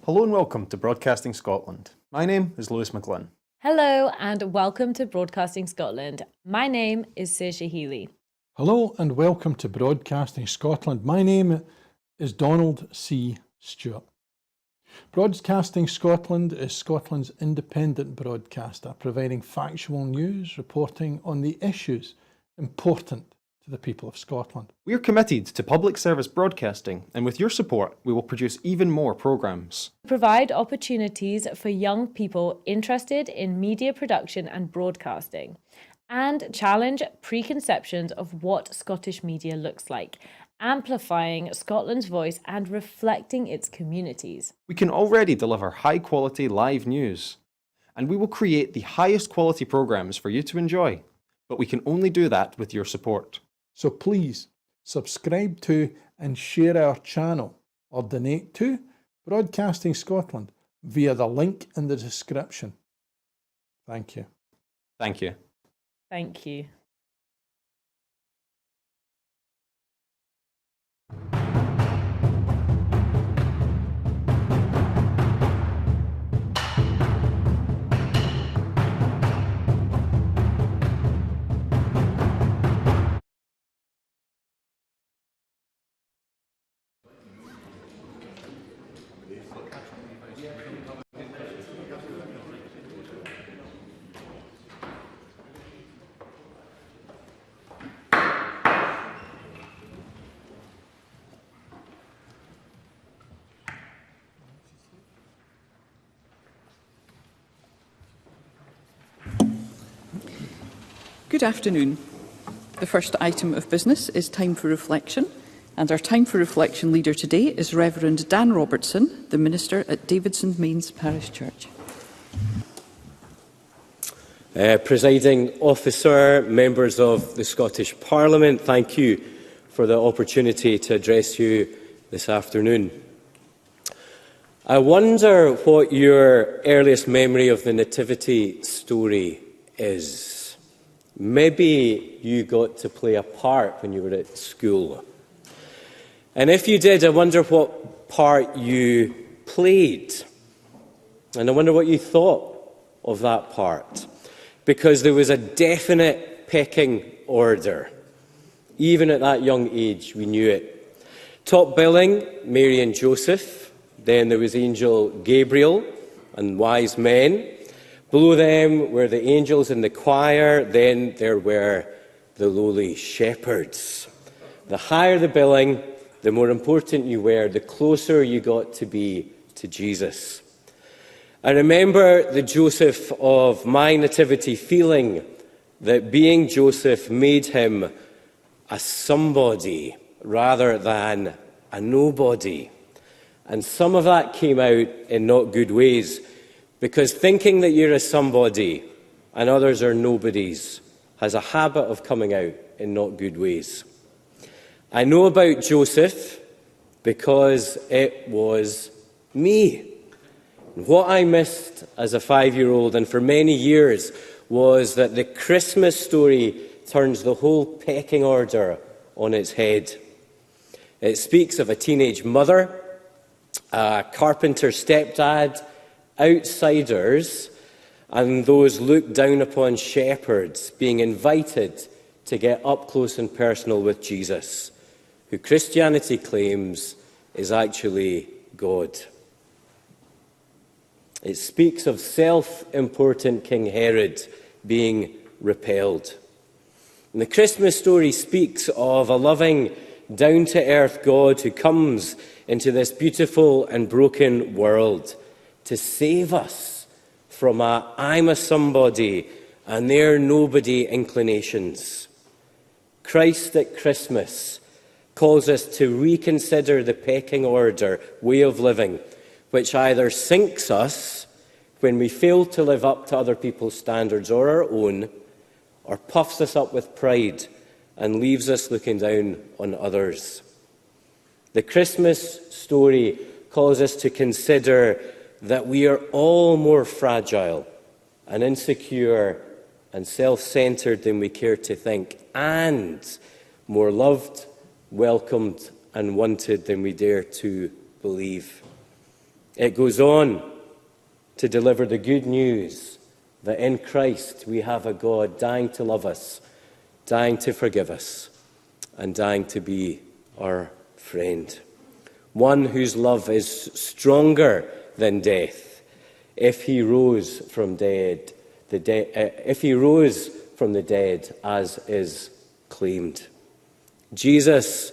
Hello and welcome to Broadcasting Scotland. My name is Lewis McGlynn. Hello and welcome to Broadcasting Scotland. My name is Saoirse Healy. Hello and welcome to Broadcasting Scotland. My name is Donald C. Stewart. Broadcasting Scotland is Scotland's independent broadcaster, providing factual news, reporting on the issues important to the people of Scotland. We are committed to public service broadcasting, and with your support, we will produce even more programmes. Provide opportunities for young people interested in media production and broadcasting, and challenge preconceptions of what Scottish media looks like, amplifying Scotland's voice and reflecting its communities. We can already deliver high-quality live news, and we will create the highest quality programmes for you to enjoy, but we can only do that with your support. So please subscribe to and share our channel or donate to Broadcasting Scotland via the link in the description. Thank you. Thank you. Thank you. Good afternoon. The first item of business is time for reflection, and our time for reflection leader today is Reverend Dan Robertson, the minister at Davidson Mains Parish Church. Presiding officer, members of the Scottish Parliament, thank you for the opportunity to address you this afternoon. I wonder what your earliest memory of the Nativity story is. Maybe you got to play a part when you were at school. And if you did, I wonder what part you played. And I wonder what you thought of that part. Because there was a definite pecking order. Even at that young age, we knew it. Top billing, Mary and Joseph. Then there was Angel Gabriel and wise men. Below them were the angels in the choir, then there were the lowly shepherds. The higher the billing, the more important you were, the closer you got to be to Jesus. I remember the Joseph of my nativity feeling that being Joseph made him a somebody rather than a nobody. And some of that came out in not good ways. Because thinking that you're a somebody and others are nobodies has a habit of coming out in not good ways. I know about Joseph because it was me. What I missed as a 5-year-old and for many years was that the Christmas story turns the whole pecking order on its head. It speaks of a teenage mother, a carpenter stepdad, outsiders and those looked down upon shepherds being invited to get up close and personal with Jesus, who Christianity claims is actually God. It speaks of self-important King Herod being repelled. And the Christmas story speaks of a loving, down-to-earth God who comes into this beautiful and broken world to save us from I'm a somebody and they're nobody inclinations. Christ at Christmas calls us to reconsider the pecking order way of living, which either sinks us when we fail to live up to other people's standards or our own, or puffs us up with pride and leaves us looking down on others. The Christmas story calls us to consider that we are all more fragile and insecure and self-centred than we care to think, and more loved, welcomed and wanted than we dare to believe. It goes on to deliver the good news that in Christ we have a God dying to love us, dying to forgive us, and dying to be our friend. One whose love is stronger than death. If he rose from the dead, as is claimed. Jesus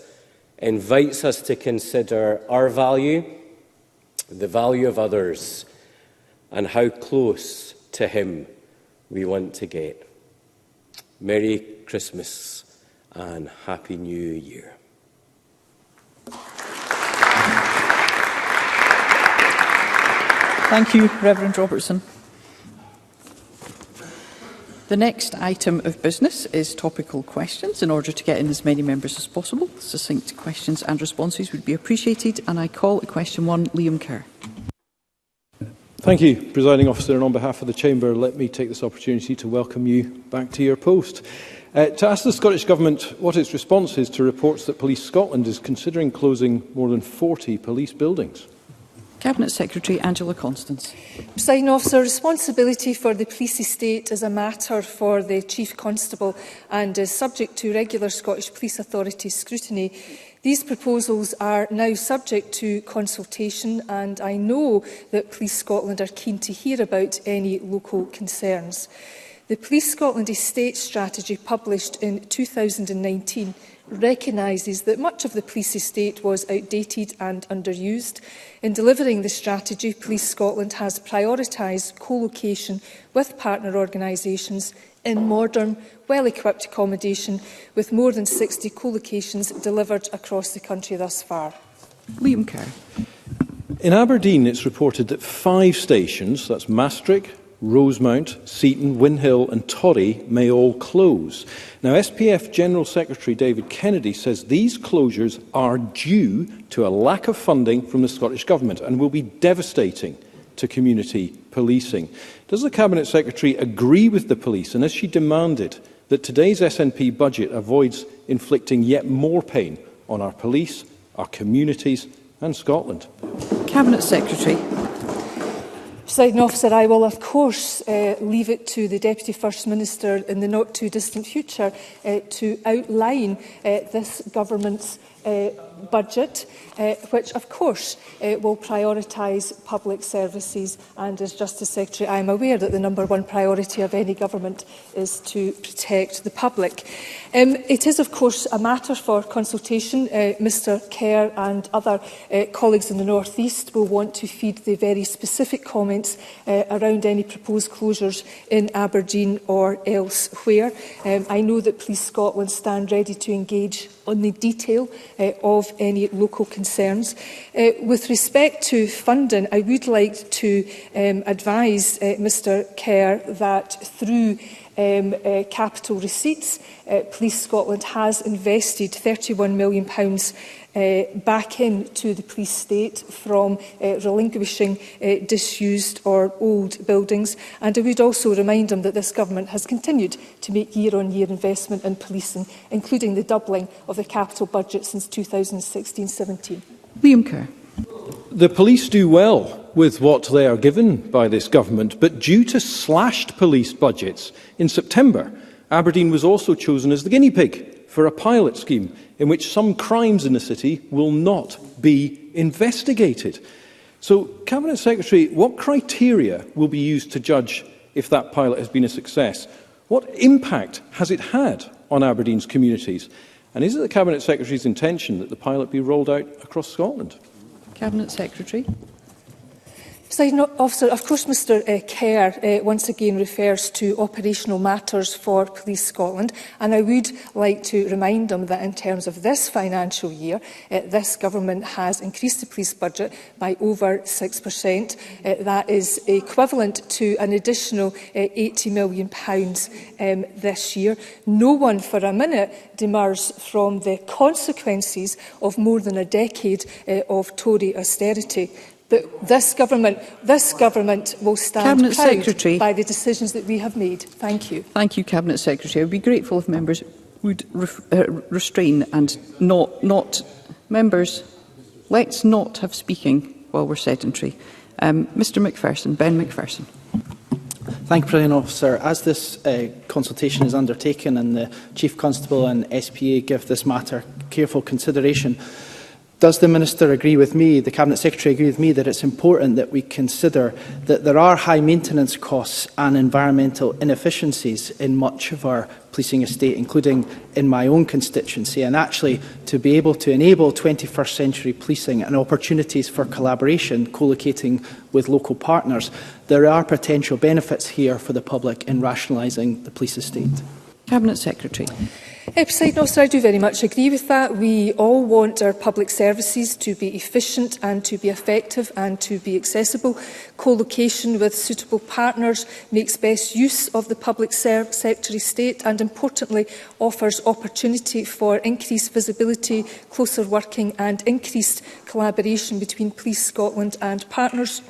invites us to consider our value, the value of others, and how close to him we want to get. Merry Christmas and Happy New Year. Thank you, Reverend Robertson. The next item of business is topical questions. In order to get in as many members as possible, succinct questions and responses would be appreciated. And I call at question 1, Liam Kerr. Thank you, Presiding Officer, and on behalf of the Chamber, let me take this opportunity to welcome you back to your post. To ask the Scottish Government what its response is to reports that Police Scotland is considering closing more than 40 police buildings. Cabinet Secretary Angela Constance. Presiding Officer, responsibility for the police estate is a matter for the Chief Constable and is subject to regular Scottish Police Authority scrutiny. These proposals are now subject to consultation, and I know that Police Scotland are keen to hear about any local concerns. The Police Scotland Estate Strategy, published in 2019, recognises that much of the police estate was outdated and underused. In delivering the strategy, Police Scotland has prioritised co-location with partner organisations in modern, well-equipped accommodation, with more than 60 co-locations delivered across the country thus far. Liam Kerr. In Aberdeen, it's reported that 5 stations, that's Maastricht, Rosemount, Seaton, Windhill and Torry, may all close. Now, SPF General Secretary David Kennedy says these closures are due to a lack of funding from the Scottish Government and will be devastating to community policing. Does the Cabinet Secretary agree with the police, and has she demanded that today's SNP budget avoids inflicting yet more pain on our police, our communities and Scotland? Cabinet Secretary. Presiding Officer, I will of course leave it to the Deputy First Minister in the not too distant future to outline this Government's budget, which of course will prioritise public services, and as Justice Secretary I am aware that the #1 priority of any government is to protect the public. It is of course a matter for consultation. Mr Kerr and other colleagues in the North East will want to feed the very specific comments around any proposed closures in Aberdeen or elsewhere. I know that Police Scotland stand ready to engage on the detail of any local concerns. With respect to funding, I would like to advise Mr Kerr that through capital receipts, Police Scotland has invested £31 million back into the police state from relinquishing disused or old buildings. And I would also remind him that this Government has continued to make year-on-year investment in policing, including the doubling of the capital budget since 2016-17. Liam Kerr. The police do well with what they are given by this Government, but due to slashed police budgets in September, Aberdeen was also chosen as the guinea pig for a pilot scheme in which some crimes in the city will not be investigated. So, Cabinet Secretary, what criteria will be used to judge if that pilot has been a success? What impact has it had on Aberdeen's communities? And is it the Cabinet Secretary's intention that the pilot be rolled out across Scotland? Cabinet Secretary. Presiding Officer, of course Mr Kerr once again refers to operational matters for Police Scotland, and I would like to remind him that in terms of this financial year, this Government has increased the police budget by over 6%. That is equivalent to an additional £80 million this year. No one for a minute demurs from the consequences of more than a decade of Tory austerity. But this government will stand Cabinet proud Secretary. by the decisions that we have made. Thank you. Thank you, Cabinet Secretary. I would be grateful if members would restrain and not members. Let's not have speaking while we're sedentary. Mr McPherson, Ben McPherson. Thank you, Presiding Officer. As this consultation is undertaken and the Chief Constable and SPA give this matter careful consideration, does the Minister agree with me, the Cabinet Secretary agree with me, that it's important that we consider that there are high maintenance costs and environmental inefficiencies in much of our policing estate, including in my own constituency, and actually to be able to enable 21st century policing and opportunities for collaboration, co-locating with local partners, there are potential benefits here for the public in rationalising the police estate? Cabinet Secretary. Presiding Officer, I do very much agree with that. We all want our public services to be efficient and to be effective and to be accessible. Co-location with suitable partners makes best use of the public sector estate and, importantly, offers opportunity for increased visibility, closer working and increased collaboration between Police Scotland and partners.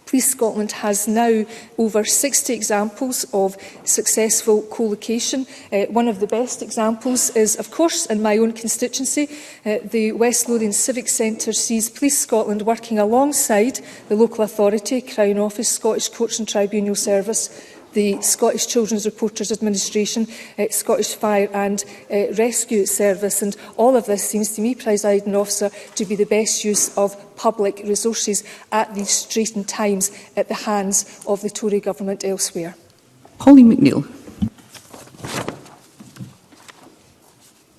Police Scotland has now over 60 examples of successful co-location. One of the best examples is, of course, in my own constituency. The West Lothian Civic Centre sees Police Scotland working alongside the local authority, Crown Office, Scottish Courts and Tribunal Service, the Scottish Children's Reporters Administration, Scottish Fire and Rescue Service. And all of this seems to me, Presiding Officer, to be the best use of public resources at these straitened times at the hands of the Tory government elsewhere. Holly McNeill.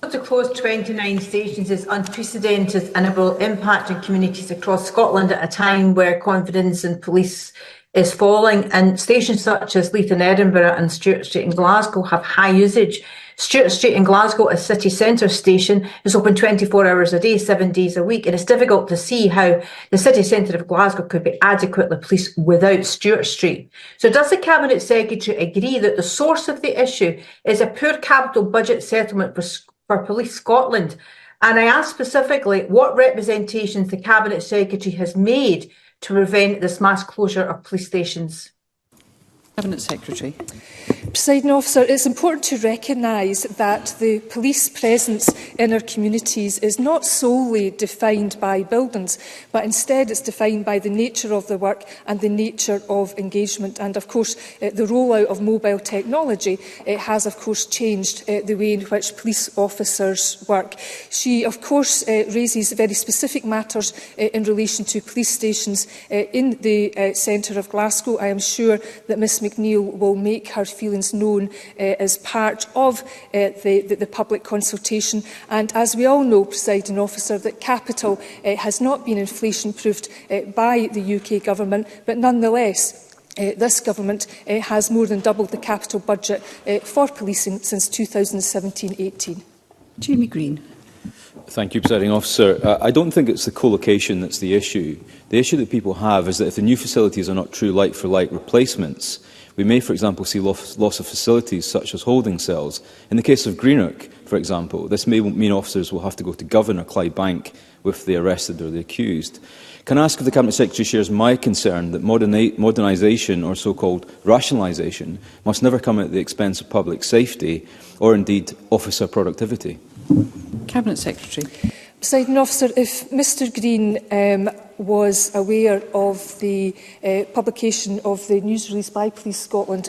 To close 29 stations is unprecedented and it will impact on communities across Scotland at a time where confidence in police is falling, and stations such as Leith in Edinburgh and Stewart Street in Glasgow have high usage. Stewart Street in Glasgow, a city centre station, is open 24 hours a day, 7 days a week, and it's difficult to see how the city centre of Glasgow could be adequately policed without Stewart Street. So does the Cabinet Secretary agree that the source of the issue is a poor capital budget settlement for Police Scotland? And I ask specifically what representations the Cabinet Secretary has made to prevent this mass closure of police stations? Cabinet Secretary. Presiding Officer, it's important to recognise that the police presence in our communities is not solely defined by buildings, but instead it's defined by the nature of the work and the nature of engagement. And of course, the rollout of mobile technology has of course changed the way in which police officers work. She of course raises very specific matters in relation to police stations in the centre of Glasgow. I am sure that Ms McNeill will make her feelings known as part of the public consultation. And as we all know, Presiding Officer, that capital has not been inflation-proofed by the UK Government, but nonetheless, this government has more than doubled the capital budget for policing since 2017-18. Jamie Green. Thank you, Presiding Officer. I don't think it's the co-location that's the issue. The issue that people have is that if the new facilities are not true like-for-like replacements, we may, for example, see loss of facilities such as holding cells. In the case of Greenock, for example, this may mean officers will have to go to Govan or Clydebank with the arrested or the accused. Can I ask if the Cabinet Secretary shares my concern that modernisation or so-called rationalisation must never come at the expense of public safety or indeed officer productivity? Cabinet Secretary. Presiding Officer, if Mr Green was aware of the publication of the news release by Police Scotland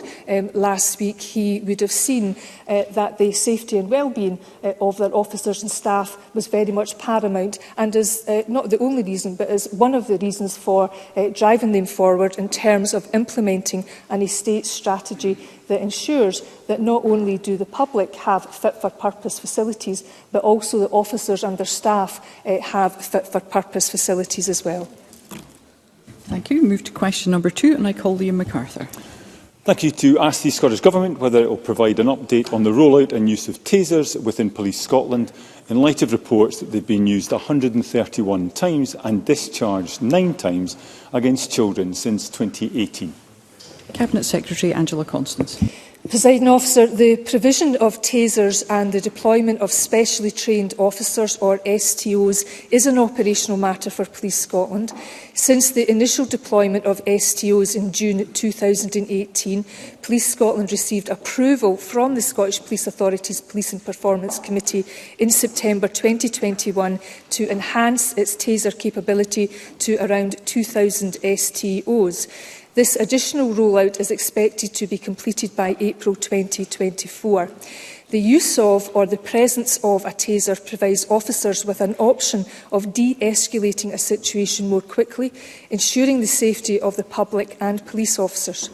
last week, he would have seen that the safety and well-being of their officers and staff was very much paramount, and is not the only reason, but is one of the reasons for driving them forward in terms of implementing an estate strategy that ensures that not only do the public have fit-for-purpose facilities, but also the officers and their staff have fit-for-purpose facilities as well. Thank you. Move to question number 2, and I call Liam McArthur. Thank you. To ask the Scottish Government whether it will provide an update on the rollout and use of tasers within Police Scotland in light of reports that they've been used 131 times and discharged 9 times against children since 2018. Cabinet Secretary Angela Constance. Presiding Officer, the provision of tasers and the deployment of specially trained officers, or STOs, is an operational matter for Police Scotland. Since the initial deployment of STOs in June 2018, Police Scotland received approval from the Scottish Police Authority's Police and Performance Committee in September 2021 to enhance its taser capability to around 2,000 STOs. This additional rollout is expected to be completed by April 2024. The use of or the presence of a taser provides officers with an option of de-escalating a situation more quickly, ensuring the safety of the public and police officers.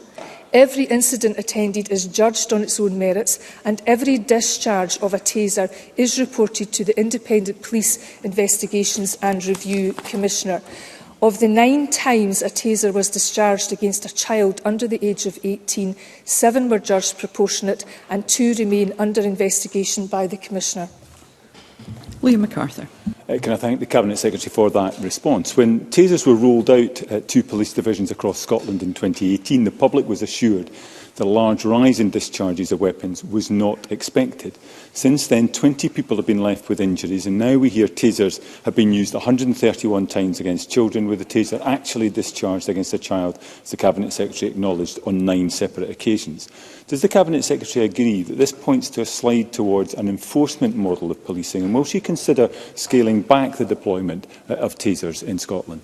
Every incident attended is judged on its own merits, and every discharge of a taser is reported to the Independent Police Investigations and Review Commissioner. Of the 9 times a taser was discharged against a child under the age of 18, 7 were judged proportionate and 2 remain under investigation by the Commissioner. Liam McArthur. Can I thank the Cabinet Secretary for that response? When tasers were rolled out at 2 police divisions across Scotland in 2018, the public was assured that a large rise in discharges of weapons was not expected. Since then, 20 people have been left with injuries, and now we hear tasers have been used 131 times against children, with the taser actually discharged against a child, as the Cabinet Secretary acknowledged, on 9 separate occasions. Does the Cabinet Secretary agree that this points to a slide towards an enforcement model of policing, and will she consider scaling back the deployment of tasers in Scotland?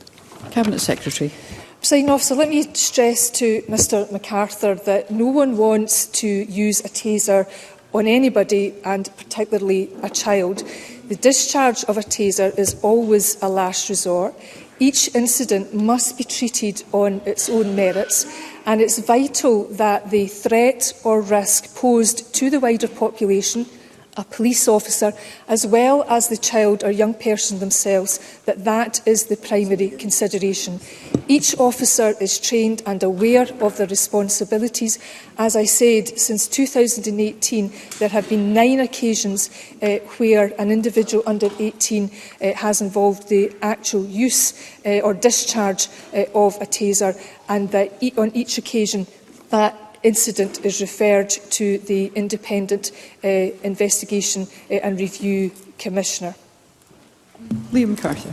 Cabinet Secretary. Presiding Officer, let me stress to Mr McArthur that no one wants to use a taser on anybody, and particularly a child. The discharge of a taser is always a last resort. Each incident must be treated on its own merits, and it's vital that the threat or risk posed to the wider population, a police officer, as well as the child or young person themselves, that is the primary consideration. Each officer is trained and aware of their responsibilities. As I said, since 2018, there have been 9 occasions where an individual under 18 has involved the actual use or discharge of a taser, and that on each occasion that incident is referred to the Independent Investigation and Review Commissioner. Liam McArthur.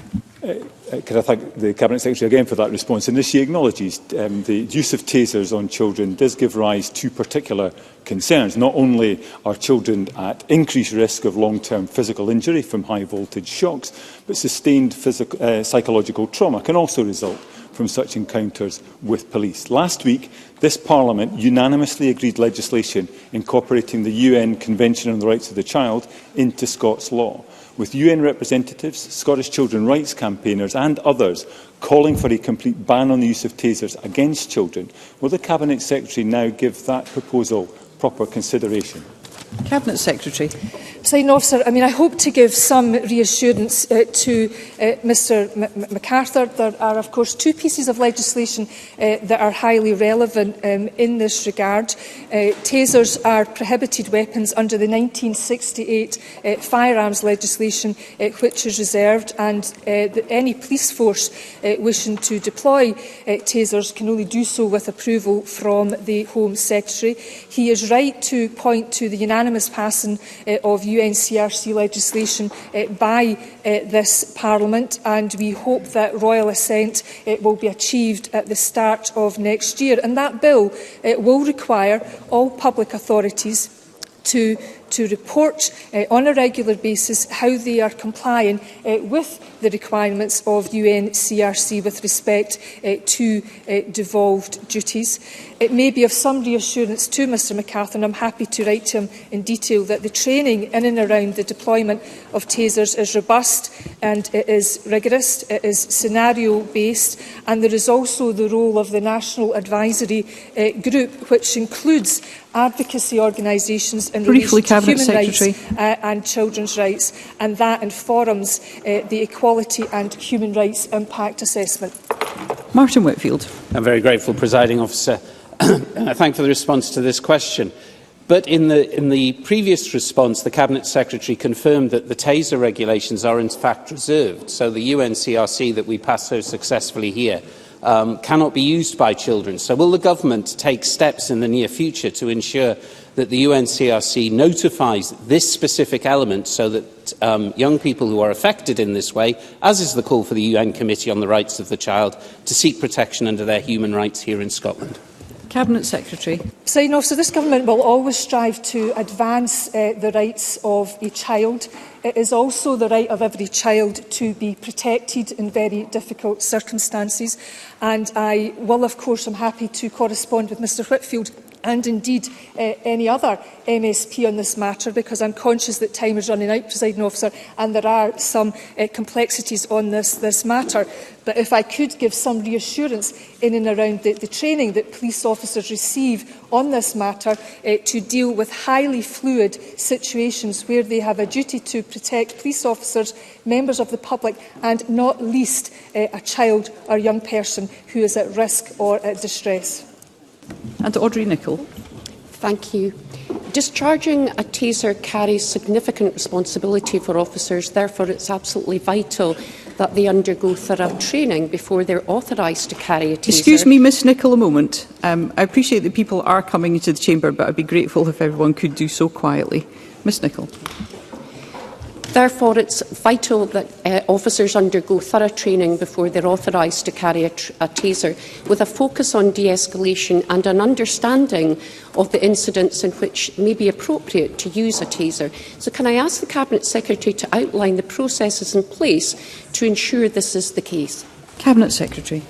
Can I thank the Cabinet Secretary again for that response? And as she acknowledges, the use of tasers on children does give rise to particular concerns. Not only are children at increased risk of long-term physical injury from high-voltage shocks, but sustained psychological trauma can also result from such encounters with police. Last week, this Parliament unanimously agreed legislation incorporating the UN Convention on the Rights of the Child into Scots law, with UN representatives, Scottish children rights campaigners and others calling for a complete ban on the use of tasers against children. Will the Cabinet Secretary now give that proposal proper consideration? Cabinet Secretary. Presiding Officer, I hope to give some reassurance to Mr McArthur. There are, of course, 2 pieces of legislation that are highly relevant in this regard. Tasers are prohibited weapons under the 1968 firearms legislation, which is reserved, and any police force wishing to deploy tasers can only do so with approval from the Home Secretary. He is right to point to the unanimous passing of UNCRC legislation by this Parliament, and we hope that royal assent will be achieved at the start of next year. And that bill will require all public authorities to report on a regular basis how they are complying with the requirements of UNCRC with respect to devolved duties. It may be of some reassurance to Mr McArthur, and I'm happy to write to him in detail, that the training in and around the deployment of tasers is robust and it is rigorous, it is scenario-based, and there is also the role of the National Advisory Group, which includes advocacy organisations in relation to human rights and children's rights, and that informs the Equality and Human Rights Impact Assessment. Martin Whitfield. I'm very grateful, Presiding Officer. I thank for the response to this question. But in the previous response, the Cabinet Secretary confirmed that the taser regulations are in fact reserved. So the UNCRC that we passed so successfully here cannot be used by children. So will the government take steps in the near future to ensure that the UNCRC notifies this specific element so that young people who are affected in this way, as is the call for the UN Committee on the Rights of the Child, to seek protection under their human rights here in Scotland? Cabinet Secretary. Presiding Officer, this Government will always strive to advance the rights of a child. It is also the right of every child to be protected in very difficult circumstances. And I will, of course, I'm happy to correspond with Mr Whitfield and indeed any other MSP on this matter, because I'm conscious that time is running out, Presiding Officer, and there are some complexities on this matter. But if I could give some reassurance in and around the training that police officers receive on this matter to deal with highly fluid situations where they have a duty to protect police officers, members of the public and not least a child or young person who is at risk or at distress. And Audrey Nicholl. Thank you. Discharging a taser carries significant responsibility for officers. Therefore, it's absolutely vital that they undergo thorough training before they're authorised to carry a taser. Excuse me, Ms Nicholl, a moment. I appreciate that people are coming into the chamber, but I'd be grateful if everyone could do so quietly. Ms Nicholl. Therefore, it's vital that officers undergo thorough training before they're authorised to carry a taser, with a focus on de-escalation and an understanding of the incidents in which it may be appropriate to use a taser. So can I ask the Cabinet Secretary to outline the processes in place to ensure this is the case? Cabinet Secretary.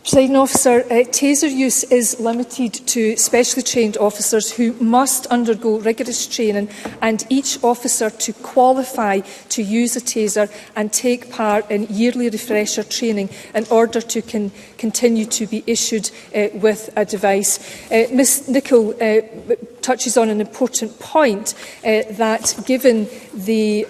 Presiding Officer, taser use is limited to specially trained officers who must undergo rigorous training, and each officer to qualify to use a taser and take part in yearly refresher training in order to continue to be issued with a device. Ms Nicholl touches on an important point that given the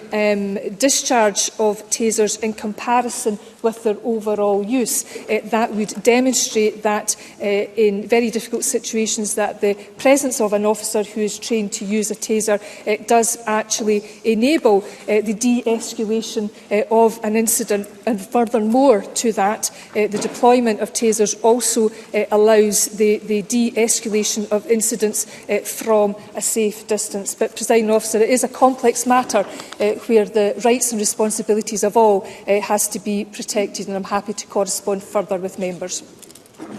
discharge of tasers in comparison with their overall use, that would demonstrate that in very difficult situations that the presence of an officer who is trained to use a taser does actually enable the de-escalation of an incident. And furthermore to that, the deployment of tasers also allows the de-escalation of incidents from a safe distance. But, Presiding Officer, it is a complex matter where the rights and responsibilities of all has to be protected, and I'm happy to correspond further with members.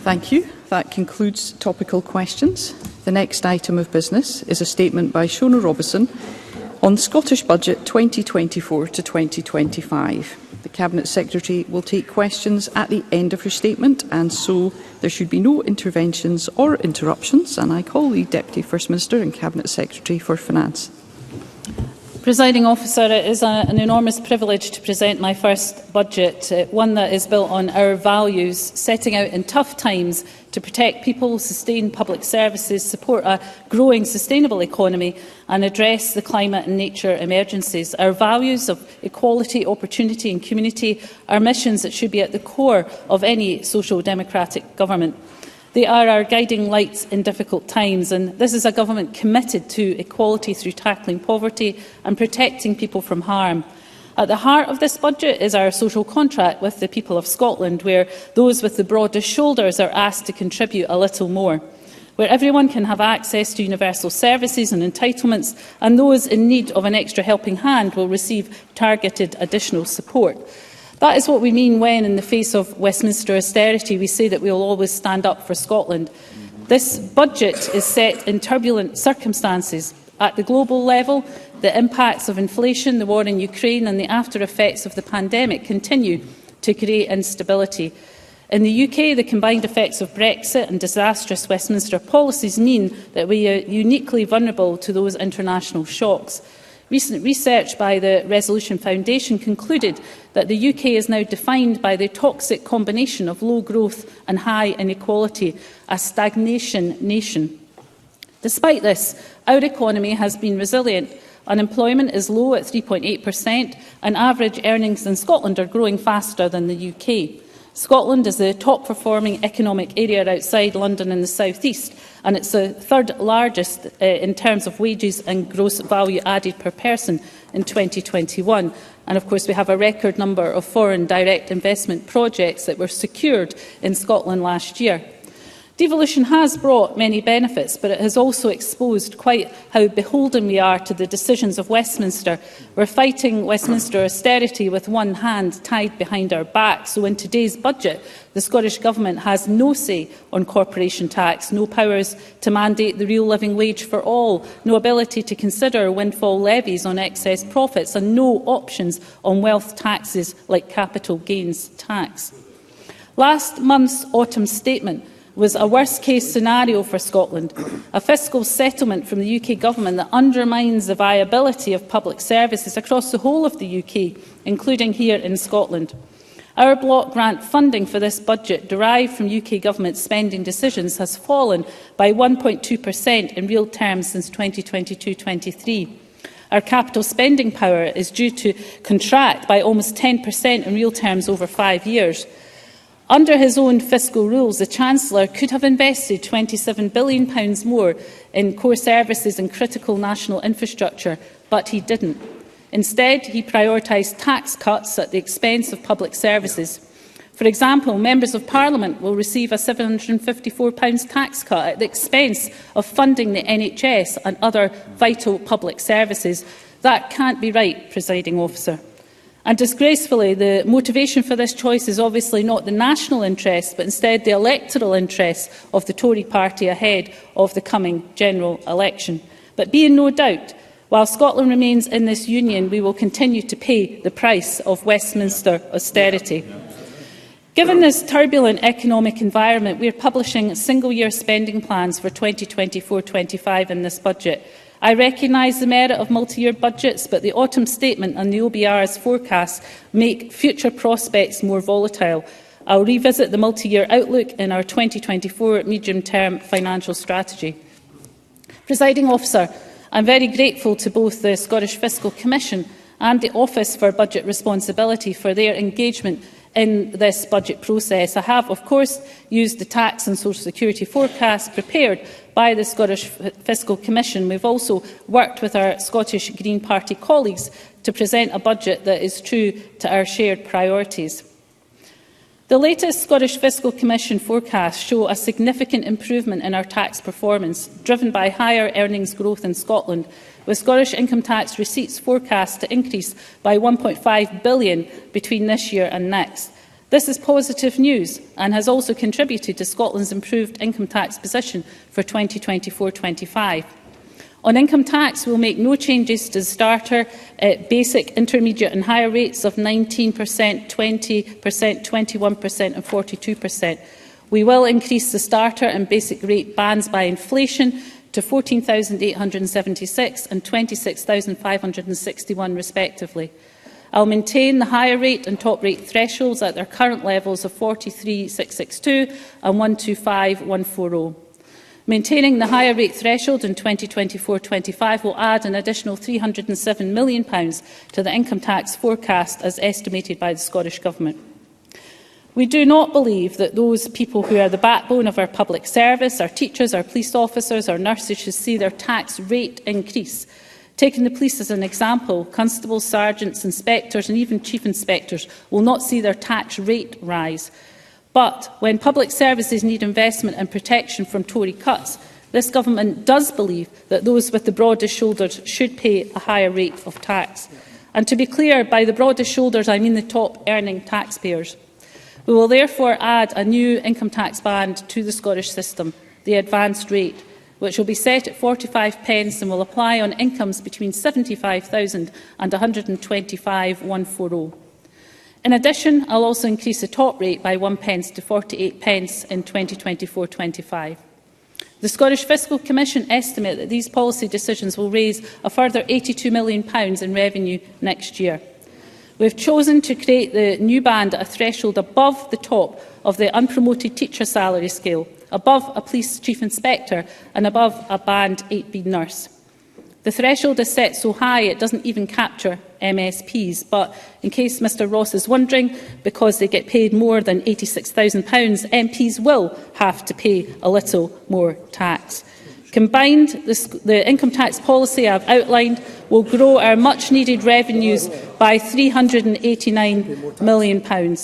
Thank you. That concludes topical questions. The next item of business is a statement by Shona Robertson on the Scottish Budget 2024 to 2025. The Cabinet Secretary will take questions at the end of her statement, and so there should be no interventions or interruptions. And I call the Deputy First Minister and Cabinet Secretary for Finance. Presiding Officer, it is an enormous privilege to present my first budget, one that is built on our values, setting out in tough times to protect people, sustain public services, support a growing sustainable economy and address the climate and nature emergencies. Our values of equality, opportunity and community are missions that should be at the core of any social democratic government. They are our guiding lights in difficult times, and this is a government committed to equality through tackling poverty and protecting people from harm. At the heart of this budget is our social contract with the people of Scotland, where those with the broadest shoulders are asked to contribute a little more, where everyone can have access to universal services and entitlements, and those in need of an extra helping hand will receive targeted additional support. That is what we mean when, in the face of Westminster austerity, we say that we will always stand up for Scotland. This budget is set in turbulent circumstances. At the global level, the impacts of inflation, the war in Ukraine and the after-effects of the pandemic continue to create instability. In the UK, the combined effects of Brexit and disastrous Westminster policies mean that we are uniquely vulnerable to those international shocks. Recent research by the Resolution Foundation concluded that the UK is now defined by the toxic combination of low growth and high inequality, a stagnation nation. Despite this, our economy has been resilient. Unemployment is low at 3.8%, and average earnings in Scotland are growing faster than the UK. Scotland is the top-performing economic area outside London in the South East, and it's the third largest in terms of wages and gross value added per person in 2021. And of course, we have a record number of foreign direct investment projects that were secured in Scotland last year. Devolution has brought many benefits, but it has also exposed quite how beholden we are to the decisions of Westminster. We're fighting Westminster austerity with one hand tied behind our back. So in today's budget, the Scottish Government has no say on corporation tax, no powers to mandate the real living wage for all, no ability to consider windfall levies on excess profits, and no options on wealth taxes like capital gains tax. Last month's autumn statement was a worst-case scenario for Scotland, a fiscal settlement from the UK Government that undermines the viability of public services across the whole of the UK, including here in Scotland. Our block grant funding for this budget, derived from UK Government spending decisions, has fallen by 1.2% in real terms since 2022-23. Our capital spending power is due to contract by almost 10% in real terms over 5 years. Under his own fiscal rules, the Chancellor could have invested £27 billion more in core services and critical national infrastructure, but he didn't. Instead, he prioritised tax cuts at the expense of public services. For example, members of Parliament will receive a £754 tax cut at the expense of funding the NHS and other vital public services. That can't be right, Presiding Officer. And disgracefully, the motivation for this choice is obviously not the national interest, but instead the electoral interests of the Tory party ahead of the coming general election. But be in no doubt, while Scotland remains in this union, we will continue to pay the price of Westminster austerity. Given this turbulent economic environment, we are publishing single-year spending plans for 2024-25 in this budget. I recognise the merit of multi-year budgets, but the autumn statement and the OBR's forecasts make future prospects more volatile. I will revisit the multi-year outlook in our 2024 medium-term financial strategy. Presiding Officer, I am very grateful to both the Scottish Fiscal Commission and the Office for Budget Responsibility for their engagement in this budget process. I have, of course, used the tax and social security forecast prepared by the Scottish Fiscal Commission. We have also worked with our Scottish Green Party colleagues to present a budget that is true to our shared priorities. The latest Scottish Fiscal Commission forecasts show a significant improvement in our tax performance, driven by higher earnings growth in Scotland, with Scottish income tax receipts forecast to increase by £1.5 billion between this year and next. This is positive news and has also contributed to Scotland's improved income tax position for 2024-25. On income tax, we will make no changes to the starter, basic, intermediate and higher rates of 19%, 20%, 21% and 42%. We will increase the starter and basic rate bands by inflation to 14,876 and 26,561 respectively. I will maintain the higher rate and top rate thresholds at their current levels of 43,662 and 125,140. Maintaining the higher rate threshold in 2024-25 will add an additional £307 million to the income tax forecast as estimated by the Scottish Government. We do not believe that those people who are the backbone of our public service, our teachers, our police officers, our nurses, should see their tax rate increase. Taking the police as an example, constables, sergeants, inspectors and even chief inspectors will not see their tax rate rise. But when public services need investment and protection from Tory cuts, this Government does believe that those with the broadest shoulders should pay a higher rate of tax. And to be clear, by the broadest shoulders I mean the top earning taxpayers. We will therefore add a new income tax band to the Scottish system, the advanced rate, which will be set at 45p and will apply on incomes between £75,000 and £125,140. In addition, I will also increase the top rate by 1p to 48p in 2024-25. The Scottish Fiscal Commission estimate that these policy decisions will raise a further £82 million in revenue next year. We have chosen to create the new band at a threshold above the top of the unpromoted teacher salary scale, above a police chief inspector and above a band 8B nurse. The threshold is set so high it doesn't even capture MSPs, but in case Mr Ross is wondering, because they get paid more than £86,000, MPs will have to pay a little more tax. Combined, the income tax policy I have outlined will grow our much-needed revenues by £389 million.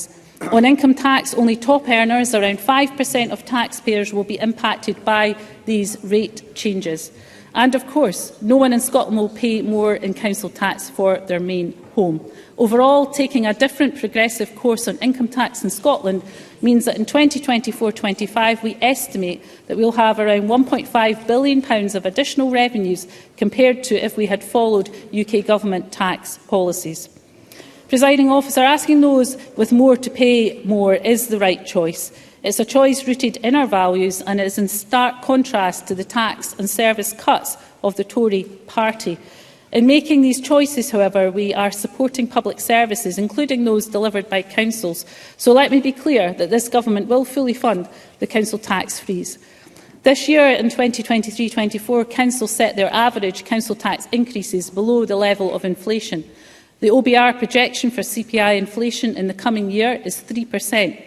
On income tax, only top earners, around 5% of taxpayers, will be impacted by these rate changes. And of course, no one in Scotland will pay more in council tax for their main home. Overall, taking a different progressive course on income tax in Scotland means that in 2024-25 we estimate that we will have around £1.5 billion of additional revenues compared to if we had followed UK Government tax policies. Presiding Officer, asking those with more to pay more is the right choice. It's a choice rooted in our values and is in stark contrast to the tax and service cuts of the Tory party. In making these choices, however, we are supporting public services, including those delivered by councils. So let me be clear that this government will fully fund the council tax freeze. This year, in 2023-24, councils set their average council tax increases below the level of inflation. The OBR projection for CPI inflation in the coming year is 3%.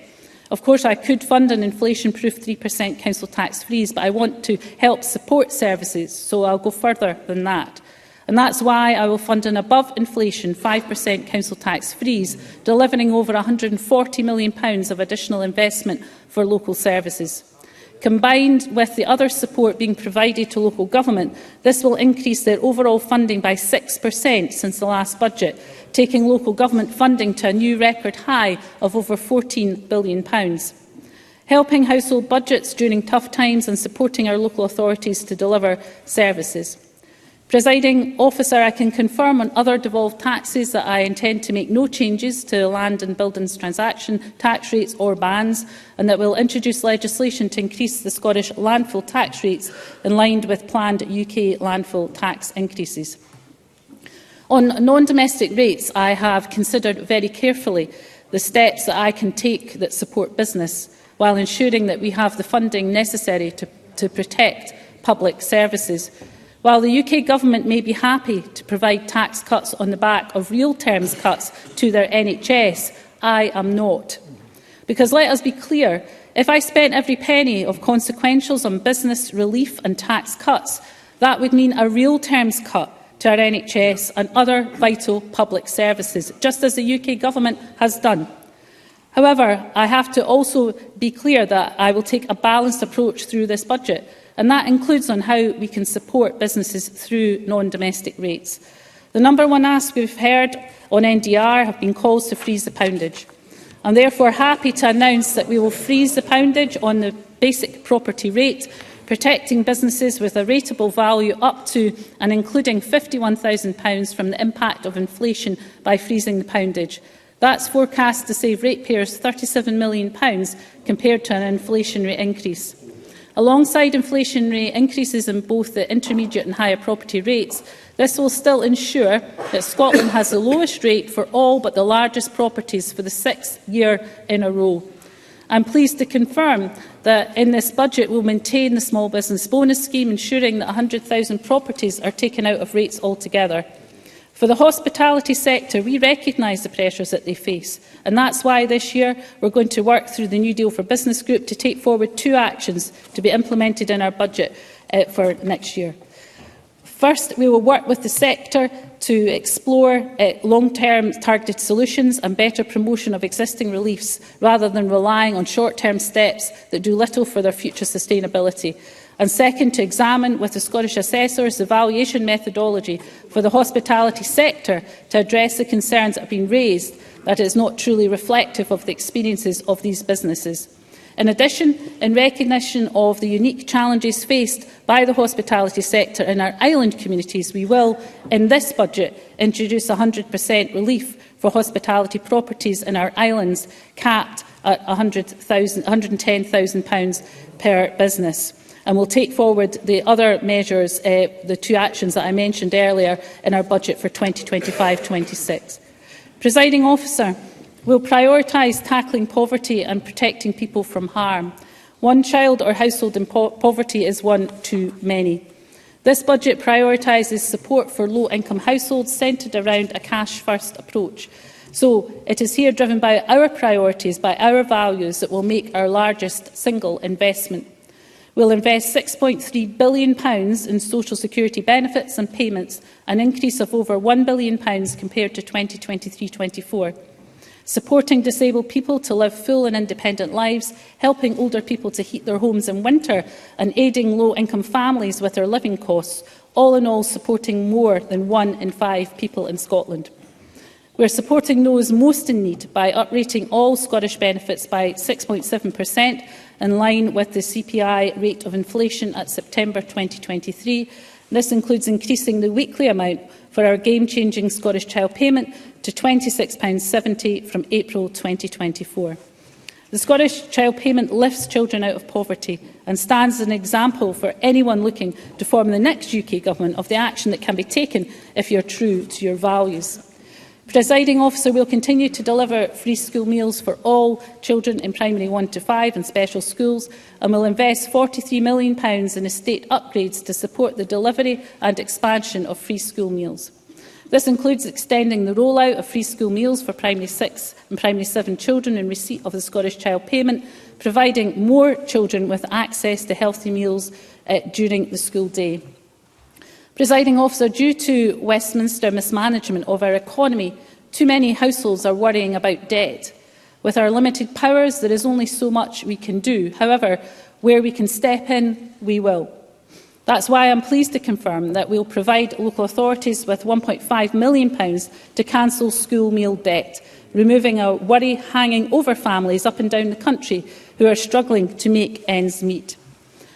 Of course, I could fund an inflation-proof 3% council tax freeze, but I want to help support services, so I'll go further than that. And that's why I will fund an above-inflation 5% council tax freeze, delivering over £140 million of additional investment for local services. Combined with the other support being provided to local government, this will increase their overall funding by 6% since the last budget, taking local government funding to a new record high of over £14 billion. Helping household budgets during tough times and supporting our local authorities to deliver services. Presiding Officer, I can confirm on other devolved taxes that I intend to make no changes to land and buildings transaction tax rates or bans, and that we will introduce legislation to increase the Scottish landfill tax rates in line with planned UK landfill tax increases. On non-domestic rates, I have considered very carefully the steps that I can take that support business, while ensuring that we have the funding necessary to protect public services. While the UK Government may be happy to provide tax cuts on the back of real terms cuts to their NHS, I am not. Because let us be clear, if I spent every penny of consequentials on business relief and tax cuts, that would mean a real terms cut to our NHS and other vital public services, just as the UK Government has done. However, I have to also be clear that I will take a balanced approach through this budget, and that includes on how we can support businesses through non-domestic rates. The number one ask we've heard on NDR have been calls to freeze the poundage. I'm therefore happy to announce that we will freeze the poundage on the basic property rate, protecting businesses with a rateable value up to and including £51,000 from the impact of inflation by freezing the poundage. That's forecast to save ratepayers £37 million compared to an inflationary increase. Alongside inflationary increases in both the intermediate and higher property rates, this will still ensure that Scotland has the lowest rate for all but the largest properties for the 6th year in a row. I am pleased to confirm that in this budget we will maintain the small business bonus scheme, ensuring that 100,000 properties are taken out of rates altogether. For the hospitality sector, we recognise the pressures that they face, and that's why this year we are going to work through the New Deal for Business Group to take forward 2 actions to be implemented in our budget for next year. First, we will work with the sector to explore long-term targeted solutions and better promotion of existing reliefs, rather than relying on short-term steps that do little for their future sustainability. And second, to examine with the Scottish assessors the valuation methodology for the hospitality sector to address the concerns that have been raised that it is not truly reflective of the experiences of these businesses. In addition, in recognition of the unique challenges faced by the hospitality sector in our island communities, we will, in this budget, introduce 100% relief for hospitality properties in our islands, capped at £110,000 per business. And we'll take forward the other measures, the 2 actions that I mentioned earlier, in our budget for 2025-26. Presiding Officer, we will prioritise tackling poverty and protecting people from harm. One child or household in poverty is one too many. This budget prioritises support for low-income households centred around a cash-first approach. So it is here driven by our priorities, by our values, that will make our largest single investment. We'll invest £6.3 billion in social security benefits and payments, an increase of over £1 billion compared to 2023-24. Supporting disabled people to live full and independent lives, helping older people to heat their homes in winter, and aiding low-income families with their living costs, all in all supporting more than 1 in 5 people in Scotland. We're supporting those most in need by uprating all Scottish benefits by 6.7%, in line with the CPI rate of inflation at September 2023. This includes increasing the weekly amount for our game-changing Scottish Child Payment to £26.70 from April 2024. The Scottish Child Payment lifts children out of poverty and stands as an example for anyone looking to form the next UK Government of the action that can be taken if you're true to your values. Presiding Officer will continue to deliver free school meals for all children in primary 1 to 5 and special schools, and will invest £43 million in estate upgrades to support the delivery and expansion of free school meals. This includes extending the rollout of free school meals for primary 6 and primary 7 children in receipt of the Scottish Child Payment, providing more children with access to healthy meals during the school day. Presiding Officer, due to Westminster mismanagement of our economy, too many households are worrying about debt. With our limited powers, there is only so much we can do. However, where we can step in, we will. That's why I'm pleased to confirm that we'll provide local authorities with £1.5 million to cancel school meal debt, removing a worry hanging over families up and down the country who are struggling to make ends meet.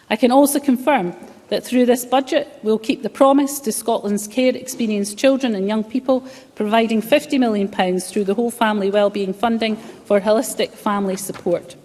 I can also confirm that through this budget we'll keep the promise to Scotland's care-experienced children and young people, providing £50 million through the whole family wellbeing funding for holistic family support.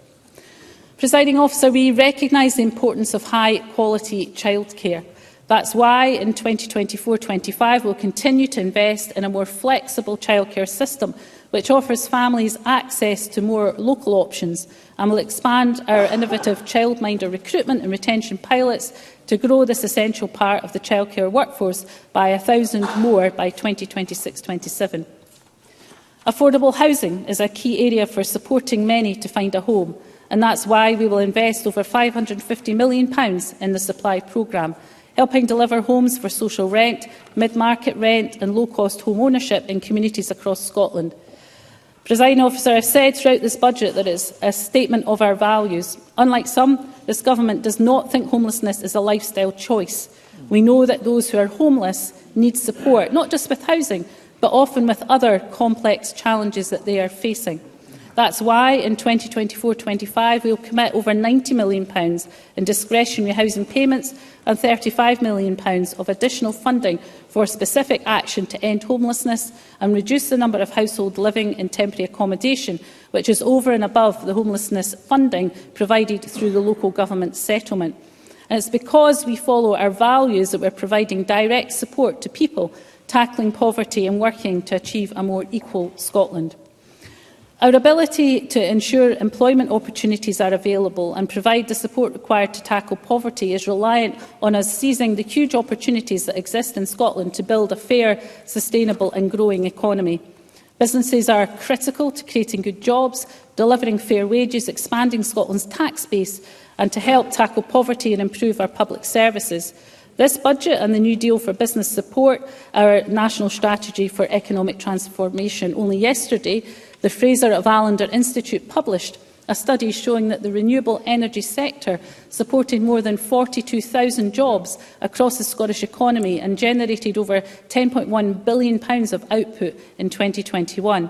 Presiding Officer, we recognise the importance of high-quality childcare. That's why in 2024-25 we'll continue to invest in a more flexible childcare system which offers families access to more local options, and will expand our innovative childminder recruitment and retention pilots to grow this essential part of the childcare workforce by 1,000 more by 2026-27. Affordable housing is a key area for supporting many to find a home, and that's why we will invest over £550 million in the Supply programme, helping deliver homes for social rent, mid-market rent and low-cost home ownership in communities across Scotland. Presiding Officer, I've said throughout this budget that it's a statement of our values. Unlike some, this Government does not think homelessness is a lifestyle choice. We know that those who are homeless need support, not just with housing, but often with other complex challenges that they are facing. That's why in 2024-25 we will commit over £90 million in discretionary housing payments and £35 million of additional funding for specific action to end homelessness and reduce the number of households living in temporary accommodation, which is over and above the homelessness funding provided through the local government settlement. And it's because we follow our values that we're providing direct support to people tackling poverty and working to achieve a more equal Scotland. Our ability to ensure employment opportunities are available and provide the support required to tackle poverty is reliant on us seizing the huge opportunities that exist in Scotland to build a fair, sustainable and growing economy. Businesses are critical to creating good jobs, delivering fair wages, expanding Scotland's tax base and to help tackle poverty and improve our public services. This budget and the New Deal for Business support our national strategy for economic transformation. Only yesterday, the Fraser of Allender Institute published a study showing that the renewable energy sector supported more than 42,000 jobs across the Scottish economy and generated over £10.1 billion of output in 2021.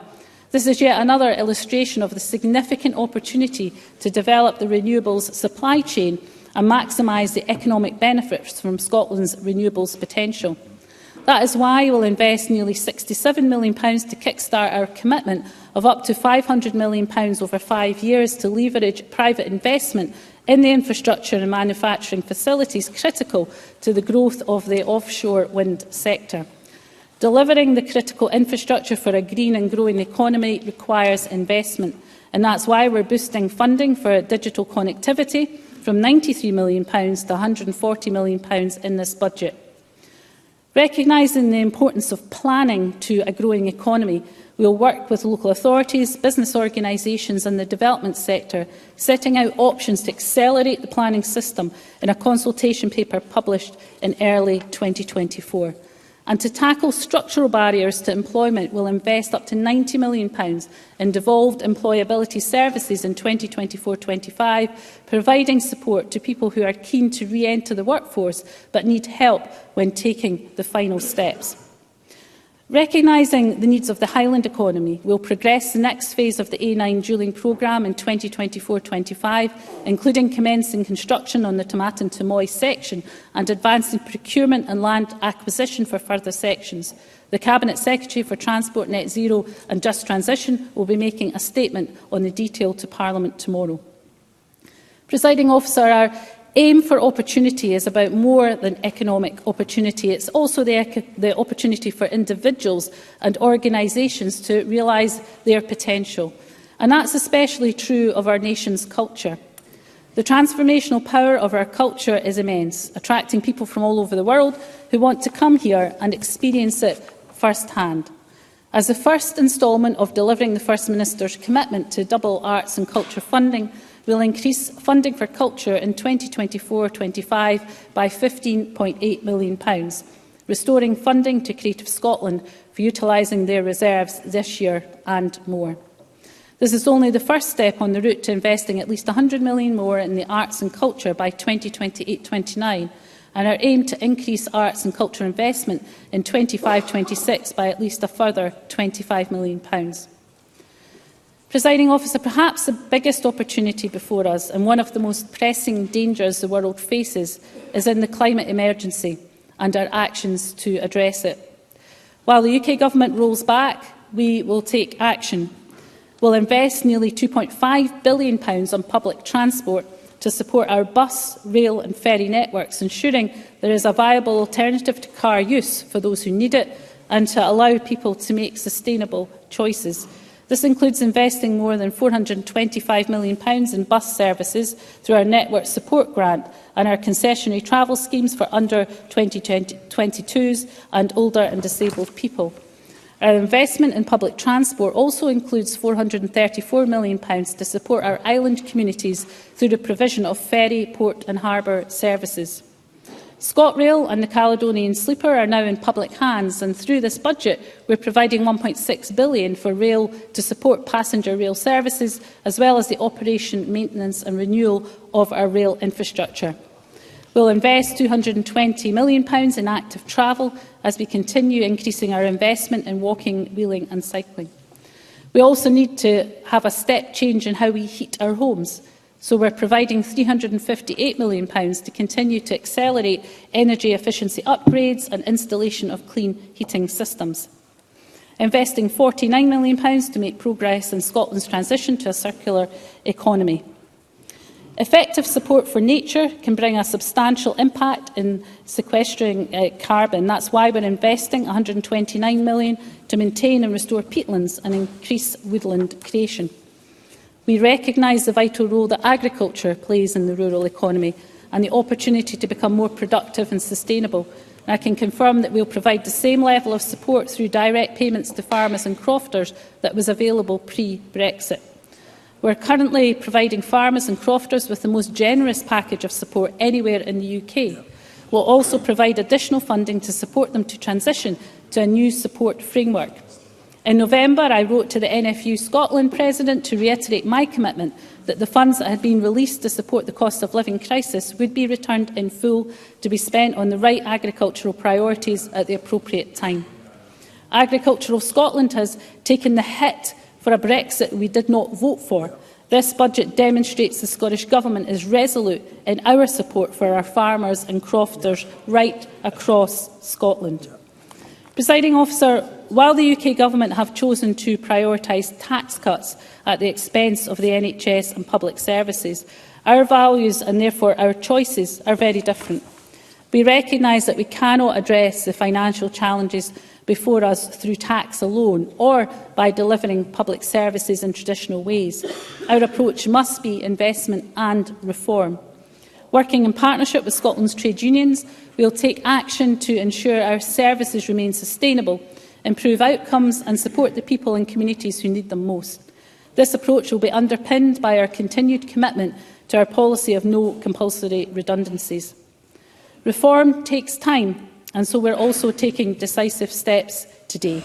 This is yet another illustration of the significant opportunity to develop the renewables supply chain and maximise the economic benefits from Scotland's renewables potential. That is why we will invest nearly £67 million to kickstart our commitment of up to £500 million over 5 years to leverage private investment in the infrastructure and manufacturing facilities critical to the growth of the offshore wind sector. Delivering the critical infrastructure for a green and growing economy requires investment, and that's why we're boosting funding for digital connectivity from £93 million to £140 million in this budget. Recognising the importance of planning to a growing economy, we will work with local authorities, business organisations and the development sector, setting out options to accelerate the planning system in a consultation paper published in early 2024. And to tackle structural barriers to employment, we'll invest up to £90 million in devolved employability services in 2024-25, providing support to people who are keen to re-enter the workforce but need help when taking the final steps. Recognising the needs of the Highland economy, we will progress the next phase of the A9 dualling programme in 2024-25, including commencing construction on the Tomatin to Moy section and advancing procurement and land acquisition for further sections. The Cabinet Secretary for Transport, Net Zero and Just Transition will be making a statement on the detail to Parliament tomorrow. Presiding Officer, our aim for opportunity is about more than economic opportunity. It's also the opportunity for individuals and organisations to realise their potential. And that's especially true of our nation's culture. The transformational power of our culture is immense, attracting people from all over the world who want to come here and experience it first-hand. As the first instalment of delivering the First Minister's commitment to double arts and culture funding, will increase funding for culture in 2024-25 by £15.8 million, restoring funding to Creative Scotland for utilising their reserves this year and more. This is only the first step on the route to investing at least £100 million more in the arts and culture by 2028-29, and our aim to increase arts and culture investment in 25-26 by at least a further £25 million. Presiding Officer, perhaps the biggest opportunity before us and one of the most pressing dangers the world faces is in the climate emergency and our actions to address it. While the UK Government rolls back, we will take action. We'll invest nearly £2.5 billion on public transport to support our bus, rail and ferry networks, ensuring there is a viable alternative to car use for those who need it and to allow people to make sustainable choices. This includes investing more than £425 million in bus services through our Network Support Grant and our concessionary travel schemes for under 22s and older and disabled people. Our investment in public transport also includes £434 million to support our island communities through the provision of ferry, port and harbour services. ScotRail and the Caledonian Sleeper are now in public hands, and through this budget we are providing £1.6 billion for rail to support passenger rail services, as well as the operation, maintenance and renewal of our rail infrastructure. We will invest £220 million in active travel as we continue increasing our investment in walking, wheeling and cycling. We also need to have a step change in how we heat our homes. So we are providing £358 million to continue to accelerate energy efficiency upgrades and installation of clean heating systems. Investing £49 million to make progress in Scotland's transition to a circular economy. Effective support for nature can bring a substantial impact in sequestering carbon. That's why we are investing £129 million to maintain and restore peatlands and increase woodland creation. We recognise the vital role that agriculture plays in the rural economy and the opportunity to become more productive and sustainable. And I can confirm that we will provide the same level of support through direct payments to farmers and crofters that was available pre-Brexit. We are currently providing farmers and crofters with the most generous package of support anywhere in the UK. We will also provide additional funding to support them to transition to a new support framework. In November, I wrote to the NFU Scotland President to reiterate my commitment that the funds that had been released to support the cost of living crisis would be returned in full to be spent on the right agricultural priorities at the appropriate time. Agricultural Scotland has taken the hit for a Brexit we did not vote for. This budget demonstrates the Scottish Government is resolute in our support for our farmers and crofters right across Scotland. Presiding Officer, while the UK Government have chosen to prioritise tax cuts at the expense of the NHS and public services, our values and therefore our choices are very different. We recognise that we cannot address the financial challenges before us through tax alone or by delivering public services in traditional ways. Our approach must be investment and reform. Working in partnership with Scotland's trade unions, we will take action to ensure our services remain sustainable, improve outcomes and support the people and communities who need them most. This approach will be underpinned by our continued commitment to our policy of no compulsory redundancies. Reform takes time, and so we're also taking decisive steps today.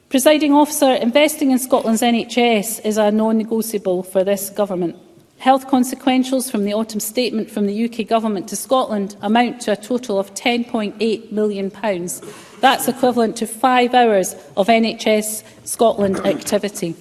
Presiding Officer, investing in Scotland's NHS is a non-negotiable for this Government. Health consequentials from the autumn statement from the UK Government to Scotland amount to a total of £10.8 million. That's equivalent to 5 hours of NHS Scotland activity.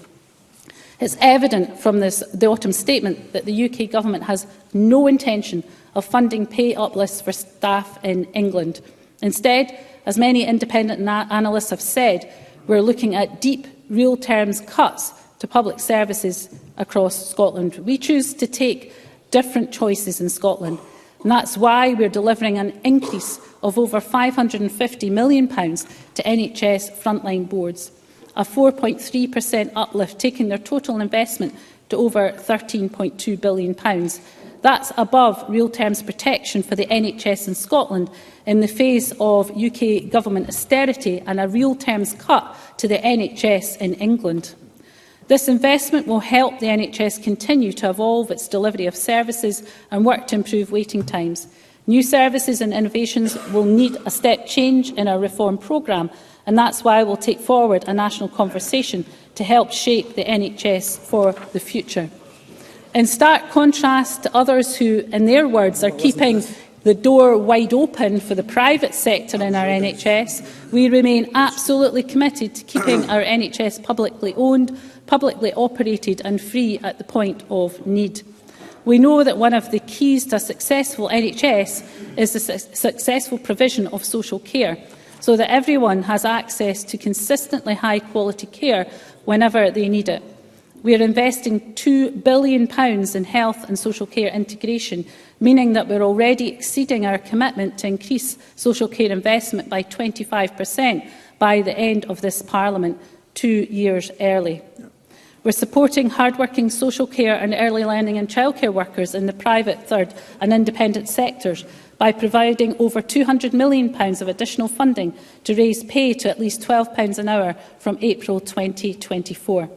It's evident from the autumn statement that the UK Government has no intention of funding pay uplifts for staff in England. Instead, as many independent analysts have said, we're looking at deep, real terms cuts to public services across Scotland. We choose to take different choices in Scotland, and that's why we're delivering an increase of over £550 million to NHS frontline boards, a 4.3% uplift, taking their total investment to over £13.2 billion. That's above real terms protection for the NHS in Scotland in the face of UK Government austerity and a real terms cut to the NHS in England. This investment will help the NHS continue to evolve its delivery of services and work to improve waiting times. New services and innovations will need a step change in our reform programme, and that's why we'll take forward a national conversation to help shape the NHS for the future. In stark contrast to others who, in their words, are keeping the door wide open for the private sector in our NHS, we remain absolutely committed to keeping our NHS publicly owned, publicly operated and free at the point of need. We know that one of the keys to a successful NHS is the successful provision of social care, so that everyone has access to consistently high-quality care whenever they need it. We are investing £2 billion in health and social care integration, meaning that we're already exceeding our commitment to increase social care investment by 25% by the end of this Parliament, 2 years early. We're supporting hard-working social care and early learning and childcare workers in the private, third and independent sectors by providing over £200 million of additional funding to raise pay to at least £12 an hour from April 2024.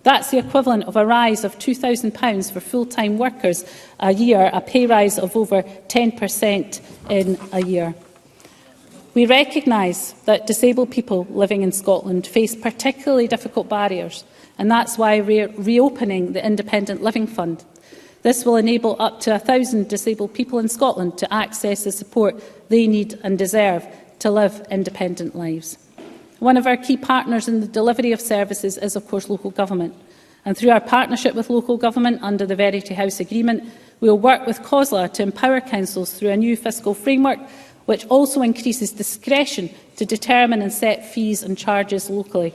That's the equivalent of a rise of £2,000 for full-time workers a year, a pay rise of over 10% in a year. We recognise that disabled people living in Scotland face particularly difficult barriers, and that's why we're reopening the Independent Living Fund. This will enable up to 1,000 disabled people in Scotland to access the support they need and deserve to live independent lives. One of our key partners in the delivery of services is, of course, local government. And through our partnership with local government under the Verity House Agreement, we will work with COSLA to empower councils through a new fiscal framework, which also increases discretion to determine and set fees and charges locally.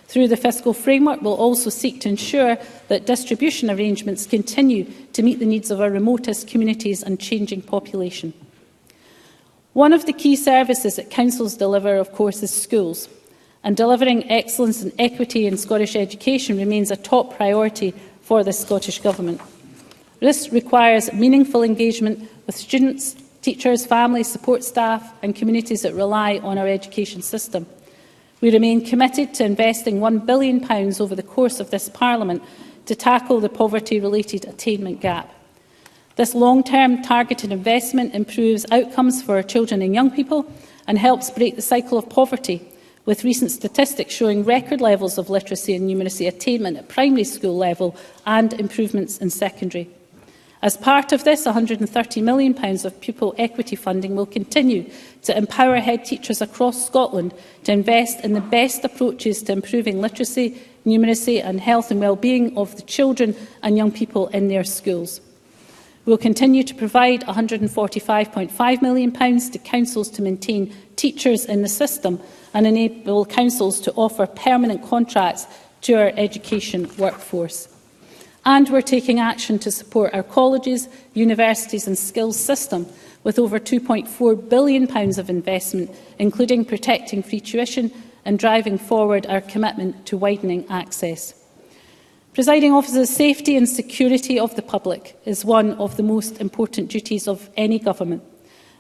Through the fiscal framework, we will also seek to ensure that distribution arrangements continue to meet the needs of our remotest communities and changing population. One of the key services that councils deliver, of course, is schools. And delivering excellence and equity in Scottish education remains a top priority for the Scottish Government. This requires meaningful engagement with students, teachers, families, support staff and communities that rely on our education system. We remain committed to investing £1 billion over the course of this Parliament to tackle the poverty-related attainment gap. This long-term targeted investment improves outcomes for children and young people and helps break the cycle of poverty, with recent statistics showing record levels of literacy and numeracy attainment at primary school level and improvements in secondary. As part of this, £130 million of pupil equity funding will continue to empower head teachers across Scotland to invest in the best approaches to improving literacy, numeracy and health and well-being of the children and young people in their schools. We will continue to provide £145.5 million to councils to maintain teachers in the system and enable councils to offer permanent contracts to our education workforce. And we're taking action to support our colleges, universities and skills system with over £2.4 billion of investment, including protecting free tuition and driving forward our commitment to widening access. Presiding Officer, safety and security of the public is one of the most important duties of any government.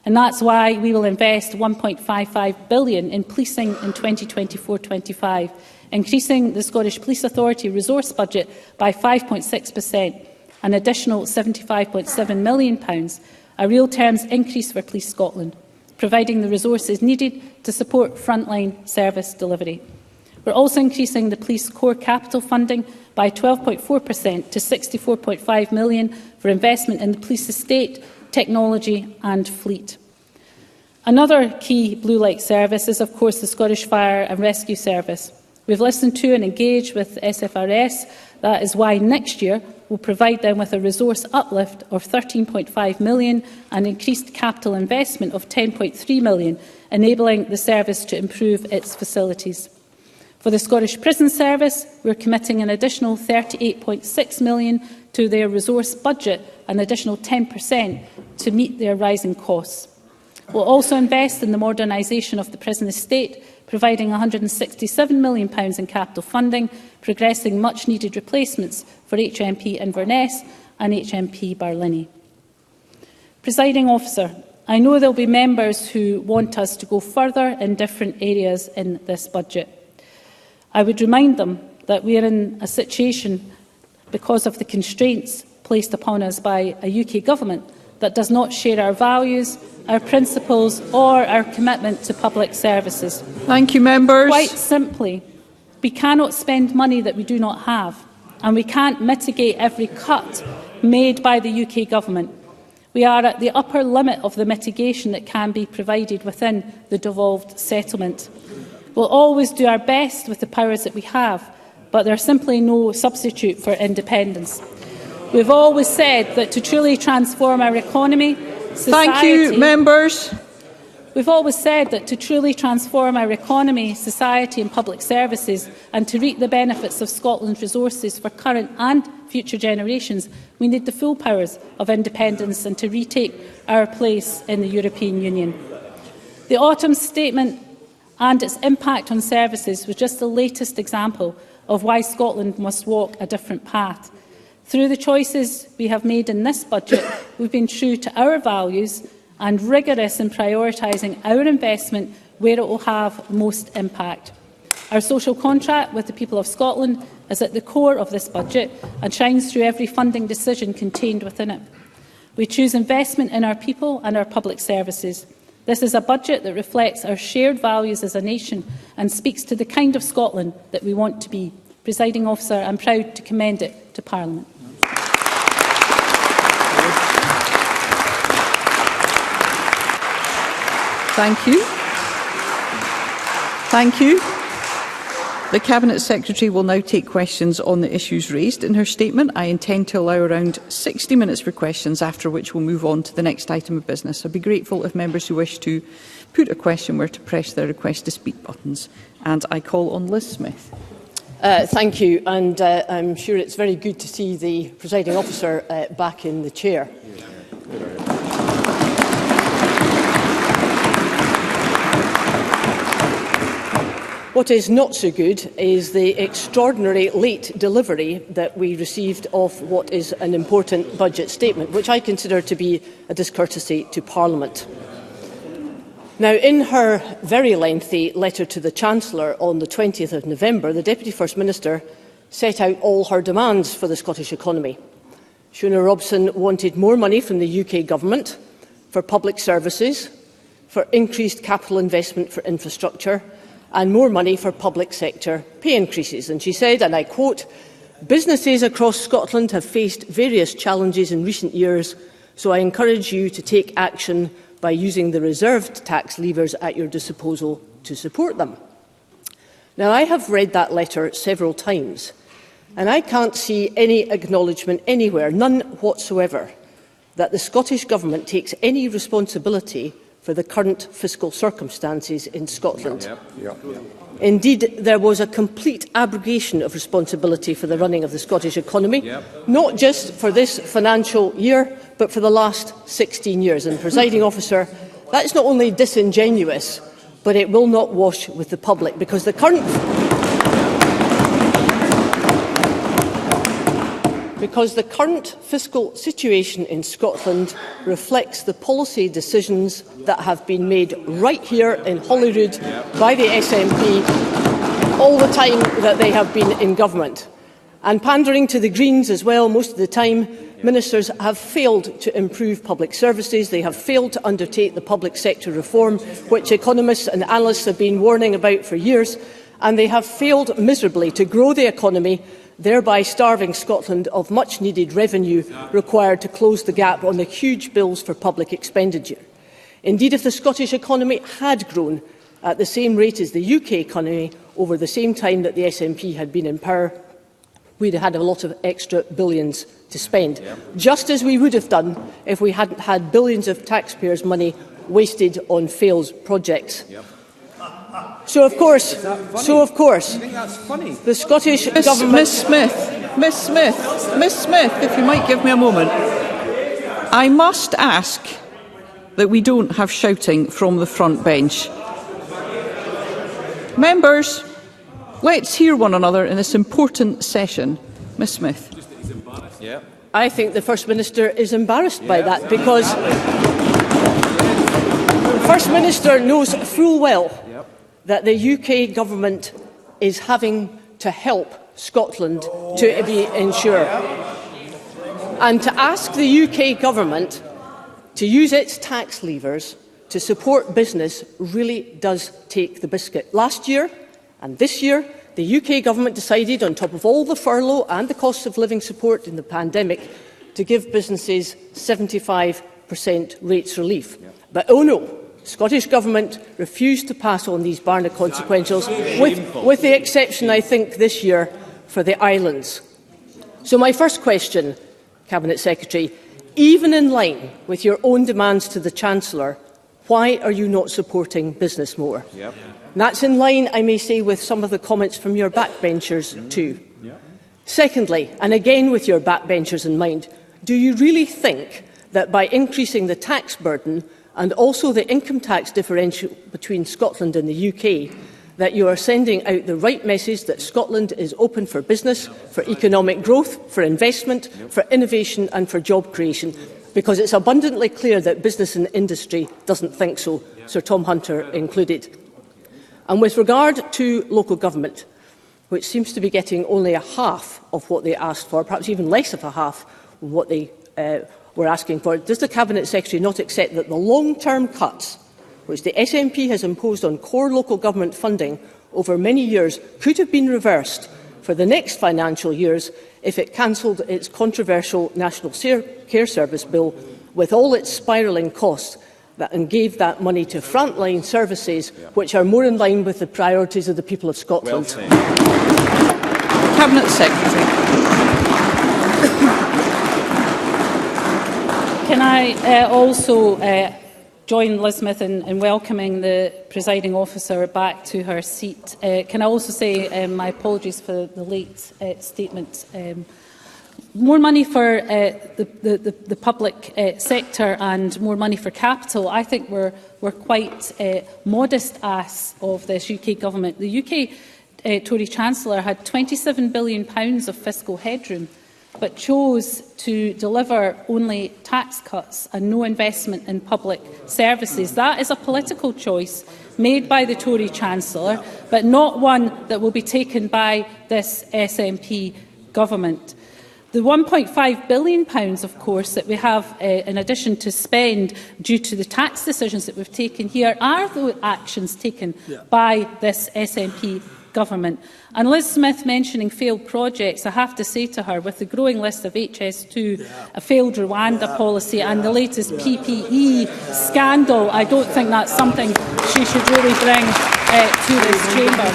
And that's why we will invest £1.55 billion in policing in 2024-25, increasing the Scottish Police Authority resource budget by 5.6%, an additional £75.7 million, a real terms increase for Police Scotland, providing the resources needed to support frontline service delivery. We're also increasing the police core capital funding by 12.4% to £64.5 million for investment in the police estate, technology and fleet. Another key blue light service is, of course, the Scottish Fire and Rescue Service. We've listened to and engaged with SFRS. That is why next year we'll provide them with a resource uplift of £13.5 million and increased capital investment of £10.3 million, enabling the service to improve its facilities. For the Scottish Prison Service, we're committing an additional £38.6 million to their resource budget, an additional 10% to meet their rising costs. We'll also invest in the modernisation of the prison estate, providing £167 million in capital funding, progressing much-needed replacements for HMP Inverness and HMP Barlinnie. Presiding Officer, I know there will be members who want us to go further in different areas in this budget. I would remind them that we are in a situation, because of the constraints placed upon us by a UK government, that does not share our values, our principles or our commitment to public services. Thank you, members. Quite simply, we cannot spend money that we do not have, and we can't mitigate every cut made by the UK government. We are at the upper limit of the mitigation that can be provided within the devolved settlement. We'll always do our best with the powers that we have, but there is simply no substitute for independence. We've always said that to truly transform our economy, society... Thank you, members. We've always said that to truly transform our economy, society and public services, and to reap the benefits of Scotland's resources for current and future generations, we need the full powers of independence and to retake our place in the European Union. The autumn statement and its impact on services was just the latest example of why Scotland must walk a different path. Through the choices we have made in this budget, we've been true to our values and rigorous in prioritising our investment where it will have most impact. Our social contract with the people of Scotland is at the core of this budget and shines through every funding decision contained within it. We choose investment in our people and our public services. This is a budget that reflects our shared values as a nation and speaks to the kind of Scotland that we want to be. Presiding Officer, I am proud to commend it to Parliament. Thank you. Thank you. The Cabinet Secretary will now take questions on the issues raised in her statement. I intend to allow around 60 minutes for questions, after which we'll move on to the next item of business. I'd be grateful if members who wish to put a question were to press their request to speak buttons. And I call on Liz Smith. Thank you, and I'm sure it's very good to see the presiding officer back in the chair. What is not so good is the extraordinary late delivery that we received of what is an important budget statement, which I consider to be a discourtesy to Parliament. Now, in her very lengthy letter to the Chancellor on the 20th of November, the Deputy First Minister set out all her demands for the Scottish economy. Shona Robson wanted more money from the UK Government for public services, for increased capital investment for infrastructure, and more money for public sector pay increases. And she said, and I quote, "Businesses across Scotland have faced various challenges in recent years, so I encourage you to take action by using the reserved tax levers at your disposal to support them." Now, I have read that letter several times, and I can't see any acknowledgement anywhere, none whatsoever, that the Scottish Government takes any responsibility for the current fiscal circumstances in Scotland. Indeed, there was a complete abrogation of responsibility for the running of the Scottish economy, not just for this financial year, but for the last 16 years. And, Presiding Officer, that is not only disingenuous, but it will not wash with the public, because the current... because the current fiscal situation in Scotland reflects the policy decisions that have been made right here in Holyrood by the SNP all the time that they have been in government. And pandering to the Greens as well, most of the time, ministers have failed to improve public services. They have failed to undertake the public sector reform, which economists and analysts have been warning about for years. And they have failed miserably to grow the economy, thereby starving Scotland of much-needed revenue required to close the gap on the huge bills for public expenditure. Indeed, if the Scottish economy had grown at the same rate as the UK economy over the same time that the SNP had been in power, we'd have had a lot of extra billions to spend, just as we would have done if we hadn't had billions of taxpayers' money wasted on failed projects. So of course, the Scottish Government... Miss Smith, if you might give me a moment. I must ask that we don't have shouting from the front bench. Members, let's hear one another in this important session. Miss Smith. I think the First Minister is embarrassed by that, because the First Minister knows full well that the UK Government is having to help Scotland to be insured. And to ask the UK Government to use its tax levers to support business really does take the biscuit. Last year and this year, the UK Government decided, on top of all the furlough and the cost of living support in the pandemic, to give businesses 75% rates relief. But oh no, Scottish Government refused to pass on these Barnett consequentials, with the exception, I think, this year for the islands. So my first question, Cabinet Secretary, even in line with your own demands to the Chancellor, why are you not supporting business more? And that's in line, I may say, with some of the comments from your backbenchers too. Secondly, and again with your backbenchers in mind, do you really think that by increasing the tax burden and also the income tax differential between Scotland and the UK, that you are sending out the right message that Scotland is open for business, for economic growth, for investment, for innovation and for job creation? Because it's abundantly clear that business and industry doesn't think so, Sir Tom Hunter included. And with regard to local government, which seems to be getting only a half of what they asked for, perhaps even less of a half of what they were asking for, does the Cabinet Secretary not accept that the long-term cuts which the SNP has imposed on core local government funding over many years could have been reversed for the next financial years if it cancelled its controversial National Care Service bill with all its spiralling costs and gave that money to frontline services which are more in line with the priorities of the people of Scotland? Cabinet Secretary. Can I also join Liz Smith in welcoming the presiding officer back to her seat? Can I also say my apologies for the late statement. More money for the public sector and more money for capital. I think we're quite modest asks of this UK Government. The UK Tory Chancellor had £27 billion of fiscal headroom, but chose to deliver only tax cuts and no investment in public services. That is a political choice made by the Tory Chancellor, but not one that will be taken by this SNP government. The £1.5 billion, of course, that we have in addition to spend due to the tax decisions that we've taken here are the actions taken by this SNP government. And Liz Smith mentioning failed projects, I have to say to her, with the growing list of HS2, a failed Rwanda policy and the latest PPE scandal, I don't think that's something she should really bring to this chamber.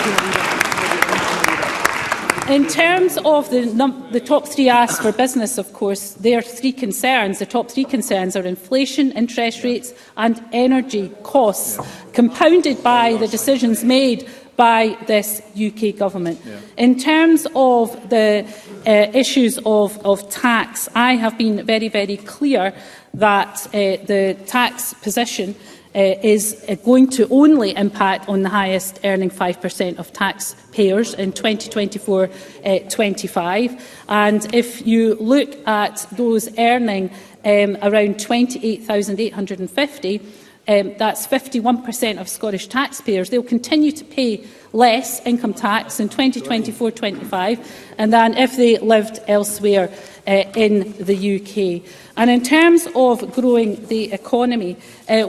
In terms of the top three asks for business, of course, there are three concerns. The top three concerns are inflation, interest rates and energy costs, compounded by the decisions made by this UK government. In terms of the issues of tax, I have been very, very clear that the tax position is going to only impact on the highest earning 5% of taxpayers in 2024-25. And if you look at those earning around 28,850, that's 51% of Scottish taxpayers. They'll continue to pay less income tax in 2024-25 than if they lived elsewhere in the UK. And in terms of growing the economy,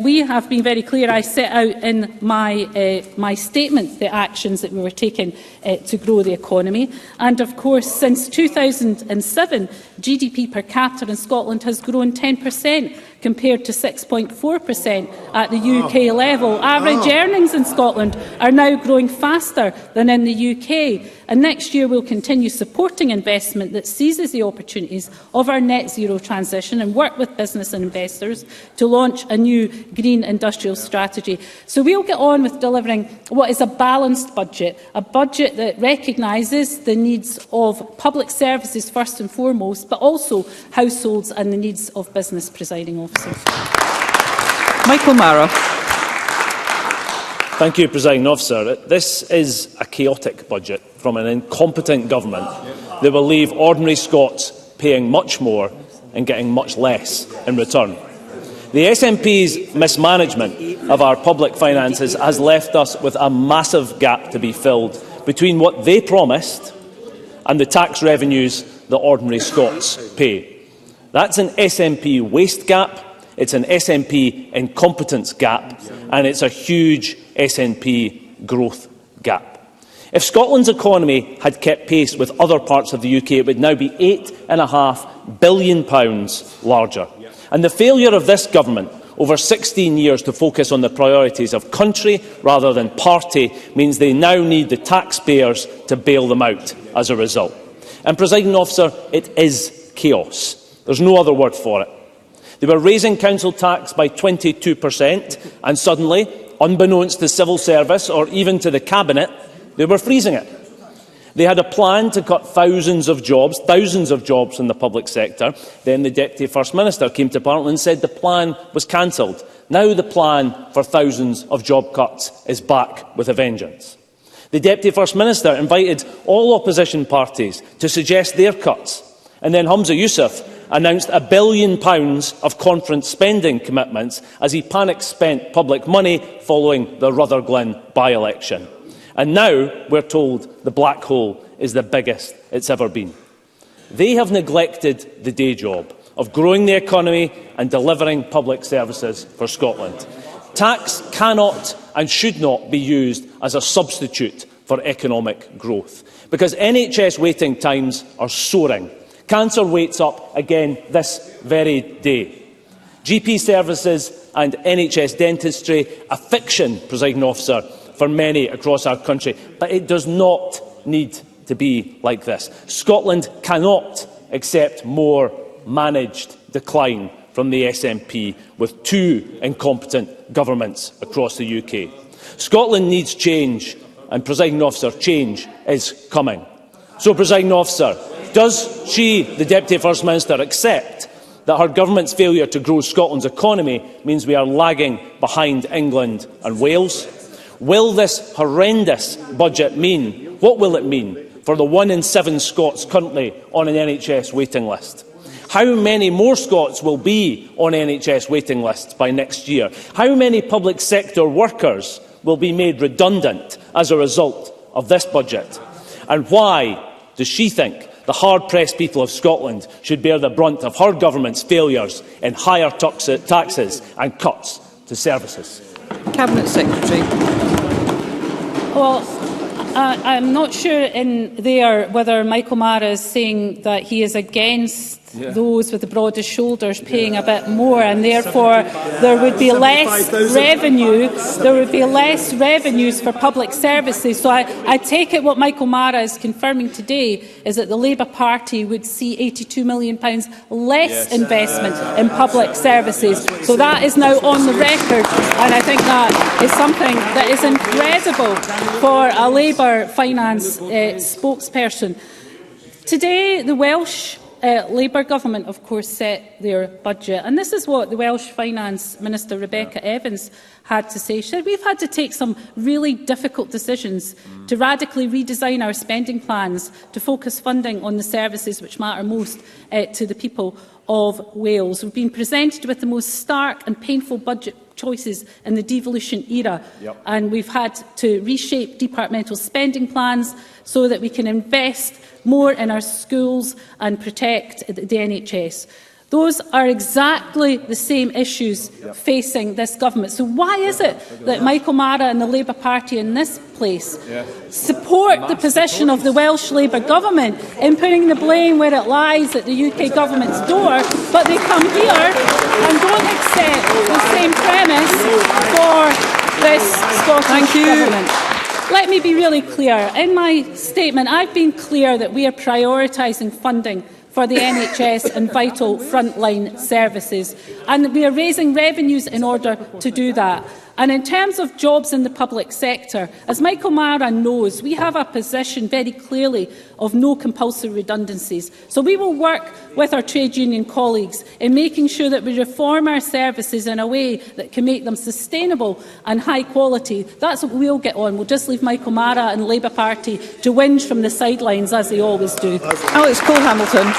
we have been very clear. I set out in my statement the actions that we were taking to grow the economy. And of course, since 2007, GDP per capita in Scotland has grown 10%, compared to 6.4% at the UK level. Average earnings in Scotland are now growing faster than in the UK. And next year we'll continue supporting investment that seizes the opportunities of our net zero transition and work with business and investors to launch a new green industrial strategy. So we'll get on with delivering what is a balanced budget, a budget that recognises the needs of public services first and foremost, but also households and the needs of business. Presiding officer. Michael Mara. Thank you, Presiding Officer. This is a chaotic budget from an incompetent government that will leave ordinary Scots paying much more and getting much less in return. The SNP's mismanagement of our public finances has left us with a massive gap to be filled between what they promised and the tax revenues that ordinary Scots pay. That's an SNP waste gap, it's an SNP incompetence gap, and it's a huge SNP growth gap. If Scotland's economy had kept pace with other parts of the UK, it would now be £8.5 billion larger. And the failure of this government over 16 years to focus on the priorities of country rather than party means they now need the taxpayers to bail them out as a result. And, Presiding Officer, it is chaos. There's no other word for it. They were raising council tax by 22% and suddenly, unbeknownst to civil service or even to the Cabinet, they were freezing it. They had a plan to cut thousands of jobs in the public sector. Then the Deputy First Minister came to Parliament and said the plan was cancelled. Now the plan for thousands of job cuts is back with a vengeance. The Deputy First Minister invited all opposition parties to suggest their cuts, and then Humza Yousaf announced £1 billion of conference spending commitments as he panic-spent public money following the Rutherglen by-election. And now we're told the black hole is the biggest it's ever been. They have neglected the day job of growing the economy and delivering public services for Scotland. Tax cannot and should not be used as a substitute for economic growth, because NHS waiting times are soaring. Cancer waits up again this very day. GP services and NHS dentistry, a fiction, Presiding Officer, for many across our country. But it does not need to be like this. Scotland cannot accept more managed decline from the SNP with two incompetent governments across the UK. Scotland needs change, and, Presiding Officer, change is coming. So, Presiding Officer, does she, the Deputy First Minister, accept that her government's failure to grow Scotland's economy means we are lagging behind England and Wales? Will this horrendous budget mean, what will it mean for the 1 in 7 Scots currently on an NHS waiting list? How many more Scots will be on NHS waiting lists by next year? How many public sector workers will be made redundant as a result of this budget? And why does she think the hard-pressed people of Scotland should bear the brunt of her government's failures in higher taxes and cuts to services? Cabinet Secretary. Well, I'm not sure in there whether Michael Mara is saying that he is against those with the broadest shoulders paying a bit more, and therefore there would be less revenue. There would be less revenues for public services. So I take it what Michael Mara is confirming today is that the Labour Party would see £82 million less investment in public services. So that is now on the record, and I think that is something that is incredible for a Labour finance spokesperson. Today, the Welsh Labour government, of course, set their budget. And this is what the Welsh Finance Minister, Rebecca Evans, had to say. She said, we've had to take some really difficult decisions to radically redesign our spending plans to focus funding on the services which matter most to the people of Wales. We've been presented with the most stark and painful budget choices in the devolution era, and we've had to reshape departmental spending plans so that we can invest more in our schools and protect the NHS. Those are exactly the same issues facing this government. So why is it that Michael Mara and the Labour Party in this place support the position of the Welsh Labour government in putting the blame where it lies at the UK government's door, but they come here and don't accept the same premise for this Scottish government? Let me be really clear. In my statement, I've been clear that we are prioritising funding for the NHS and vital frontline services, and we are raising revenues in order to do that. And in terms of jobs in the public sector, as Michael Mara knows, we have a position very clearly of no compulsory redundancies. So we will work with our trade union colleagues in making sure that we reform our services in a way that can make them sustainable and high quality. That's what we'll get on. We'll just leave Michael Mara and the Labour Party to whinge from the sidelines, as they always do. Alex Cole-Hamilton.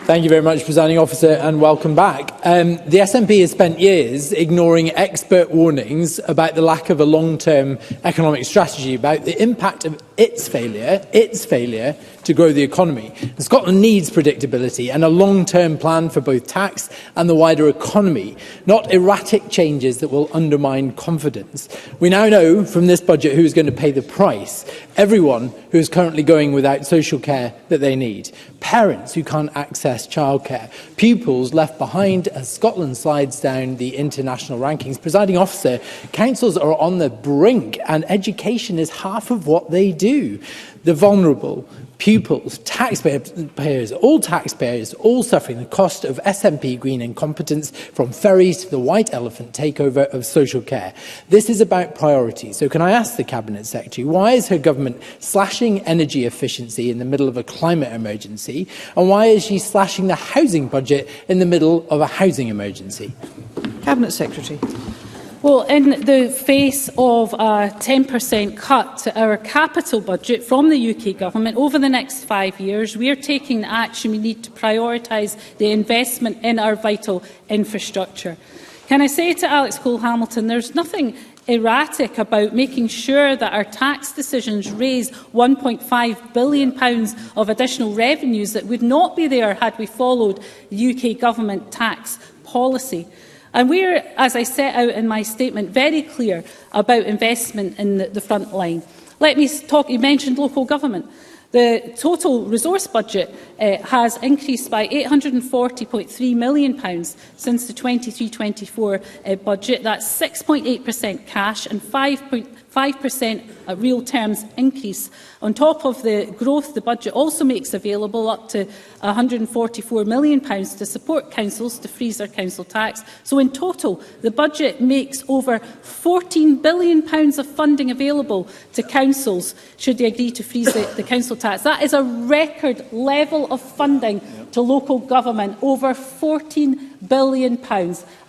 Thank you very much, Presiding Officer, and welcome back. The SNP has spent years ignoring expert warnings about the lack of a long-term economic strategy, about the impact of its failure to grow the economy. And Scotland needs predictability and a long-term plan for both tax and the wider economy, not erratic changes that will undermine confidence. We now know from this budget who is going to pay the price. Everyone who is currently going without social care that they need. Parents who can't access childcare. Pupils left behind as Scotland slides down the international rankings. Presiding Officer, councils are on the brink and education is half of what they do. The vulnerable, pupils, taxpayers, all suffering the cost of SNP Green incompetence, from ferries to the white elephant takeover of social care. This is about priorities. So can I ask the Cabinet Secretary, why is her government slashing energy efficiency in the middle of a climate emergency? And why is she slashing the housing budget in the middle of a housing emergency? Cabinet Secretary. Well, in the face of a 10% cut to our capital budget from the UK Government over the next 5 years, we are taking the action we need to prioritise the investment in our vital infrastructure. Can I say to Alex Cole-Hamilton, there's nothing erratic about making sure that our tax decisions raise £1.5 billion of additional revenues that would not be there had we followed the UK Government tax policy. And we are, as I set out in my statement, very clear about investment in the front line. Let me talk, you mentioned local government. The total resource budget has increased by £840.3 million since the 23-24 budget. That's 6.8% cash and 5% real terms increase. On top of the growth, the budget also makes available up to £144 million to support councils to freeze their council tax. So in total, the budget makes over £14 billion of funding available to councils should they agree to freeze the council tax. That is a record level of funding to local government, over £14 billion.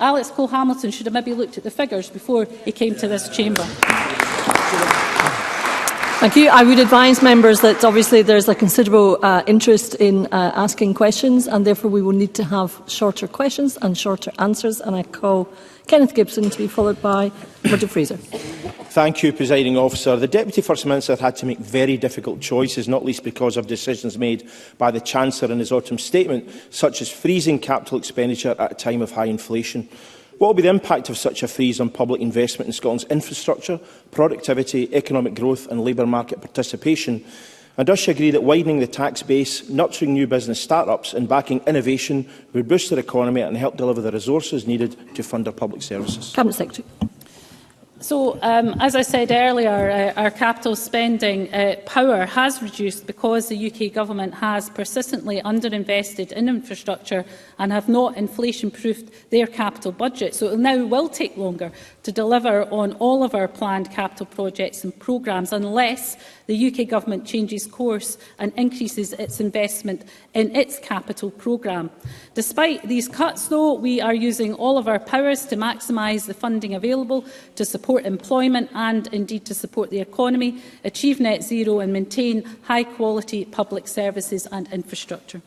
Alex Cole-Hamilton should have maybe looked at the figures before he came to this chamber. Thank you. I would advise members that obviously there's a considerable interest in asking questions, and therefore we will need to have shorter questions and shorter answers. And I call Kenneth Gibson to be followed by Roger Fraser. Thank you, Presiding Officer. The Deputy First Minister had to make very difficult choices, not least because of decisions made by the Chancellor in his autumn statement, such as freezing capital expenditure at a time of high inflation. What will be the impact of such a freeze on public investment in Scotland's infrastructure, productivity, economic growth and labour market participation? And does she agree that widening the tax base, nurturing new business start-ups and backing innovation would boost our economy and help deliver the resources needed to fund our public services? Cabinet Secretary. So, as I said earlier, our capital spending power has reduced because the UK Government has persistently underinvested in infrastructure and have not inflation-proofed their capital budget. So it now will take longer to deliver on all of our planned capital projects and programmes unless the UK Government changes course and increases its investment in its capital programme. Despite these cuts, though, we are using all of our powers to maximise the funding available to support employment and indeed to support the economy, achieve net zero and maintain high-quality public services and infrastructure.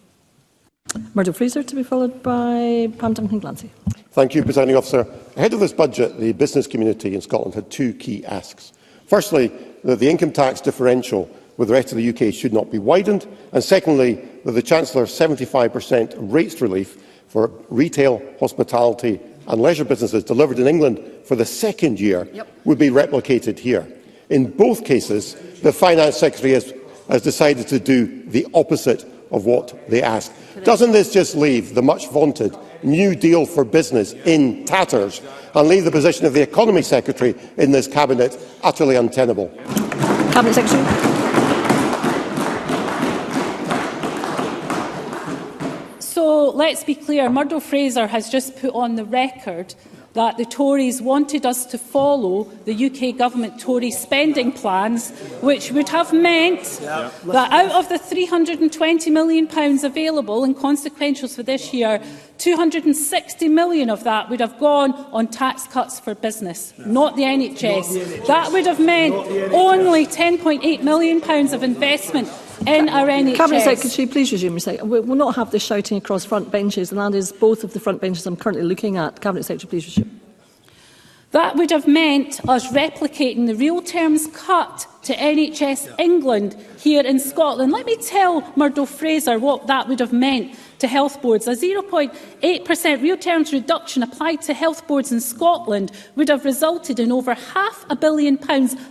Murdo Fraser, to be followed by Pam Duncan-Glancy. Thank you, Presiding Officer. Ahead of this budget, the business community in Scotland had two key asks. Firstly, that the income tax differential with the rest of the UK should not be widened, and secondly, that the Chancellor's 75% rates relief for retail, hospitality and leisure businesses delivered in England for the second year would be replicated here. In both cases, the Finance Secretary has decided to do the opposite of what they asked. Doesn't this just leave the much-vaunted New Deal for business in tatters and leave the position of the Economy Secretary in this Cabinet utterly untenable? Cabinet Secretary. So let's be clear, Murdo Fraser has just put on the record that the Tories wanted us to follow the UK Government Tory spending plans, which would have meant that out of the £320 million available in consequentials for this year, £260 million of that would have gone on tax cuts for business, not the NHS. That would have meant only £10.8 million of investment in our NHS. Cabinet Secretary, please resume your seat. We will not have this shouting across front benches, and that is both of the front benches I'm currently looking at. Cabinet Secretary, please resume. That would have meant us replicating the real terms cut to NHS England here in Scotland. Let me tell Murdo Fraser what that would have meant to health boards. A 0.8% real terms reduction applied to health boards in Scotland would have resulted in over £500 million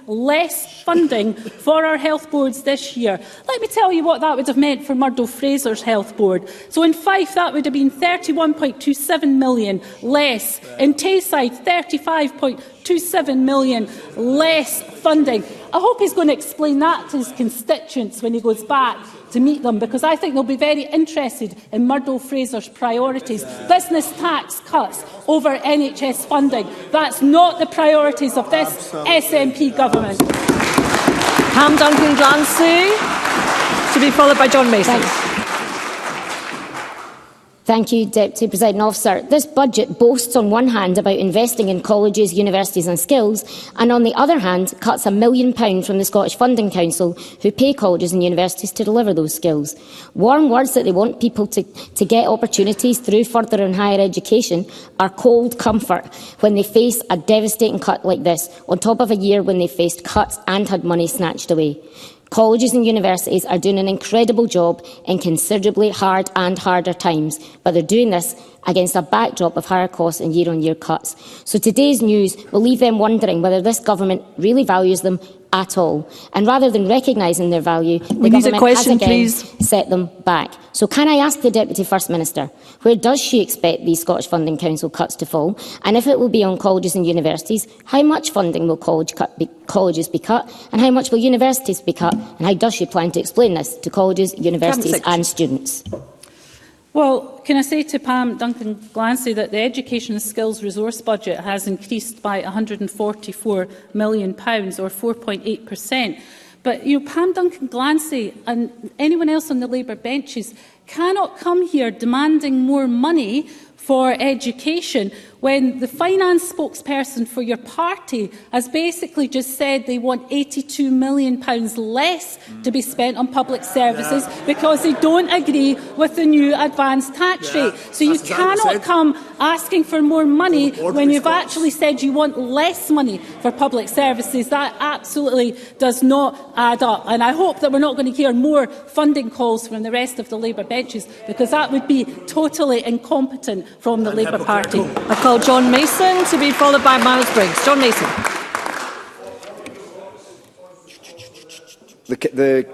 less funding for our health boards this year. Let me tell you what that would have meant for Murdo Fraser's health board. So in Fife, that would have been £31.27 million less. In Tayside, £35.27 million less funding. I hope he's going to explain that to his constituents when he goes back to meet them, because I think they'll be very interested in Murdo Fraser's priorities. Business tax cuts over NHS funding. That's not the priorities of this SNP government. Pam Duncan-Glancy, to be followed by John Mason. Thank you, Deputy Presiding Officer. This budget boasts on one hand about investing in colleges, universities and skills, and on the other hand cuts £1 million from the Scottish Funding Council, who pay colleges and universities to deliver those skills. Warm words that they want people to get opportunities through further and higher education are cold comfort when they face a devastating cut like this, on top of a year when they faced cuts and had money snatched away. Colleges and universities are doing an incredible job in considerably hard and harder times, but they're doing this against a backdrop of higher costs and year-on-year cuts. So today's news will leave them wondering whether this government really values them at all. And rather than recognising their value, the government has again set them back. So can I ask the Deputy First Minister, where does she expect these Scottish Funding Council cuts to fall? And if it will be on colleges and universities, how much funding will colleges be cut? And how much will universities be cut? And how does she plan to explain this to colleges, universities and students? Well, can I say to Pam Duncan-Glancy that the Education and Skills Resource budget has increased by £144 million, or 4.8%. But Pam Duncan-Glancy and anyone else on the Labour benches cannot come here demanding more money for education when the finance spokesperson for your party has basically just said they want £82 million less to be spent on public services because they don't agree with the new advanced tax rate. So you cannot come asking for more money when you've actually said you want less money for public services. That absolutely does not add up. And I hope that we're not going to hear more funding calls from the rest of the Labour benches, because that would be totally incompetent from the Labour Party. I call John Mason, to be followed by Miles Briggs. John Mason. The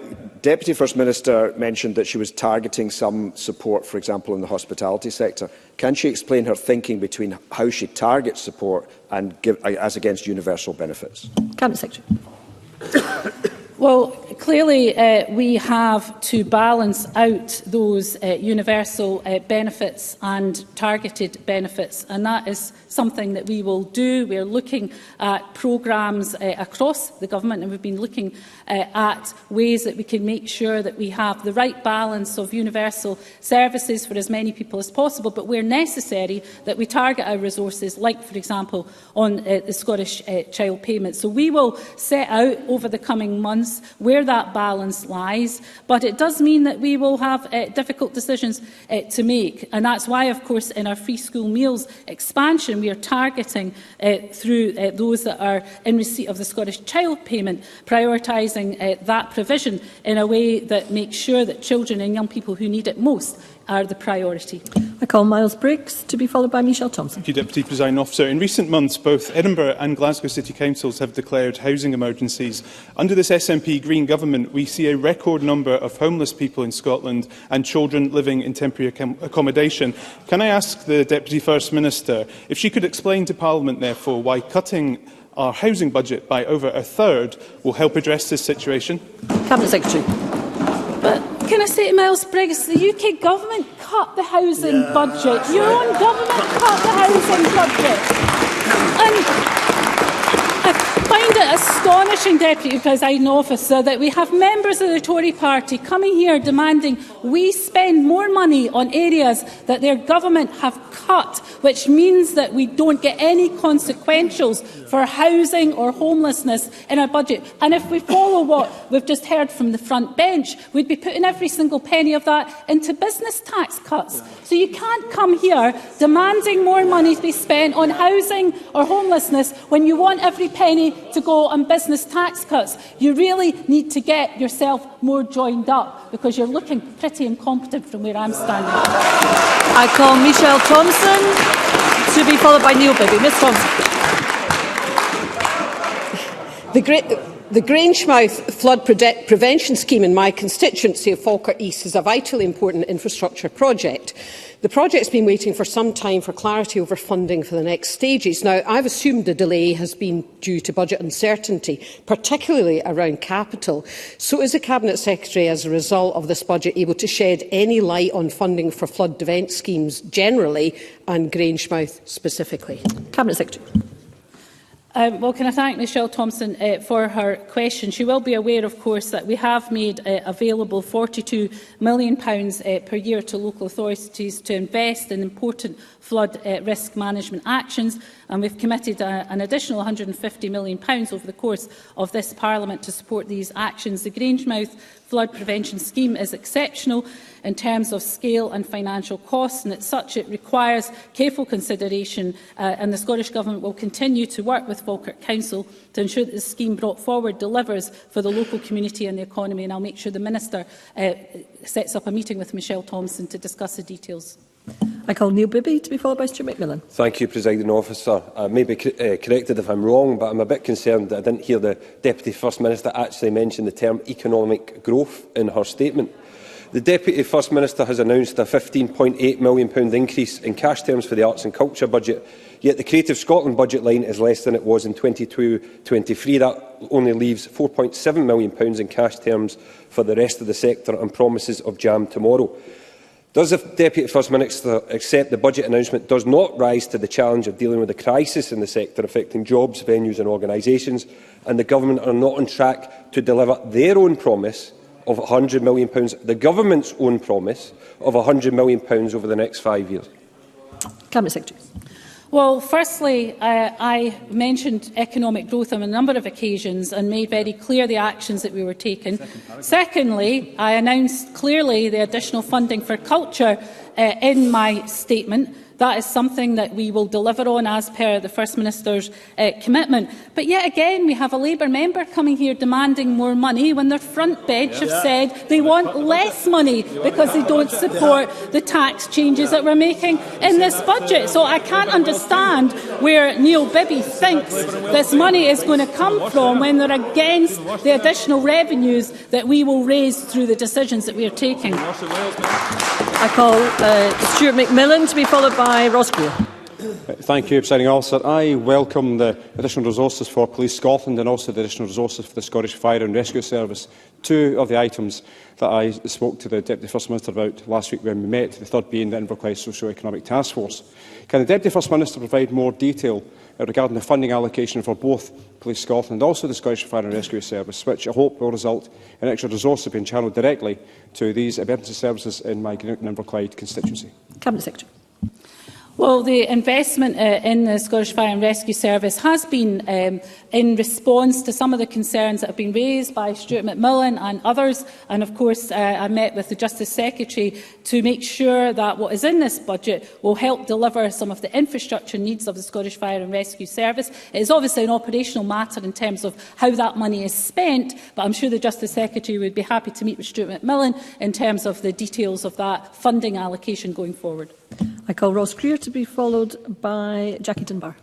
Deputy First Minister mentioned that she was targeting some support, for example, in the hospitality sector. Can she explain her thinking between how she targets support and as against universal benefits? Cabinet Secretary. Well, clearly we have to balance out those universal benefits and targeted benefits, and that is something that we will do. We are looking at programmes across the government, and we've been looking at ways that we can make sure that we have the right balance of universal services for as many people as possible, but where necessary that we target our resources, like, for example, on the Scottish child payment. So we will set out over the coming months where that balance lies, but it does mean that we will have difficult decisions to make, and that's why, of course, in our free school meals expansion, we are targeting through those that are in receipt of the Scottish child payment, prioritising that provision in a way that makes sure that children and young people who need it most are the priority. I call Miles Briggs to be followed by Michelle Thompson. Thank you, Deputy Presiding Officer. In recent months, both Edinburgh and Glasgow City Councils have declared housing emergencies. Under this SNP Green government, we see a record number of homeless people in Scotland and children living in temporary accommodation. Can I ask the Deputy First Minister if she could explain to Parliament, therefore, why cutting our housing budget by over a third will help address this situation? Cabinet Secretary. But can I say to Miles Briggs, the UK government cut the housing budget. Your own government cut the housing budget. And I find it astonishing, Deputy Presiding Officer, that we have members of the Tory party coming here demanding we spend more money on areas that their government have cut, which means that we don't get any consequentials for housing or homelessness in our budget. And if we follow what we've just heard from the front bench, we'd be putting every single penny of that into business tax cuts. So you can't come here demanding more money to be spent on housing or homelessness when you want every penny to go on business tax cuts. You really need to get yourself more joined up, because you're looking pretty incompetent from where I'm standing. I call Michelle Thompson to be followed by Neil Bibby. Ms Thompson. The Grangemouth flood prevention scheme in my constituency of Falkirk East is a vitally important infrastructure project. The project has been waiting for some time for clarity over funding for the next stages. Now, I've assumed the delay has been due to budget uncertainty, particularly around capital. So is the Cabinet Secretary, as a result of this budget, able to shed any light on funding for flood defence schemes generally and Grangemouth specifically? Cabinet Secretary. Well, can I thank Michelle Thompson for her question. She will be aware, of course, that we have made available £42 million per year to local authorities to invest in important flood risk management actions, and we've committed an additional £150 million over the course of this Parliament to support these actions. The Grangemouth flood prevention scheme is exceptional in terms of scale and financial costs, and as such it requires careful consideration, and the Scottish Government will continue to work with Falkirk Council to ensure that the scheme brought forward delivers for the local community and the economy, and I'll make sure the Minister sets up a meeting with Michelle Thompson to discuss the details. I call Neil Bibby to be followed by Stuart McMillan. Thank you, Presiding Officer. I may be corrected if I'm wrong, but I'm a bit concerned that I didn't hear the Deputy First Minister actually mention the term economic growth in her statement. The Deputy First Minister has announced a £15.8 million increase in cash terms for the arts and culture budget, yet the Creative Scotland budget line is less than it was in 22-23. That only leaves £4.7 million in cash terms for the rest of the sector and promises of jam tomorrow. Does the Deputy First Minister accept the budget announcement does not rise to the challenge of dealing with the crisis in the sector affecting jobs, venues and organisations, and the Government are not on track to deliver their own promise of £100 million, the Government's own promise of £100 million over the next 5 years? Cabinet Secretary. Well, firstly, I mentioned economic growth on a number of occasions and made very clear the actions that we were taking. Secondly, I announced clearly the additional funding for culture in my statement. That is something that we will deliver on as per the First Minister's commitment. But yet again, we have a Labour member coming here demanding more money when their front bench have said they want less money because they don't support the tax changes that we're making in this budget. So I can't understand where Neil Bibby thinks this money is going to come from when they're against the additional revenues that we will raise through the decisions that we are taking. I call Stuart McMillan to be followed by Ross Greer. Thank you, Presiding Officer. I welcome the additional resources for Police Scotland and also the additional resources for the Scottish Fire and Rescue Service. Two of the items that I spoke to the Deputy First Minister about last week when we met, the third being the Edinburgh Socio-Economic Task Force. Can the Deputy First Minister provide more detail regarding the funding allocation for both Police Scotland and also the Scottish Fire and Rescue Service, which I hope will result in extra resources being channelled directly to these emergency services in my Greenock and Inverclyde constituency? Cabinet Secretary. Well, the investment in the Scottish Fire and Rescue Service has been in response to some of the concerns that have been raised by Stuart McMillan and others. And of course, I met with the Justice Secretary to make sure that what is in this budget will help deliver some of the infrastructure needs of the Scottish Fire and Rescue Service. It is obviously an operational matter in terms of how that money is spent, but I'm sure the Justice Secretary would be happy to meet with Stuart McMillan in terms of the details of that funding allocation going forward. I call Ross Greer to be followed by Jackie Dunbar.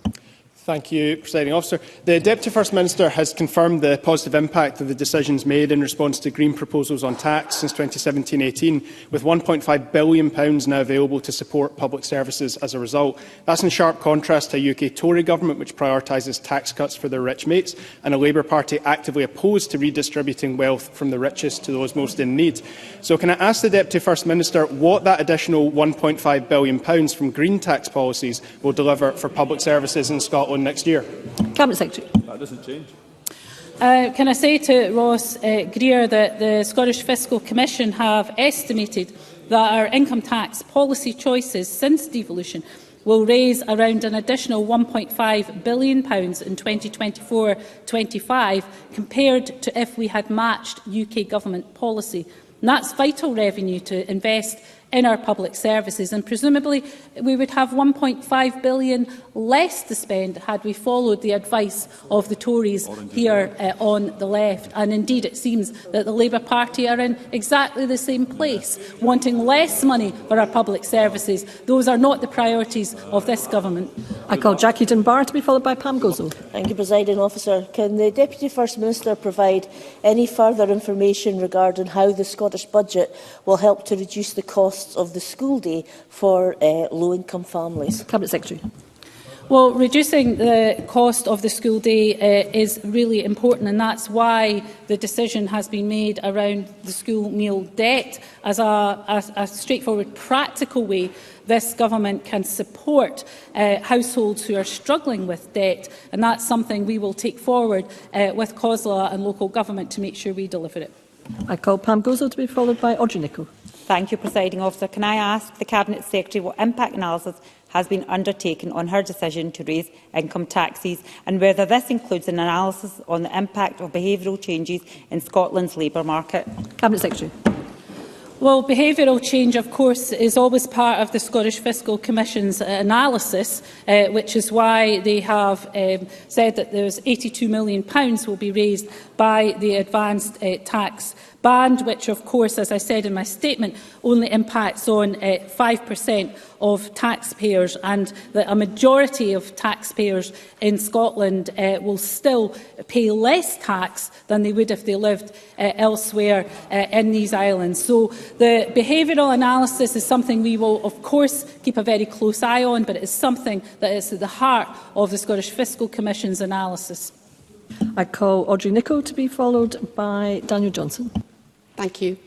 Thank you, Presiding Officer. The Deputy First Minister has confirmed the positive impact of the decisions made in response to Green proposals on tax since 2017-18, with £1.5 billion now available to support public services as a result. That's in sharp contrast to a UK Tory government which prioritises tax cuts for their rich mates, and a Labour Party actively opposed to redistributing wealth from the richest to those most in need. So can I ask the Deputy First Minister what that additional £1.5 billion from Green tax policies will deliver for public services in Scotland next year? Cabinet Secretary. That doesn't change. Can I say to Ross Greer that the Scottish Fiscal Commission have estimated that our income tax policy choices since devolution will raise around an additional £1.5 billion in 2024-25 compared to if we had matched UK government policy. And that's vital revenue to invest in our public services, and presumably we would have £1.5 billion less to spend had we followed the advice of the Tories here on the left. And indeed it seems that the Labour Party are in exactly the same place, wanting less money for our public services. Those are not the priorities of this government. I call Jackie Dunbar to be followed by Pam Gozo. Thank you, Presiding Officer. Can the Deputy First Minister provide any further information regarding how the Scottish budget will help to reduce the costs of the school day for low-income families? Cabinet Secretary. Well, reducing the cost of the school day is really important, and that's why the decision has been made around the school meal debt as a straightforward, practical way this government can support households who are struggling with debt, and that's something we will take forward with COSLA and local government to make sure we deliver it. I call Pam Gozo to be followed by Audrey Nicholl. Thank you, Presiding Officer. Can I ask the Cabinet Secretary what impact analysis has been undertaken on her decision to raise income taxes, and whether this includes an analysis on the impact of behavioural changes in Scotland's labour market? Cabinet Secretary. Well, behavioural change, of course, is always part of the Scottish Fiscal Commission's analysis, which is why they have said that there's £82 million will be raised by the advanced tax band, which, of course, as I said in my statement, only impacts on 5% of taxpayers, and that a majority of taxpayers in Scotland will still pay less tax than they would if they lived elsewhere in these islands. So the behavioural analysis is something we will, of course, keep a very close eye on, but it is something that is at the heart of the Scottish Fiscal Commission's analysis. I call Audrey Nicholl to be followed by Daniel Johnson. Thank you.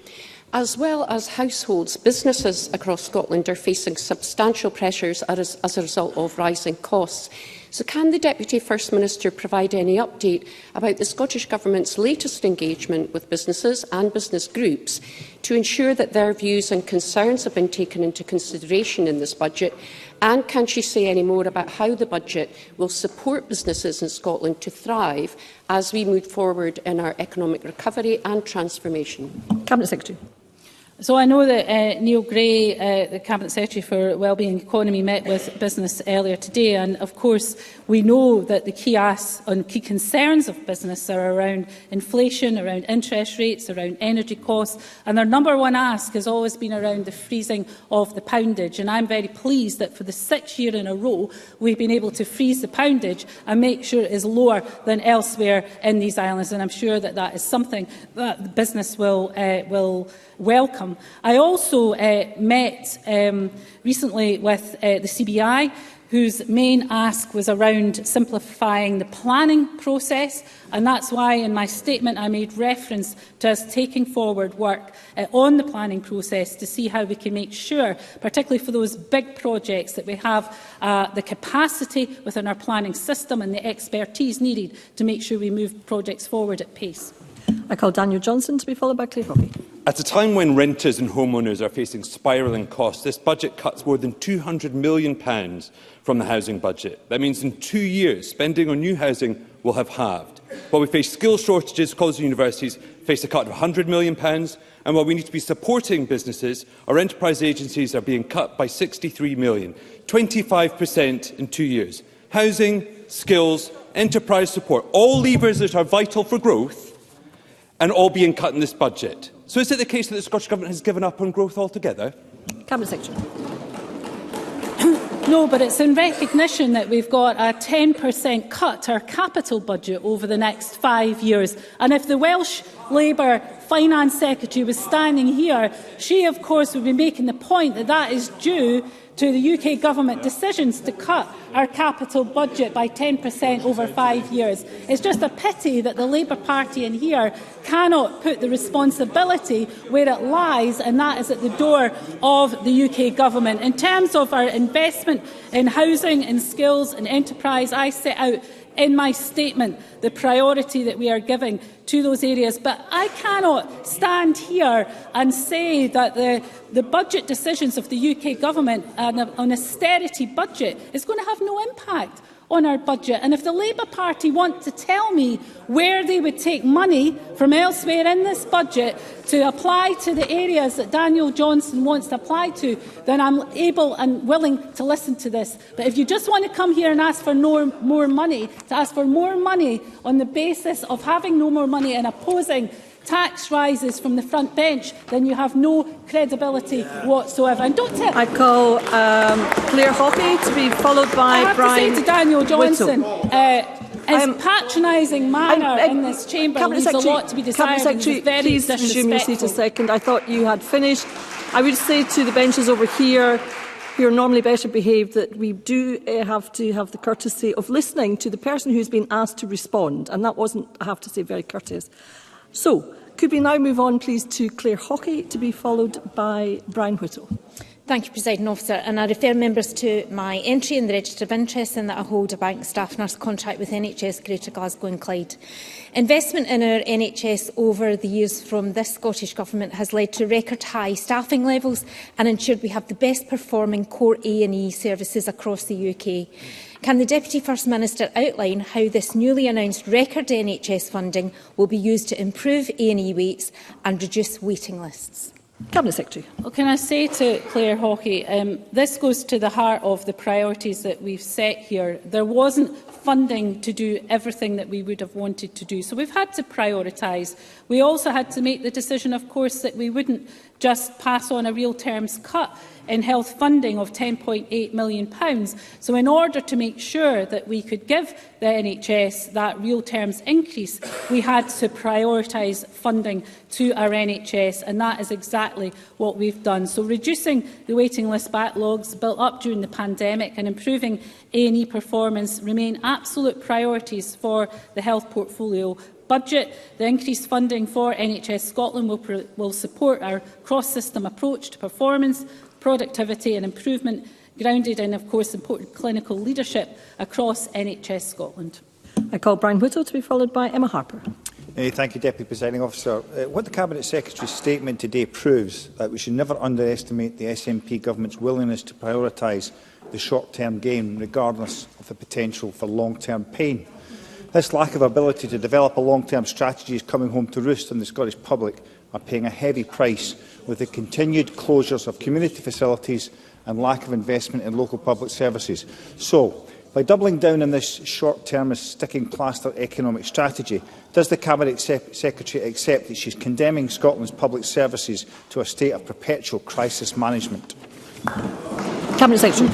As well as households, businesses across Scotland are facing substantial pressures as a result of rising costs. So can the Deputy First Minister provide any update about the Scottish Government's latest engagement with businesses and business groups to ensure that their views and concerns have been taken into consideration in this budget? And can she say any more about how the budget will support businesses in Scotland to thrive as we move forward in our economic recovery and transformation? Cabinet Secretary. So I know that Neil Gray, the Cabinet Secretary for Wellbeing and Economy, met with business earlier today, and of course we know that the key asks and key concerns of business are around inflation, around interest rates, around energy costs, and their number one ask has always been around the freezing of the poundage. And I'm very pleased that for the 6th year in a row we've been able to freeze the poundage and make sure it is lower than elsewhere in these islands, and I'm sure that that is something that the business will welcome. I also met recently with the CBI, whose main ask was around simplifying the planning process, and that's why in my statement I made reference to us taking forward work on the planning process to see how we can make sure, particularly for those big projects, that we have the capacity within our planning system and the expertise needed to make sure we move projects forward at pace. I call Daniel Johnson to be followed by Claire Hockey. At a time when renters and homeowners are facing spiralling costs, this budget cuts more than £200 million from the housing budget. That means in 2 years, spending on new housing will have halved. While we face skills shortages, colleges and universities face a cut of £100 million, and while we need to be supporting businesses, our enterprise agencies are being cut by £63 million, 25% in 2 years. Housing, skills, enterprise support, all levers that are vital for growth, and all being cut in this budget. So is it the case that the Scottish Government has given up on growth altogether? Cabinet Secretary. No, but it's in recognition that we've got a 10% cut to our capital budget over the next 5 years. And if the Welsh Labour Finance Secretary was standing here, she, of course, would be making the point that that is due to the UK Government decisions to cut our capital budget by 10% over 5 years. It's just a pity that the Labour Party in here cannot put the responsibility where it lies, and that is at the door of the UK Government. In terms of our investment in housing and skills and enterprise, I set out in my statement the priority that we are giving to those areas. But I cannot stand here and say that the budget decisions of the UK Government on an austerity budget is going to have no impact on our budget. And if the Labour Party want to tell me where they would take money from elsewhere in this budget to apply to the areas that Daniel Johnson wants to apply to, then I'm able and willing to listen to this. But if you just want to come here and ask for more money, to ask for more money on the basis of having no more money and opposing tax rises from the front bench, then you have no credibility whatsoever. And don't tell. I call Claire Hockey to be followed by Brian. To say to Daniel Johnson, his patronising manner in this chamber leaves a lot to be desired. Cabinet Secretary, please resume your seat a second. I thought you had finished. I would say to the benches over here, who are normally better behaved, that we do have to have the courtesy of listening to the person who has been asked to respond, and that wasn't, I have to say, very courteous. So, could we now move on, please, to Claire Hockey, to be followed by Brian Whittle. Thank you, Presiding Officer. And I refer members to my entry in the Register of Interest in that I hold a bank staff nurse contract with NHS Greater Glasgow and Clyde. Investment in our NHS over the years from this Scottish Government has led to record high staffing levels and ensured we have the best performing core A&E services across the UK. Can the Deputy First Minister outline how this newly announced record NHS funding will be used to improve A&E waits and reduce waiting lists? Cabinet Secretary. Well, can I say to Claire Hockey, this goes to the heart of the priorities that we've set here. There wasn't funding to do everything that we would have wanted to do, so we've had to prioritise. We also had to make the decision, of course, that we wouldn't just pass on a real terms cut in health funding of £10.8 million. So in order to make sure that we could give the NHS that real terms increase, we had to prioritise funding to our NHS, and that is exactly what we've done. So reducing the waiting list backlogs built up during the pandemic and improving A&E performance remain absolute priorities for the health portfolio budget. The increased funding for NHS Scotland will support our cross-system approach to performance, productivity and improvement, grounded in, of course, important clinical leadership across NHS Scotland. I call Brian Whittle to be followed by Emma Harper. Thank you, Deputy Presiding Officer. What the Cabinet Secretary's statement today proves that we should never underestimate the SNP Government's willingness to prioritise the short-term gain, regardless of the potential for long-term pain. This lack of ability to develop a long-term strategy is coming home to roost in the Scottish public, are paying a heavy price with the continued closures of community facilities and lack of investment in local public services. So, by doubling down on this short-termist sticking plaster economic strategy, does the Cabinet Secretary accept that she is condemning Scotland's public services to a state of perpetual crisis management? Cabinet Secretary.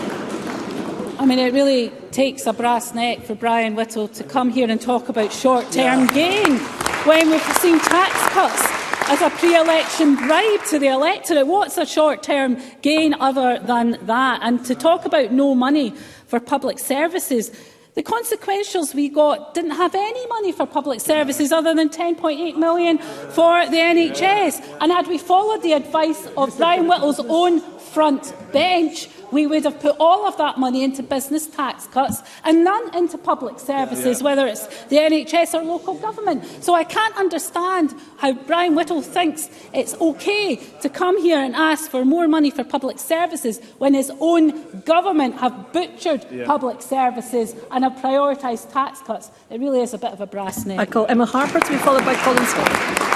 I mean, it really takes a brass neck for Brian Whittle to come here and talk about short-term gain when we've seen tax cuts as a pre-election bribe to the electorate. What's a short-term gain other than that? And to talk about no money for public services, the consequentials we got didn't have any money for public services other than £10.8 million for the NHS. And had we followed the advice of Brian Whittle's own front bench, we would have put all of that money into business tax cuts and none into public services, whether it's the NHS or local government. So I can't understand how Brian Whittle thinks it's okay to come here and ask for more money for public services when his own government have butchered public services and have prioritised tax cuts. It really is a bit of a brass neck. I call Emma Harper to be followed by Colin Scott.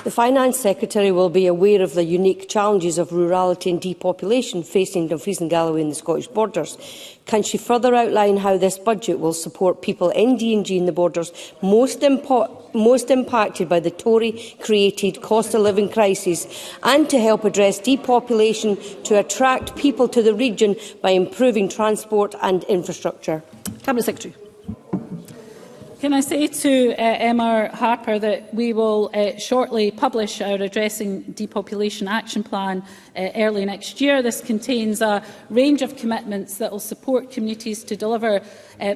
The Finance Secretary will be aware of the unique challenges of rurality and depopulation facing Dumfries and Galloway and the Scottish borders. Can she further outline how this budget will support people in D&G and the borders most impacted by the Tory-created cost of living crisis, and to help address depopulation to attract people to the region by improving transport and infrastructure? Cabinet Secretary. Can I say to Emma Harper that we will shortly publish our Addressing Depopulation Action Plan early next year. This contains a range of commitments that will support communities to deliver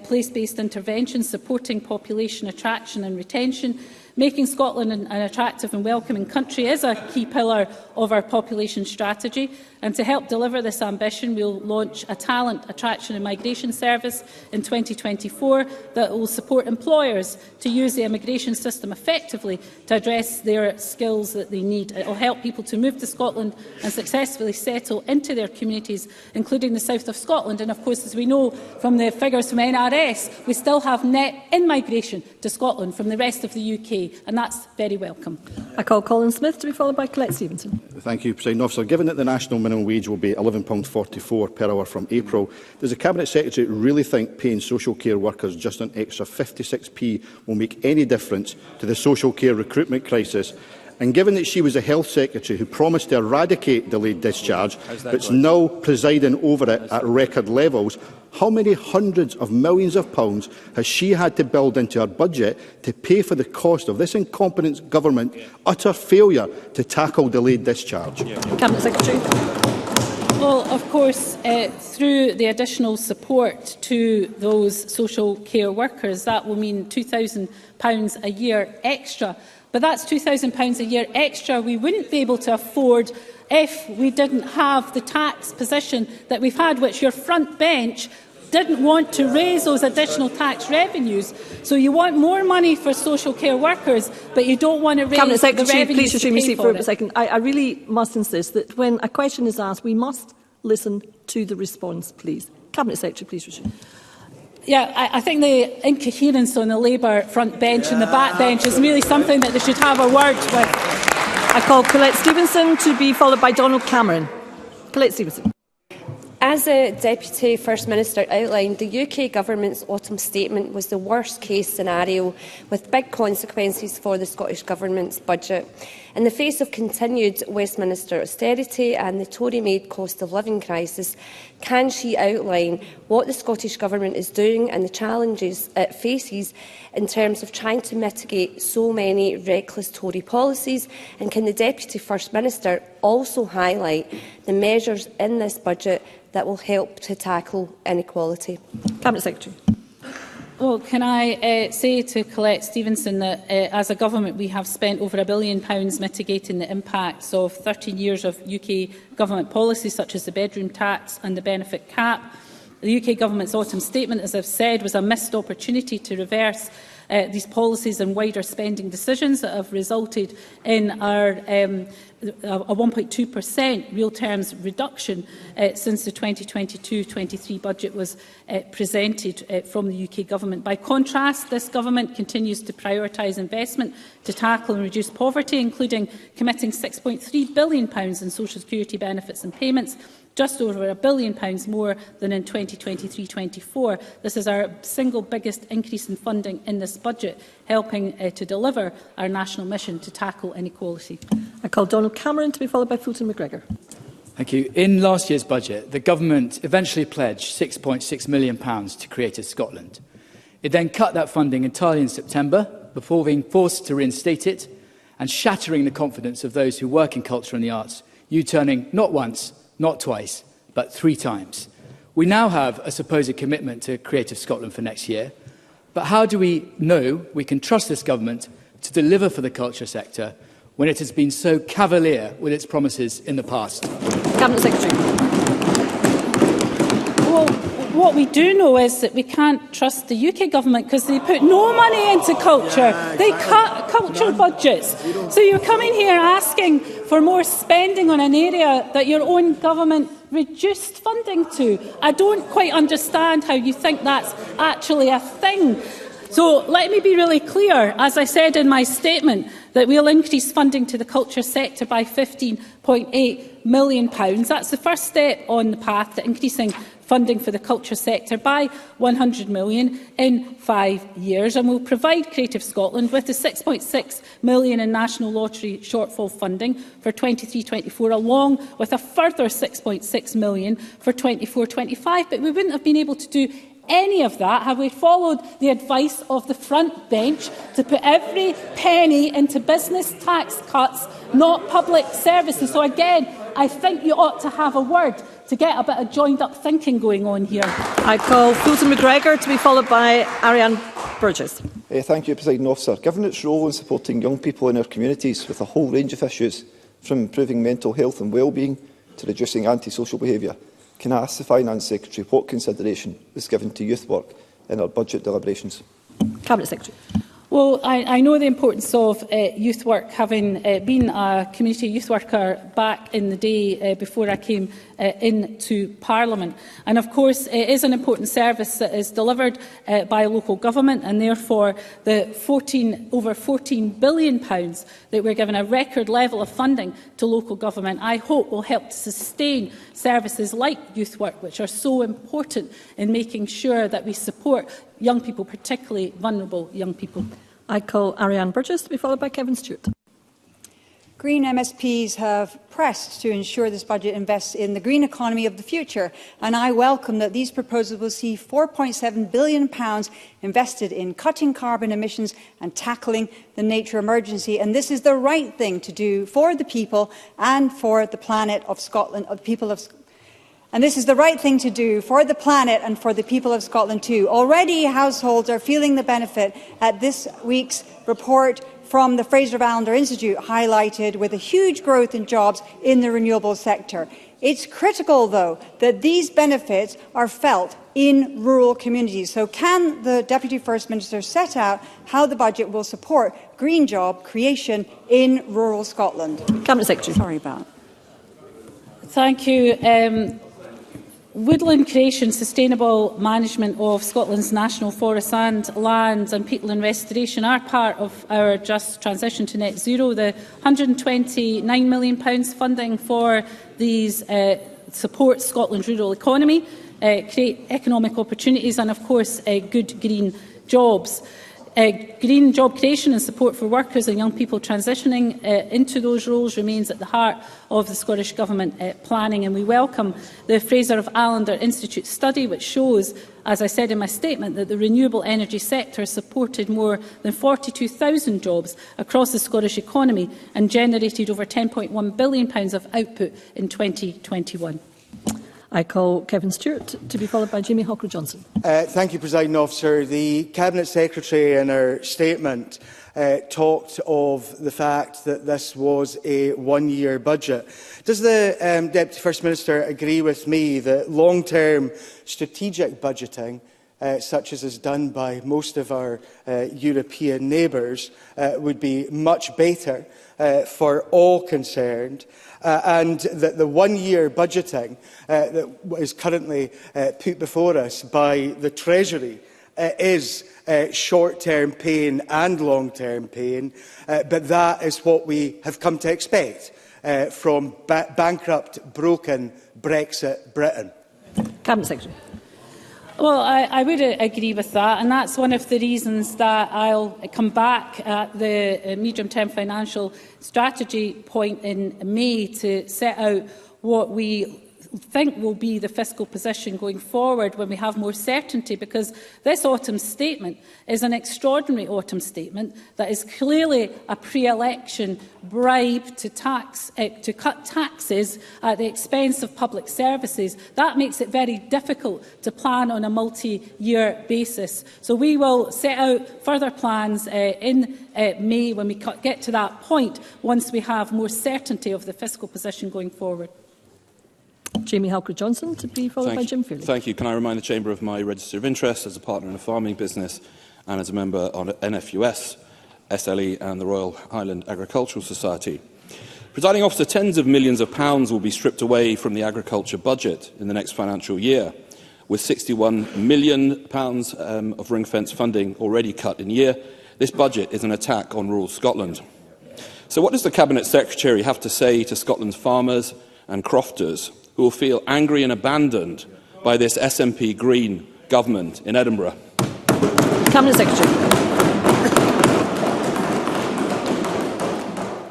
place-based interventions, supporting population attraction and retention. Making Scotland an attractive and welcoming country is a key pillar of our population strategy. And to help deliver this ambition, we will launch a talent attraction and migration service in 2024 that will support employers to use the immigration system effectively to address their skills that they need. It will help people to move to Scotland and successfully settle into their communities, including the south of Scotland. And of course, as we know from the figures from NRS, we still have net in-migration to Scotland from the rest of the UK. And that's very welcome. I call Colin Smith to be followed by Colette Stevenson. Thank you, Presiding Officer. Given that the national minimum wage will be £11.44 per hour from April, does the Cabinet Secretary really think paying social care workers just an extra 56p will make any difference to the social care recruitment crisis? And given that she was the Health Secretary who promised to eradicate delayed discharge, but is now presiding over it at record levels, how many hundreds of millions of pounds has she had to build into her budget to pay for the cost of this incompetent government's utter failure to tackle delayed discharge? Cabinet Secretary. Well, of course, through the additional support to those social care workers, that will mean £2,000 a year extra. But that's £2,000 a year extra we wouldn't be able to afford if we didn't have the tax position that we've had, which your front bench didn't want to raise those additional tax revenues. So you want more money for social care workers, but you don't want to raise Cabinet Secretary, the revenues please restrain to me pay for for a second. I really must insist that when a question is asked, we must listen to the response, please. Cabinet Secretary, please restrain. Yeah, I think the incoherence on the Labour front bench and the back bench is really something that they should have a word with. I call Colette Stevenson to be followed by Donald Cameron. Colette Stevenson. As the Deputy First Minister outlined, the UK Government's autumn statement was the worst-case scenario, with big consequences for the Scottish Government's budget. In the face of continued Westminster austerity and the Tory-made cost of living crisis, can she outline what the Scottish Government is doing and the challenges it faces in terms of trying to mitigate so many reckless Tory policies? And can the Deputy First Minister also highlight the measures in this budget that will help to tackle inequality? Cabinet Secretary. Well, can I say to Colette Stevenson that as a government we have spent over £1 billion mitigating the impacts of 13 years of UK government policies such as the bedroom tax and the benefit cap. The UK Government's autumn statement, as I've said, was a missed opportunity to reverse these policies and wider spending decisions that have resulted in our a 1.2% real terms reduction since the 2022-23 budget was presented from the UK Government. By contrast, this Government continues to prioritise investment to tackle and reduce poverty, including committing £6.3 billion in social security benefits and payments, just over £1 billion more than in 2023-24. This is our single biggest increase in funding in this budget, helping to deliver our national mission to tackle inequality. I call Donald Cameron to be followed by Fulton McGregor. Thank you. In last year's budget, the Government eventually pledged £6.6 million to Creative Scotland. It then cut that funding entirely in September, before being forced to reinstate it and shattering the confidence of those who work in culture and the arts, U-turning not once, not twice, but 3 times. We now have a supposed commitment to Creative Scotland for next year, but how do we know we can trust this Government to deliver for the culture sector when it has been so cavalier with its promises in the past? Cabinet Secretary. Well, what we do know is that we can't trust the UK Government because they put no money into culture. They cut culture budgets. So you're coming here asking for more spending on an area that your own government reduced funding to. I don't quite understand how you think that's actually a thing. So let me be really clear, as I said in my statement, that we'll increase funding to the culture sector by £15.8 million. That's the first step on the path to increasing funding for the culture sector by £100 million in 5 years, and will provide Creative Scotland with the £6.6 million in National Lottery shortfall funding for 23-24, along with a further £6.6 million for 24-25. But we wouldn't have been able to do any of that had we followed the advice of the front bench to put every penny into business tax cuts, not public services. So again, I think you ought to have a word to get a bit of joined-up thinking going on here. I call Fulton McGregor to be followed by Ariane Burgess. Thank you, Presiding Officer. Given its role in supporting young people in our communities with a whole range of issues, from improving mental health and well-being to reducing antisocial behaviour, can I ask the Finance Secretary what consideration is given to youth work in our budget deliberations? Cabinet Secretary. Well, I know the importance of youth work, having been a community youth worker back in the day before I came into Parliament. And of course, it is an important service that is delivered by local government, and therefore the over £14 billion that we're given, a record level of funding to local government, I hope will help to sustain services like youth work, which are so important in making sure that we support young people, particularly vulnerable young people. I call Ariane Burgess to be followed by Kevin Stewart. Green MSPs have pressed to ensure this budget invests in the green economy of the future, and I welcome that these proposals will see £4.7 billion invested in cutting carbon emissions and tackling the nature emergency. And this is the right thing to do for the people and for the planet of Scotland, And this is the right thing to do for the planet and for the people of Scotland too. Already households are feeling the benefit, at this week's report from the Fraser Vallender Institute highlighted, with a huge growth in jobs in the renewable sector. It's critical, though, that these benefits are felt in rural communities. So can the Deputy First Minister set out how the budget will support green job creation in rural Scotland? Cabinet Secretary. Sorry about. Thank you. Woodland creation, sustainable management of Scotland's national forests and lands, and peatland restoration are part of our just transition to net zero. The £129 million funding for these supports Scotland's rural economy, create economic opportunities and, of course, good green jobs. Green job creation and support for workers and young people transitioning into those roles remains at the heart of the Scottish Government planning, and we welcome the Fraser Vallender Institute study, which shows, as I said in my statement, that the renewable energy sector supported more than 42,000 jobs across the Scottish economy and generated over £10.1 billion of output in 2021. I call Kevin Stewart to be followed by Jamie Hockley-Johnson. Thank you, Presiding Officer. The Cabinet Secretary in her statement talked of the fact that this was a one-year budget. Does the Deputy First Minister agree with me that long-term strategic budgeting such as is done by most of our European neighbours, would be much better for all concerned, and that the one-year budgeting that is currently put before us by the Treasury is short-term pain and long-term pain, but that is what we have come to expect from bankrupt, broken Brexit Britain. Cabinet Secretary. Well, I would agree with that, and that's one of the reasons that I'll come back at the medium-term financial strategy point in May to set out what we think will be the fiscal position going forward when we have more certainty, because this autumn statement is an extraordinary autumn statement that is clearly a pre-election bribe to cut taxes at the expense of public services. That makes it very difficult to plan on a multi-year basis. So we will set out further plans in May when we get to that point, once we have more certainty of the fiscal position going forward. Jamie Halker-Johnson, to be followed by Jim Fairley. Thank you. Can I remind the Chamber of my register of interest as a partner in a farming business and as a member on NFUS, SLE and the Royal Highland Agricultural Society. Presiding Officer, tens of millions of pounds will be stripped away from the agriculture budget in the next financial year, with £61 million of ring-fence funding already cut in year. This budget is an attack on rural Scotland. So what does the Cabinet Secretary have to say to Scotland's farmers and crofters who will feel angry and abandoned by this SNP Green government in Edinburgh? Cabinet Secretary.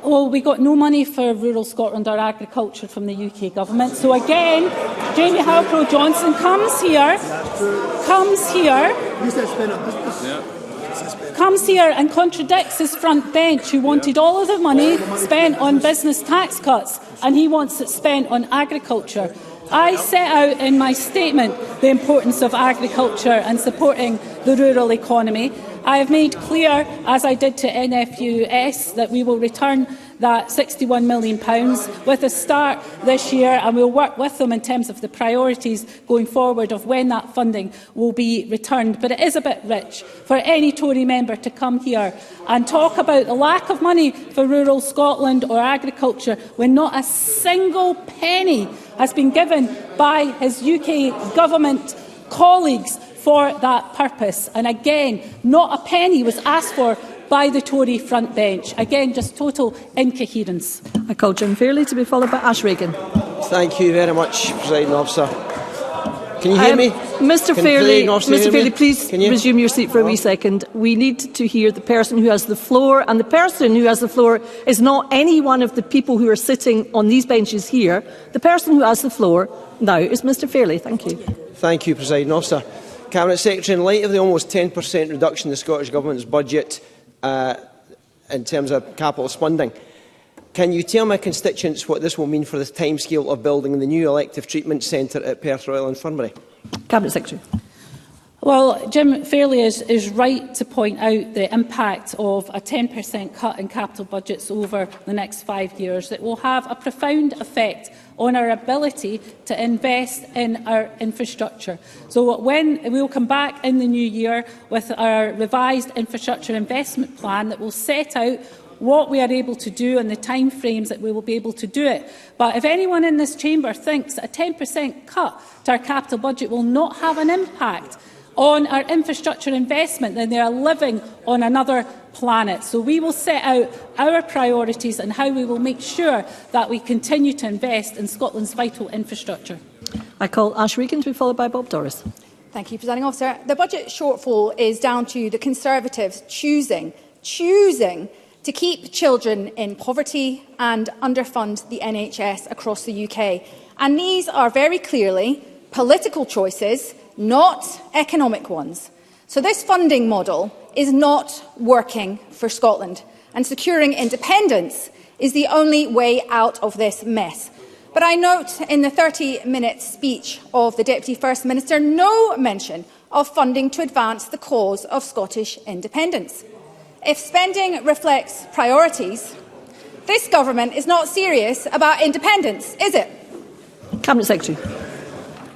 Well, we got no money for rural Scotland or agriculture from the UK government. So again, Jamie Halker-Johnson comes here and contradicts his front bench, who wanted all of the money spent on business tax cuts, and he wants it spent on agriculture. I set out in my statement the importance of agriculture and supporting the rural economy. I have made clear, as I did to NFUS, that we will return that £61 million with a start this year, and we'll work with them in terms of the priorities going forward of when that funding will be returned. But it is a bit rich for any Tory member to come here and talk about the lack of money for rural Scotland or agriculture when not a single penny has been given by his UK government colleagues for that purpose. And again, not a penny was asked for by the Tory front bench. Again, just total incoherence. I call Jim Fairley, to be followed by Ash Regan. Thank you very much, Presiding Officer. Can you hear me? Mr Fairley, please resume your seat for a wee second. We need to hear the person who has the floor, and the person who has the floor is not any one of the people who are sitting on these benches here. The person who has the floor now is Mr Fairley. Thank you. Thank you, Presiding Officer. Cabinet Secretary, in light of the almost 10% reduction in the Scottish Government's budget in terms of capital spending, can you tell my constituents what this will mean for the timescale of building the new elective treatment centre at Perth Royal Infirmary? Cabinet Secretary. Well, Jim Fairley is right to point out the impact of a 10% cut in capital budgets over the next 5 years. It will have a profound effect on our ability to invest in our infrastructure. So when we will come back in the new year with our revised infrastructure investment plan that will set out what we are able to do and the timeframes that we will be able to do it. But if anyone in this chamber thinks that a 10% cut to our capital budget will not have an impact on our infrastructure investment, then they are living on another planet. So we will set out our priorities and how we will make sure that we continue to invest in Scotland's vital infrastructure. I call Ash Regan, to be followed by Bob Doris. Thank you, Presiding Officer. The budget shortfall is down to the Conservatives choosing to keep children in poverty and underfund the NHS across the UK. And these are very clearly political choices, not economic ones. So this funding model is not working for Scotland, and securing independence is the only way out of this mess. But I note in the 30-minute speech of the Deputy First Minister no mention of funding to advance the cause of Scottish independence. If spending reflects priorities, this government is not serious about independence, is it? Cabinet Secretary.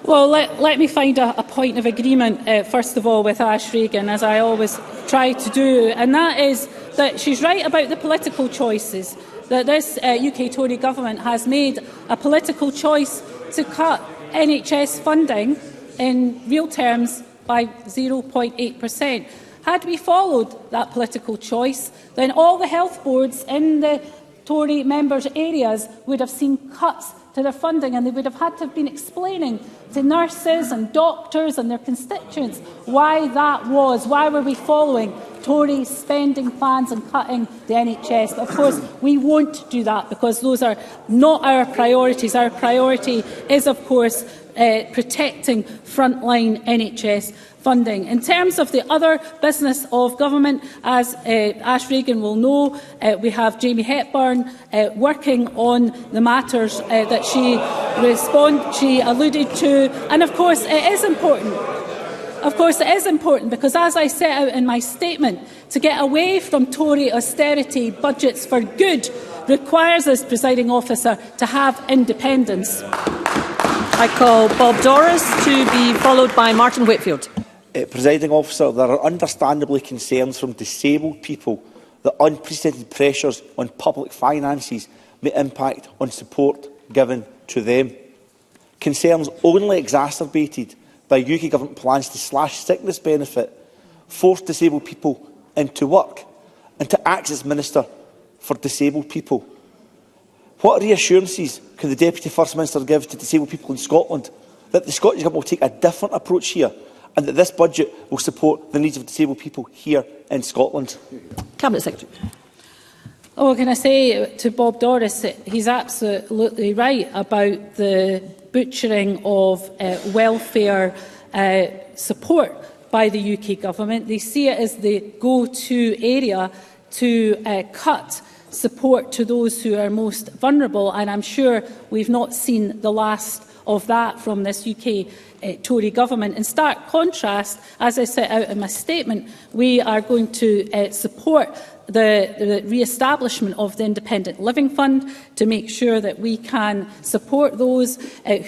Well, let me find a point of agreement, first of all, with Ash Regan, as I always try to do, and that is that she's right about the political choices, that this UK Tory government has made a political choice to cut NHS funding in real terms by 0.8%. Had we followed that political choice, then all the health boards in the Tory members' areas would have seen cuts to their funding, and they would have had to have been explaining to nurses and doctors and their constituents why that was. Why were we following Tory spending plans and cutting the NHS? But of course, we won't do that because those are not our priorities. Our priority is, of course, protecting frontline NHS funding. In terms of the other business of government, as Ash Regan will know, we have Jamie Hepburn working on the matters that she alluded to, and of course it is important. Of course, it is important because, as I set out in my statement, to get away from Tory austerity budgets for good requires us, presiding officer, to have independence. I call Bob Doris to be followed by Martin Whitfield. Presiding officer, there are understandably concerns from disabled people that unprecedented pressures on public finances may impact on support given to them. Concerns only exacerbated by UK Government plans to slash sickness benefit, force disabled people into work and to act as Minister for Disabled People. What reassurances can the Deputy First Minister give to disabled people in Scotland that the Scottish Government will take a different approach here and that this budget will support the needs of disabled people here in Scotland? Cabinet Secretary. Oh, can I say to Bob Doris that he's absolutely right about the butchering of welfare support by the UK Government. They see it as the go-to area to cut support to those who are most vulnerable, and I'm sure we've not seen the last of that from this UK Tory government. In stark contrast, as I set out in my statement, we are going to support the re-establishment of the Independent Living Fund to make sure that we can support those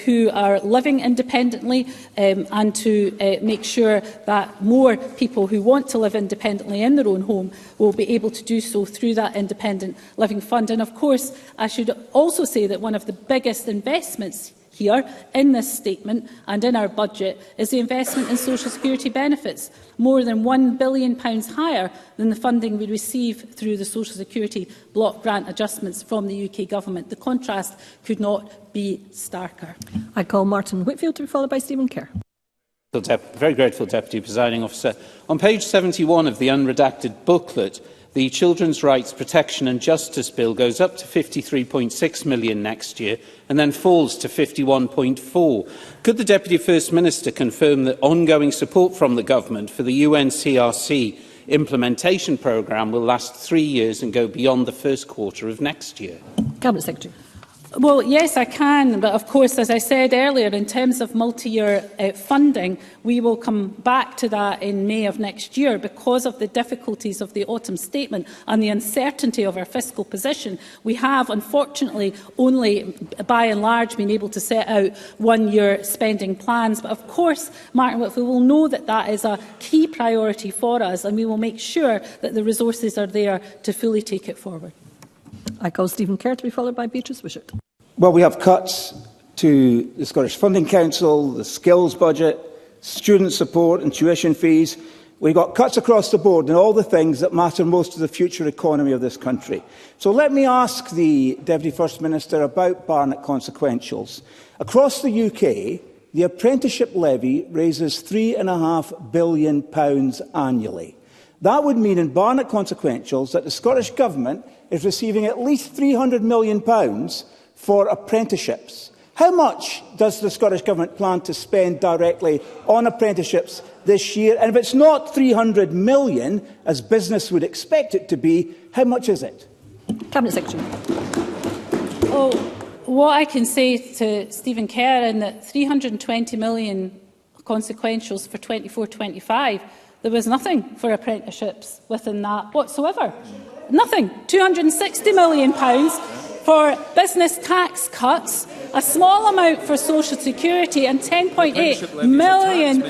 who are living independently and to make sure that more people who want to live independently in their own home will be able to do so through that Independent Living Fund. And of course, I should also say that one of the biggest investments here in this statement and in our budget is the investment in social security benefits, more than £1 billion higher than the funding we receive through the social security block grant adjustments from the UK Government. The contrast could not be starker. I call Martin Whitfield to be followed by Stephen Kerr. Very grateful, Deputy Presiding Officer. On page 71 of the unredacted booklet, the Children's Rights Protection and Justice Bill goes up to £53.6 million next year and then falls to £51.4. Could the Deputy First Minister confirm that ongoing support from the Government for the UNCRC implementation programme will last 3 years and go beyond the first quarter of next year? Cabinet Secretary. Well, yes, I can. But of course, as I said earlier, in terms of multi-year funding, we will come back to that in May of next year because of the difficulties of the autumn statement and the uncertainty of our fiscal position. We have, unfortunately, only by and large been able to set out one-year spending plans. But of course, Martin Whitfield will know that that is a key priority for us, and we will make sure that the resources are there to fully take it forward. I call Stephen Kerr to be followed by Beatrice Wishart. Well, we have cuts to the Scottish Funding Council, the skills budget, student support and tuition fees. We've got cuts across the board in all the things that matter most to the future economy of this country. So let me ask the Deputy First Minister about Barnett consequentials. Across the UK, the apprenticeship levy raises £3.5 billion annually. That would mean in Barnett consequentials that the Scottish Government is receiving at least £300 million for apprenticeships. How much does the Scottish Government plan to spend directly on apprenticeships this year? And if it's not £300 million, as business would expect it to be, how much is it? Cabinet Secretary. Oh, what I can say to Stephen Kerr is that £320 million consequentials for 24-25, there was nothing for apprenticeships within that whatsoever. Nothing. £260 million for business tax cuts, a small amount for social security and £10.8 million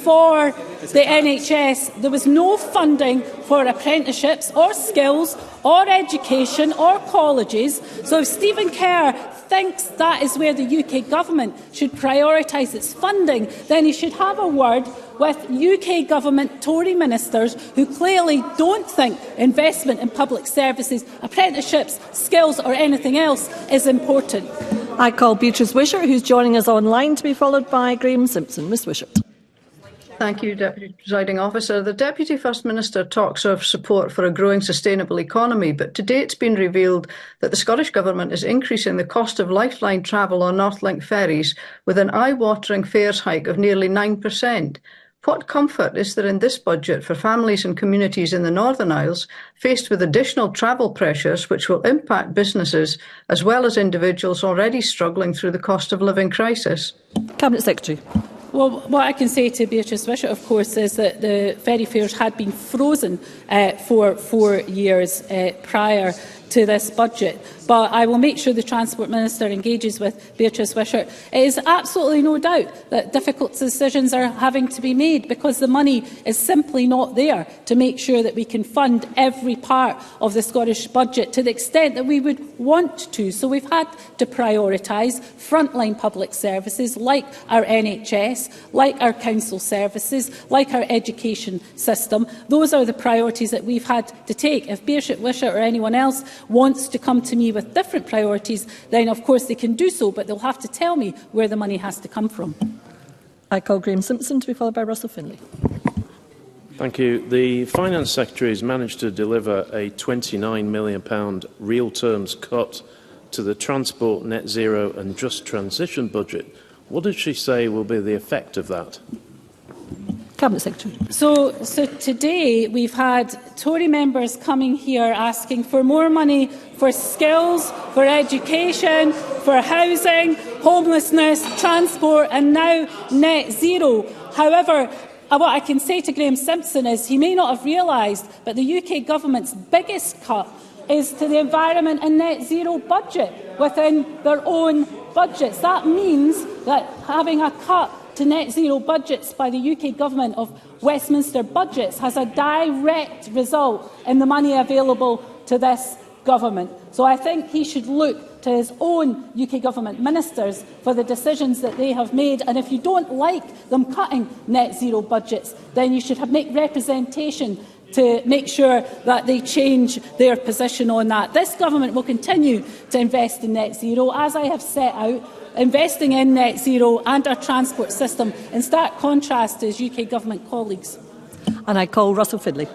for the NHS. There was no funding for apprenticeships or skills or education or colleges. So if Stephen Kerr thinks that is where the UK Government should prioritise its funding, then he should have a word with UK Government Tory ministers who clearly don't think investment in public services, apprenticeships, skills or anything else is important. I call Beatrice Wishart, who's joining us online, to be followed by Graham Simpson. Ms Wishart. Thank you, Deputy Presiding Officer. The Deputy First Minister talks of support for a growing sustainable economy, but today it's been revealed that the Scottish Government is increasing the cost of lifeline travel on Northlink ferries with an eye-watering fares hike of nearly 9%. What comfort is there in this budget for families and communities in the Northern Isles faced with additional travel pressures which will impact businesses as well as individuals already struggling through the cost of living crisis? Cabinet Secretary. Well, what I can say to Beatrice Wishart, of course, is that the ferry fares had been frozen for 4 years prior to this budget. But I will make sure the Transport Minister engages with Beatrice Wishart. It is absolutely no doubt that difficult decisions are having to be made because the money is simply not there to make sure that we can fund every part of the Scottish budget to the extent that we would want to. So we've had to prioritise frontline public services like our NHS, like our council services, like our education system. Those are the priorities that we've had to take. If Beatrice Wishart or anyone else wants to come to me with different priorities, then of course they can do so, but they'll have to tell me where the money has to come from. I call Graham Simpson to be followed by Russell Finlay. Thank you. The Finance Secretary has managed to deliver a £29 million real terms cut to the Transport, Net Zero and Just Transition budget. What did she say will be the effect of that? Cabinet Secretary. So today we've had Tory members coming here asking for more money for skills, for education, for housing, homelessness, transport and now net zero. However, what I can say to Graham Simpson is he may not have realised, but the UK Government's biggest cut is to the environment and net zero budget within their own budgets. That means that having a cut to net zero budgets by the UK Government of Westminster budgets has a direct result in the money available to this government. So I think he should look to his own UK Government ministers for the decisions that they have made. And if you don't like them cutting net zero budgets, then you should make representation to make sure that they change their position on that. This government will continue to invest in net zero, as I have set out. Investing in net zero and our transport system in stark contrast to his UK Government colleagues. And I call Russell Finlay.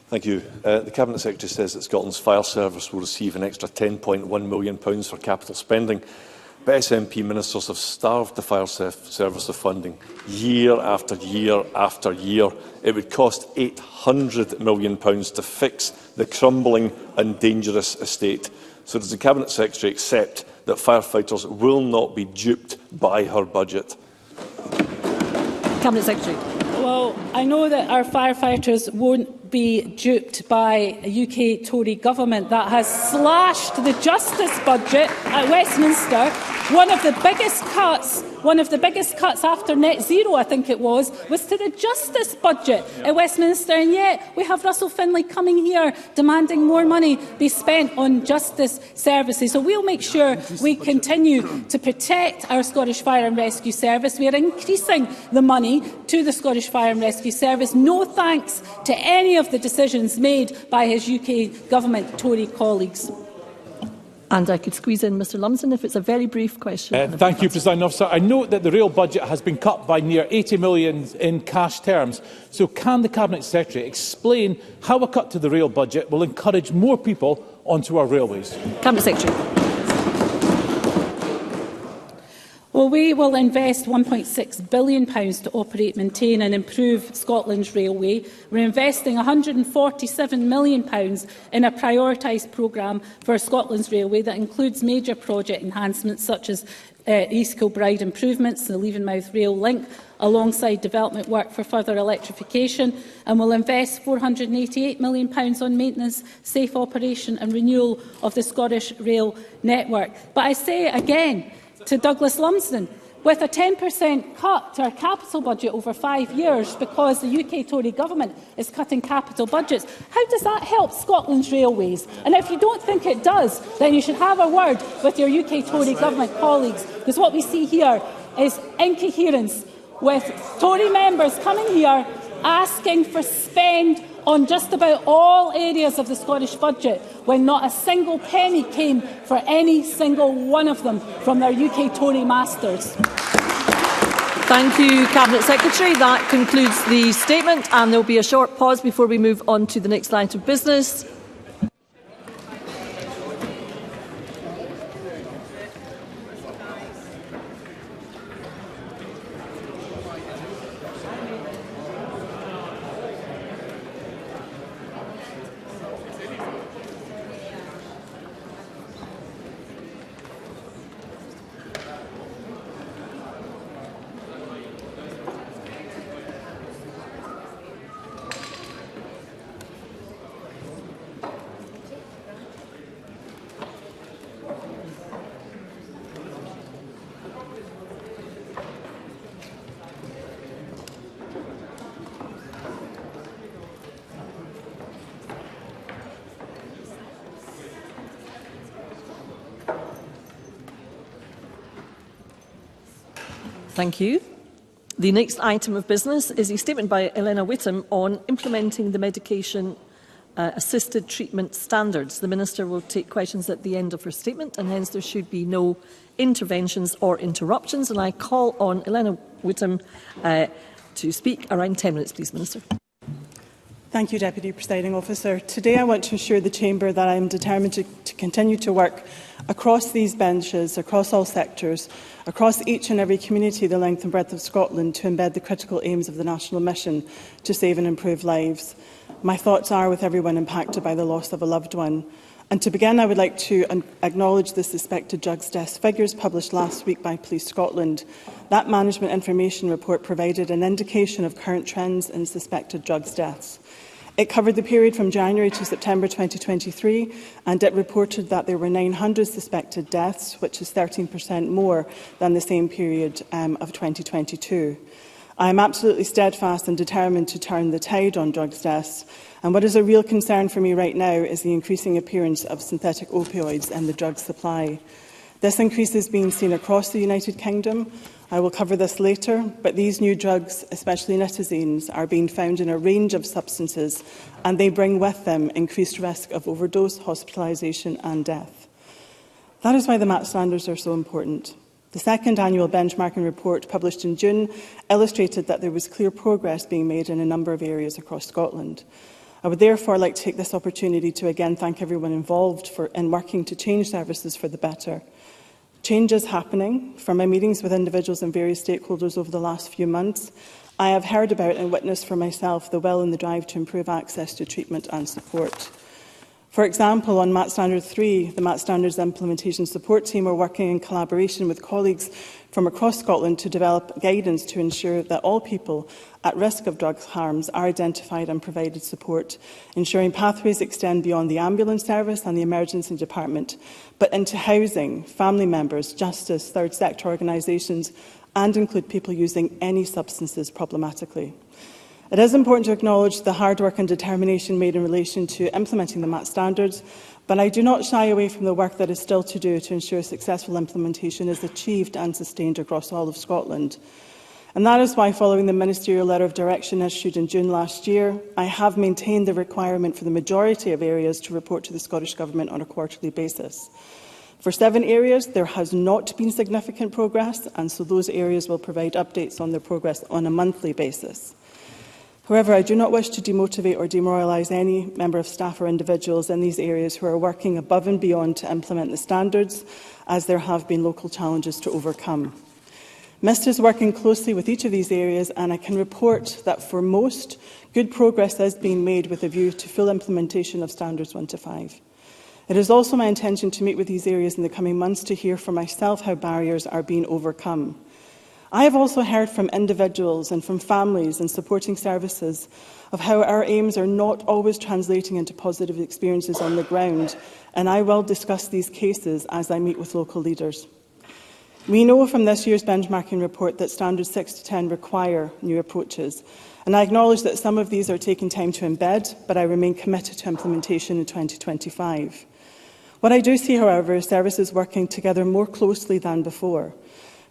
Thank you. The Cabinet Secretary says that Scotland's Fire Service will receive an extra £10.1 million for capital spending. But SNP ministers have starved the Fire Service of funding year after year after year. It would cost £800 million to fix the crumbling and dangerous estate. So does the Cabinet Secretary accept that firefighters will not be duped by her budget? Cabinet Secretary. Well, I know that our firefighters won't be duped by a UK Tory government that has slashed the justice budget at Westminster. One of the biggest cuts after net zero, I think it was to the justice budget at Westminster. And yet we have Russell Finlay coming here demanding more money be spent on justice services. So we'll make sure we continue to protect our Scottish Fire and Rescue Service. We are increasing the money to the Scottish Fire and Rescue Service. No thanks to any of the decisions made by his UK Government Tory colleagues. And I could squeeze in Mr Lumsden if it's a very brief question. Thank you, President Officer. I note that the rail budget has been cut by near £80 million in cash terms. So can the Cabinet Secretary explain how a cut to the rail budget will encourage more people onto our railways? Cabinet Secretary. Well, we will invest £1.6 billion to operate, maintain and improve Scotland's railway. We're investing £147 million in a prioritised programme for Scotland's railway that includes major project enhancements such as East Kilbride improvements, the Leavenmouth rail link, alongside development work for further electrification, and will invest £488 million on maintenance, safe operation and renewal of the Scottish rail network. But I say again to Douglas Lumsden, with a 10% cut to our capital budget over 5 years because the UK Tory government is cutting capital budgets, how does that help Scotland's railways? And if you don't think it does, then you should have a word with your UK Tory government colleagues, because what we see here is incoherence, with Tory members coming here asking for spend on just about all areas of the Scottish budget, when not a single penny came for any single one of them from their UK Tory masters. Thank you, Cabinet Secretary. That concludes the statement, and there will be a short pause before we move on to the next line of business. Thank you. The next item of business is a statement by Elena Whittam on implementing the medication assisted treatment standards. The Minister will take questions at the end of her statement, and hence there should be no interventions or interruptions. And I call on Elena Whittam to speak. Around 10 minutes, please, Minister. Thank you, Deputy Presiding Officer. Today I want to assure the Chamber that I am determined to continue to work across these benches, across all sectors, across each and every community the length and breadth of Scotland, to embed the critical aims of the national mission to save and improve lives. My thoughts are with everyone impacted by the loss of a loved one. And to begin, I would like to acknowledge the suspected drugs death figures published last week by Police Scotland. That management information report provided an indication of current trends in suspected drugs deaths. It covered the period from January to September 2023, and it reported that there were 900 suspected deaths, which is 13% more than the same period of 2022. I am absolutely steadfast and determined to turn the tide on drugs deaths, and what is a real concern for me right now is the increasing appearance of synthetic opioids in the drug supply. This increase is being seen across the United Kingdom. I will cover this later, but these new drugs, especially nitazenes, are being found in a range of substances, and they bring with them increased risk of overdose, hospitalisation and death. That is why the MAT standards are so important. The second annual benchmarking report, published in June, illustrated that there was clear progress being made in a number of areas across Scotland. I would therefore like to take this opportunity to again thank everyone involved in working to change services for the better. Change is happening. From my meetings with individuals and various stakeholders over the last few months, I have heard about and witnessed for myself the will and the drive to improve access to treatment and support. For example, on MAT Standard 3, the MAT Standards Implementation Support Team are working in collaboration with colleagues from across Scotland to develop guidance to ensure that all people at risk of drug harms are identified and provided support, ensuring pathways extend beyond the ambulance service and the emergency department, but into housing, family members, justice, third sector organisations, and include people using any substances problematically. It is important to acknowledge the hard work and determination made in relation to implementing the MAT standards, but I do not shy away from the work that is still to do to ensure successful implementation is achieved and sustained across all of Scotland. And that is why, following the Ministerial Letter of Direction issued in June last year, I have maintained the requirement for the majority of areas to report to the Scottish Government on a quarterly basis. For 7 areas, there has not been significant progress, and so those areas will provide updates on their progress on a monthly basis. However, I do not wish to demotivate or demoralise any member of staff or individuals in these areas who are working above and beyond to implement the standards, as there have been local challenges to overcome. MIST is working closely with each of these areas, and I can report that for most, good progress is being made with a view to full implementation of Standards 1 to 5. It is also my intention to meet with these areas in the coming months to hear for myself how barriers are being overcome. I have also heard from individuals and from families and supporting services of how our aims are not always translating into positive experiences on the ground, and I will discuss these cases as I meet with local leaders. We know from this year's benchmarking report that standards 6 to 10 require new approaches, and I acknowledge that some of these are taking time to embed, but I remain committed to implementation in 2025. What I do see, however, is services working together more closely than before.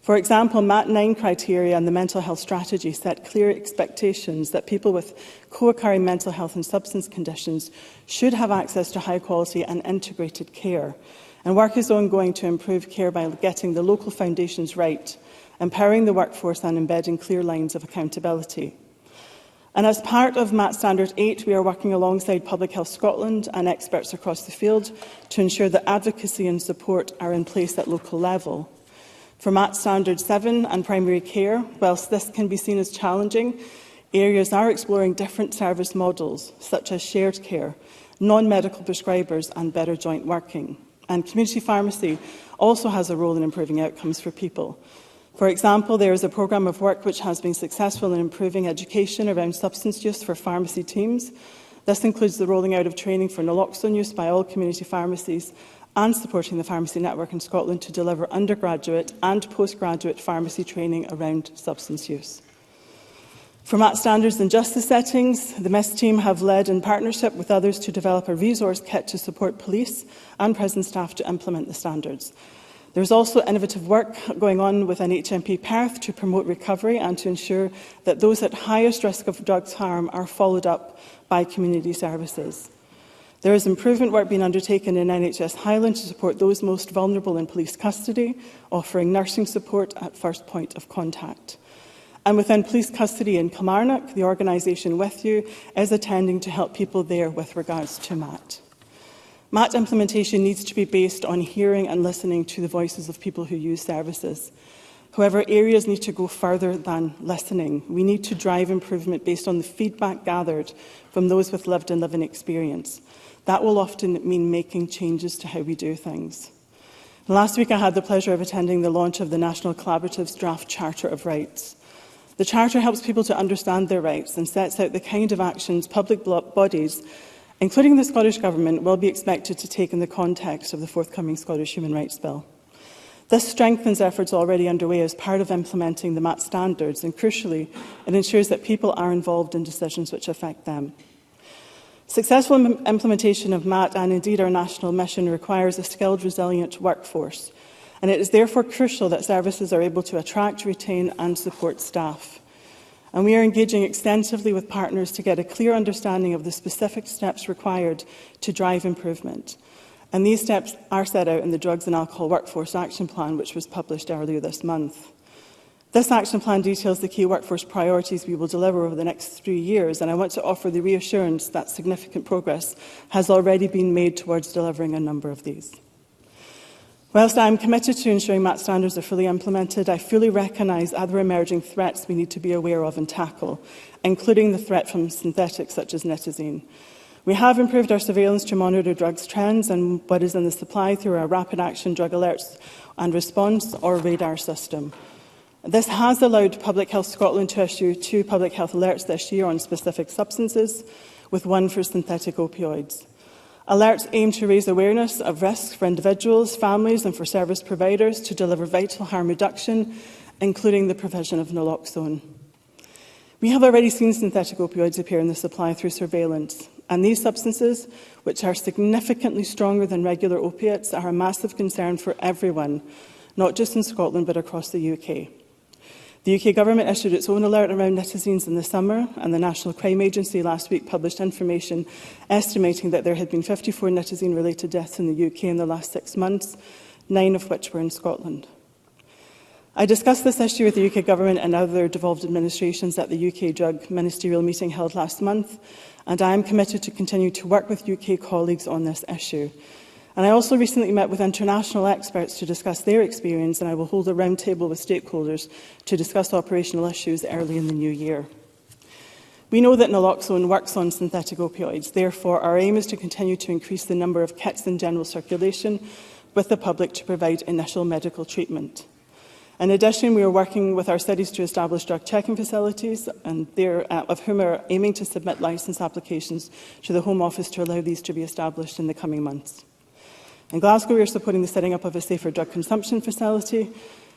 For example, MAT9 criteria and the mental health strategy set clear expectations that people with co-occurring mental health and substance conditions should have access to high-quality and integrated care. And work is ongoing to improve care by getting the local foundations right, empowering the workforce and embedding clear lines of accountability. And as part of MAT Standard 8, we are working alongside Public Health Scotland and experts across the field to ensure that advocacy and support are in place at local level. For MAT Standard 7 and primary care, whilst this can be seen as challenging, areas are exploring different service models, such as shared care, non-medical prescribers and better joint working. And community pharmacy also has a role in improving outcomes for people. For example, there is a programme of work which has been successful in improving education around substance use for pharmacy teams. This includes the rolling out of training for naloxone use by all community pharmacies and supporting the pharmacy network in Scotland to deliver undergraduate and postgraduate pharmacy training around substance use. For MAT standards in justice settings, the MIS team have led in partnership with others to develop a resource kit to support police and prison staff to implement the standards. There is also innovative work going on within HMP Perth to promote recovery and to ensure that those at highest risk of drugs harm are followed up by community services. There is improvement work being undertaken in NHS Highland to support those most vulnerable in police custody, offering nursing support at first point of contact. And within police custody in Kilmarnock, the organisation With You is attending to help people there with regards to MAT. MAT implementation needs to be based on hearing and listening to the voices of people who use services. However, areas need to go further than listening. We need to drive improvement based on the feedback gathered from those with lived and living experience. That will often mean making changes to how we do things. Last week I had the pleasure of attending the launch of the National Collaborative's draft Charter of Rights. The Charter helps people to understand their rights and sets out the kind of actions public bodies, including the Scottish Government, will be expected to take in the context of the forthcoming Scottish Human Rights Bill. This strengthens efforts already underway as part of implementing the MAT standards, and crucially, it ensures that people are involved in decisions which affect them. Successful implementation of MAT and indeed our national mission requires a skilled, resilient workforce, and it is therefore crucial that services are able to attract, retain and support staff. And we are engaging extensively with partners to get a clear understanding of the specific steps required to drive improvement. And these steps are set out in the Drugs and Alcohol Workforce Action Plan, which was published earlier this month. This action plan details the key workforce priorities we will deliver over the next 3 years, and I want to offer the reassurance that significant progress has already been made towards delivering a number of these. Whilst I am committed to ensuring MAT standards are fully implemented, I fully recognise other emerging threats we need to be aware of and tackle, including the threat from synthetics such as nitazene. We have improved our surveillance to monitor drugs trends and what is in the supply through our Rapid Action Drug Alerts and Response, or radar system. This has allowed Public Health Scotland to issue 2 public health alerts this year on specific substances, with 1 for synthetic opioids. Alerts aim to raise awareness of risks for individuals, families and for service providers to deliver vital harm reduction, including the provision of naloxone. We have already seen synthetic opioids appear in the supply through surveillance, and these substances, which are significantly stronger than regular opiates, are a massive concern for everyone, not just in Scotland but across the UK. The UK Government issued its own alert around nitazenes in the summer, and the National Crime Agency last week published information estimating that there had been 54 nitazene-related deaths in the UK in the last 6 months, 9 of which were in Scotland. I discussed this issue with the UK Government and other devolved administrations at the UK Drug Ministerial meeting held last month, and I am committed to continue to work with UK colleagues on this issue. And I also recently met with international experts to discuss their experience, and I will hold a roundtable with stakeholders to discuss operational issues early in the new year. We know that naloxone works on synthetic opioids. Therefore, our aim is to continue to increase the number of kits in general circulation with the public to provide initial medical treatment. In addition, we are working with our cities to establish drug checking facilities, and of whom are aiming to submit licence applications to the Home Office to allow these to be established in the coming months. In Glasgow, we are supporting the setting up of a safer drug consumption facility,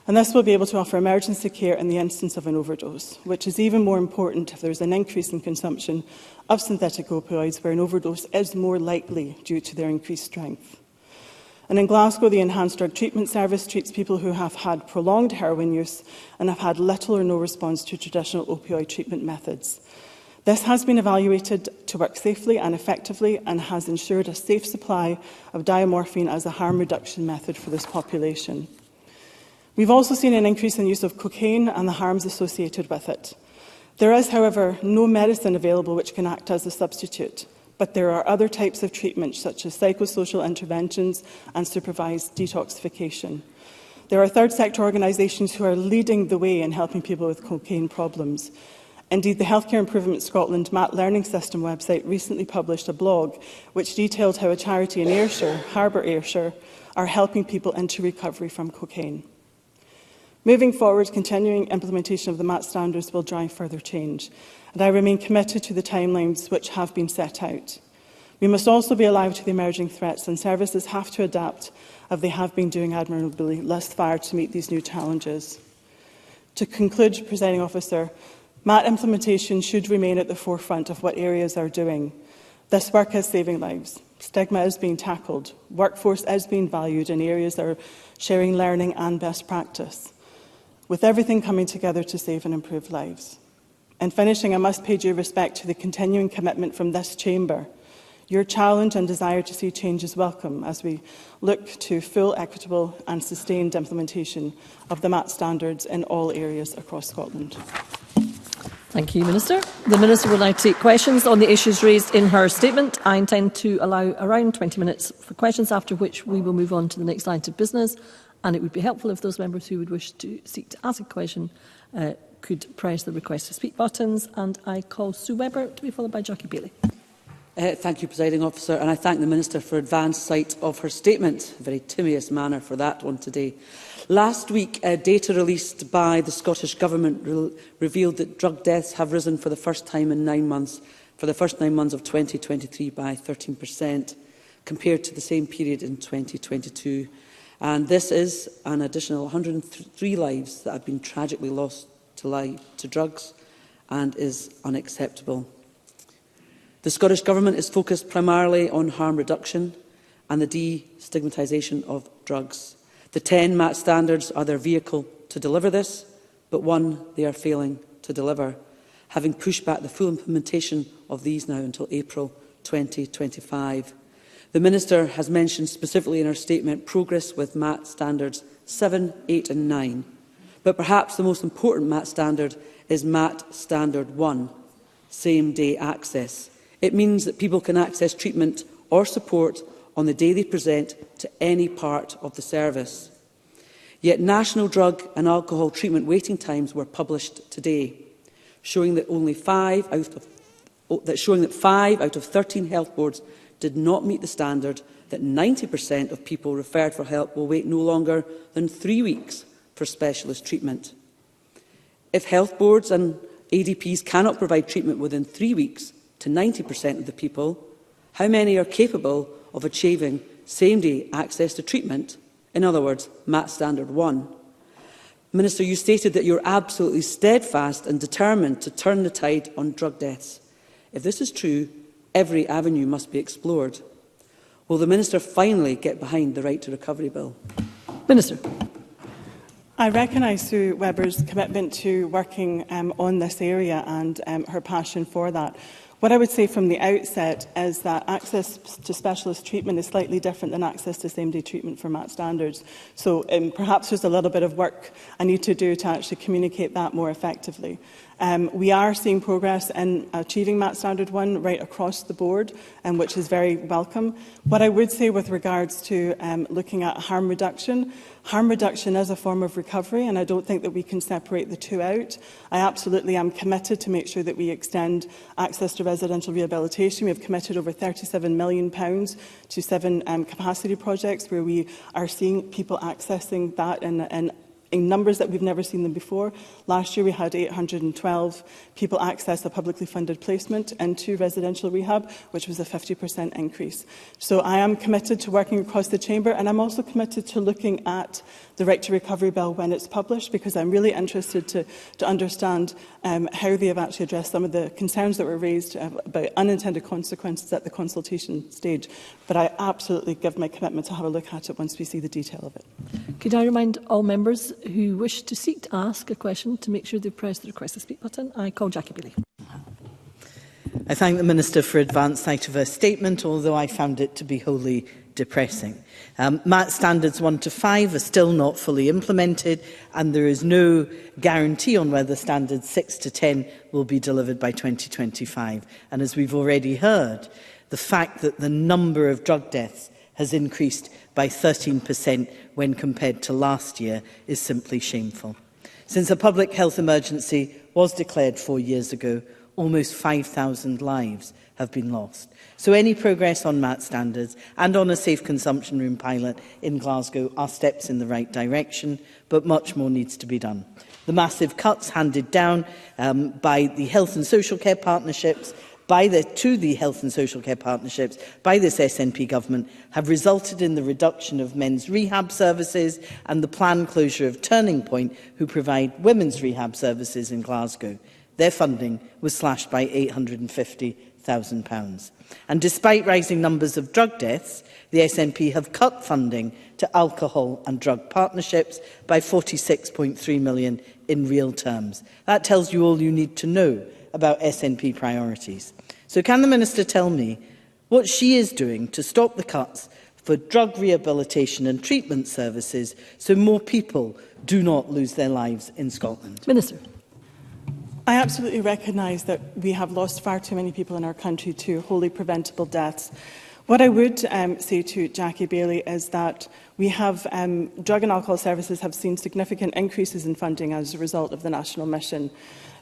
and this will be able to offer emergency care in the instance of an overdose, which is even more important if there is an increase in consumption of synthetic opioids, where an overdose is more likely due to their increased strength. And in Glasgow, the Enhanced Drug Treatment Service treats people who have had prolonged heroin use and have had little or no response to traditional opioid treatment methods. This has been evaluated to work safely and effectively and has ensured a safe supply of diamorphine as a harm reduction method for this population. We've also seen an increase in use of cocaine and the harms associated with it. There is, however, no medicine available which can act as a substitute, but there are other types of treatment, such as psychosocial interventions and supervised detoxification. There are third sector organisations who are leading the way in helping people with cocaine problems. Indeed, the Healthcare Improvement Scotland MAT Learning System website recently published a blog which detailed how a charity in Ayrshire, Harbour Ayrshire, are helping people into recovery from cocaine. Moving forward, continuing implementation of the MAT standards will drive further change, and I remain committed to the timelines which have been set out. We must also be alive to the emerging threats, and services have to adapt, as they have been doing admirably thus far, to meet these new challenges. To conclude, Presiding Officer, MAT implementation should remain at the forefront of what areas are doing. This work is saving lives. Stigma is being tackled. Workforce is being valued in areas that are sharing learning and best practice, with everything coming together to save and improve lives. In finishing, I must pay due respect to the continuing commitment from this chamber. Your challenge and desire to see change is welcome as we look to full, equitable and sustained implementation of the MAT standards in all areas across Scotland. Thank you, Minister. The Minister will now take questions on the issues raised in her statement. I intend to allow around 20 minutes for questions, after which we will move on to the next item of business. And it would be helpful if those members who would wish to seek to ask a question could press the request to speak buttons. And I call Sue Webber to be followed by Jackie Bailey. Thank you, Presiding Officer, and I thank the Minister for advance sight of her statement. A very timious manner for that one today. Last week, data released by the Scottish Government revealed that drug deaths have risen for the first time in 9 months, for the first 9 months of 2023 by 13%, compared to the same period in 2022. And this is an additional 103 lives that have been tragically lost to drugs, and is unacceptable. The Scottish Government is focused primarily on harm reduction and the destigmatisation of drugs. The 10 MAT standards are their vehicle to deliver this, but one they are failing to deliver, having pushed back the full implementation of these now until April 2025. The Minister has mentioned specifically in her statement progress with MAT standards 7, 8 and 9. But perhaps the most important MAT standard is MAT Standard 1, same-day access. It means that people can access treatment or support on the day they present to any part of the service. Yet national drug and alcohol treatment waiting times were published today, showing that 5 out of 13 health boards did not meet the standard that 90% of people referred for help will wait no longer than 3 weeks for specialist treatment. If health boards and ADPs cannot provide treatment within 3 weeks to 90% of the people, how many are capable of achieving same-day access to treatment? In other words, MAT Standard 1. Minister, you stated that you're absolutely steadfast and determined to turn the tide on drug deaths. If this is true, every avenue must be explored. Will the Minister finally get behind the Right to Recovery Bill? Minister. I recognise Sue Webber's commitment to working on this area and her passion for that. What I would say from the outset is that access to specialist treatment is slightly different than access to same-day treatment for MAT standards. So perhaps there's a little bit of work I need to do to actually communicate that more effectively. We are seeing progress in achieving MAT Standard 1 right across the board, which is very welcome. What I would say with regards to looking at harm reduction, Harm reduction is a form of recovery, and I don't think that we can separate the two out. I absolutely am committed to make sure that we extend access to residential rehabilitation. We have committed over £37 million to 7 capacity projects where we are seeing people accessing that in numbers that we've never seen them before. Last year we had 812 people access a publicly funded placement into residential rehab, which was a 50% increase. So I am committed to working across the chamber, and I'm also committed to looking at the Right to Recovery Bill when it's published, because I'm really interested to understand how they have actually addressed some of the concerns that were raised about unintended consequences at the consultation stage. But I absolutely give my commitment to have a look at it once we see the detail of it. Could I remind all members who wish to seek to ask a question to make sure they press the request to speak button? I call Jackie Bailey. I thank the Minister for advance sight of her statement, although I found it to be wholly depressing. MAT standards 1 to 5 are still not fully implemented, and there is no guarantee on whether standards 6 to 10 will be delivered by 2025. And as we've already heard, the fact that the number of drug deaths has increased by 13% when compared to last year is simply shameful. Since a public health emergency was declared 4 years ago, almost 5,000 lives have been lost. So any progress on MAT standards and on a safe consumption room pilot in Glasgow are steps in the right direction, but much more needs to be done. The massive cuts handed down by the health and social care partnerships by this SNP government have resulted in the reduction of men's rehab services and the planned closure of Turning Point, who provide women's rehab services in Glasgow. Their funding was slashed by £850,000. And despite rising numbers of drug deaths, the SNP have cut funding to alcohol and drug partnerships by £46.3 million in real terms. That tells you all you need to know about SNP priorities. So can the Minister tell me what she is doing to stop the cuts for drug rehabilitation and treatment services so more people do not lose their lives in Scotland? Minister. I absolutely recognise that we have lost far too many people in our country to wholly preventable deaths. What I would say to Jackie Bailey is that we have drug and alcohol services have seen significant increases in funding as a result of the national mission.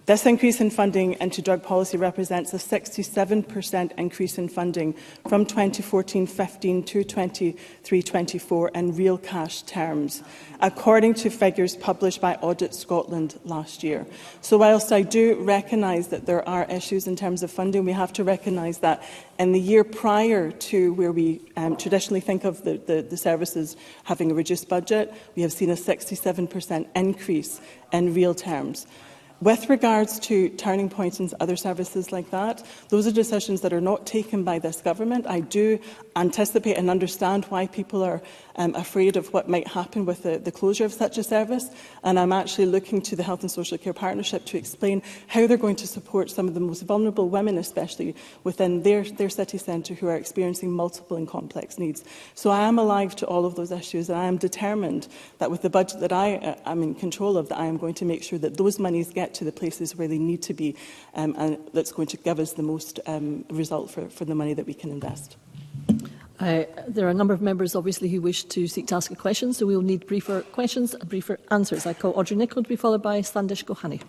This increase in funding into drug policy represents a 67% increase in funding from 2014-15 to 23-24 in real cash terms, according to figures published by Audit Scotland last year. So whilst I do recognise that there are issues in terms of funding, we have to recognise that in the year prior to where we traditionally think of the services having a reduced budget, we have seen a 67% increase in real terms. With regards to Turning Point and other services like that, those are decisions that are not taken by this government. I do anticipate and understand why people are afraid of what might happen with the closure of such a service, and I'm actually looking to the Health and Social Care Partnership to explain how they're going to support some of the most vulnerable women, especially within their city centre, who are experiencing multiple and complex needs. So I am alive to all of those issues, and I am determined that with the budget that I am in control of, that I am going to make sure that those monies get to the places where they need to be, and that's going to give us the most result for the money that we can invest. There are a number of members, obviously, who wish to seek to ask a question, so we will need briefer questions and briefer answers. I call Audrey Nicholl to be followed by Standish Gohani.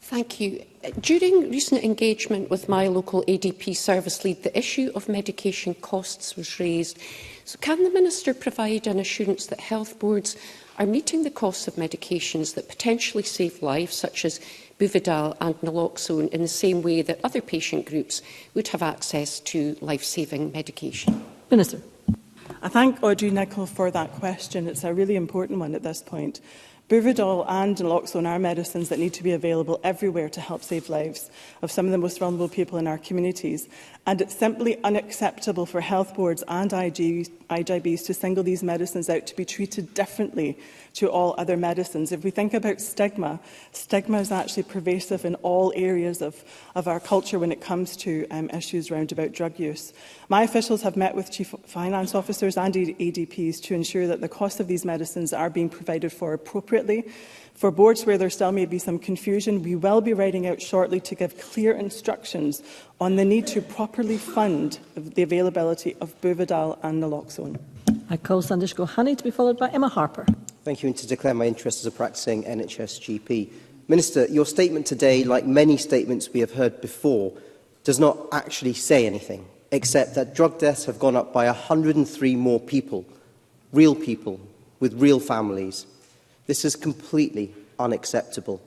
Thank you. During recent engagement with my local ADP service lead, the issue of medication costs was raised. So can the Minister provide an assurance that health boards are meeting the costs of medications that potentially save lives, such as Buvidal and naloxone, in the same way that other patient groups would have access to life-saving medication? Minister. I thank Audrey Nicholl for that question. It's a really important one at this point. Buvidal and naloxone are medicines that need to be available everywhere to help save lives of some of the most vulnerable people in our communities. And it's simply unacceptable for health boards and IGBs to single these medicines out to be treated differently to all other medicines. If we think about stigma, stigma is actually pervasive in all areas of our culture when it comes to issues around about drug use. My officials have met with Chief Finance Officers and ADPs to ensure that the cost of these medicines are being provided for appropriately. For boards where there still may be some confusion, we will be writing out shortly to give clear instructions on the need to properly fund the availability of Buvidal and naloxone. I call Standish Gohani to be followed by Emma Harper. Thank you, and to declare my interest as a practising NHS GP. Minister, your statement today, like many statements we have heard before, does not actually say anything, except that drug deaths have gone up by 103 more people, with real families. This is completely unacceptable.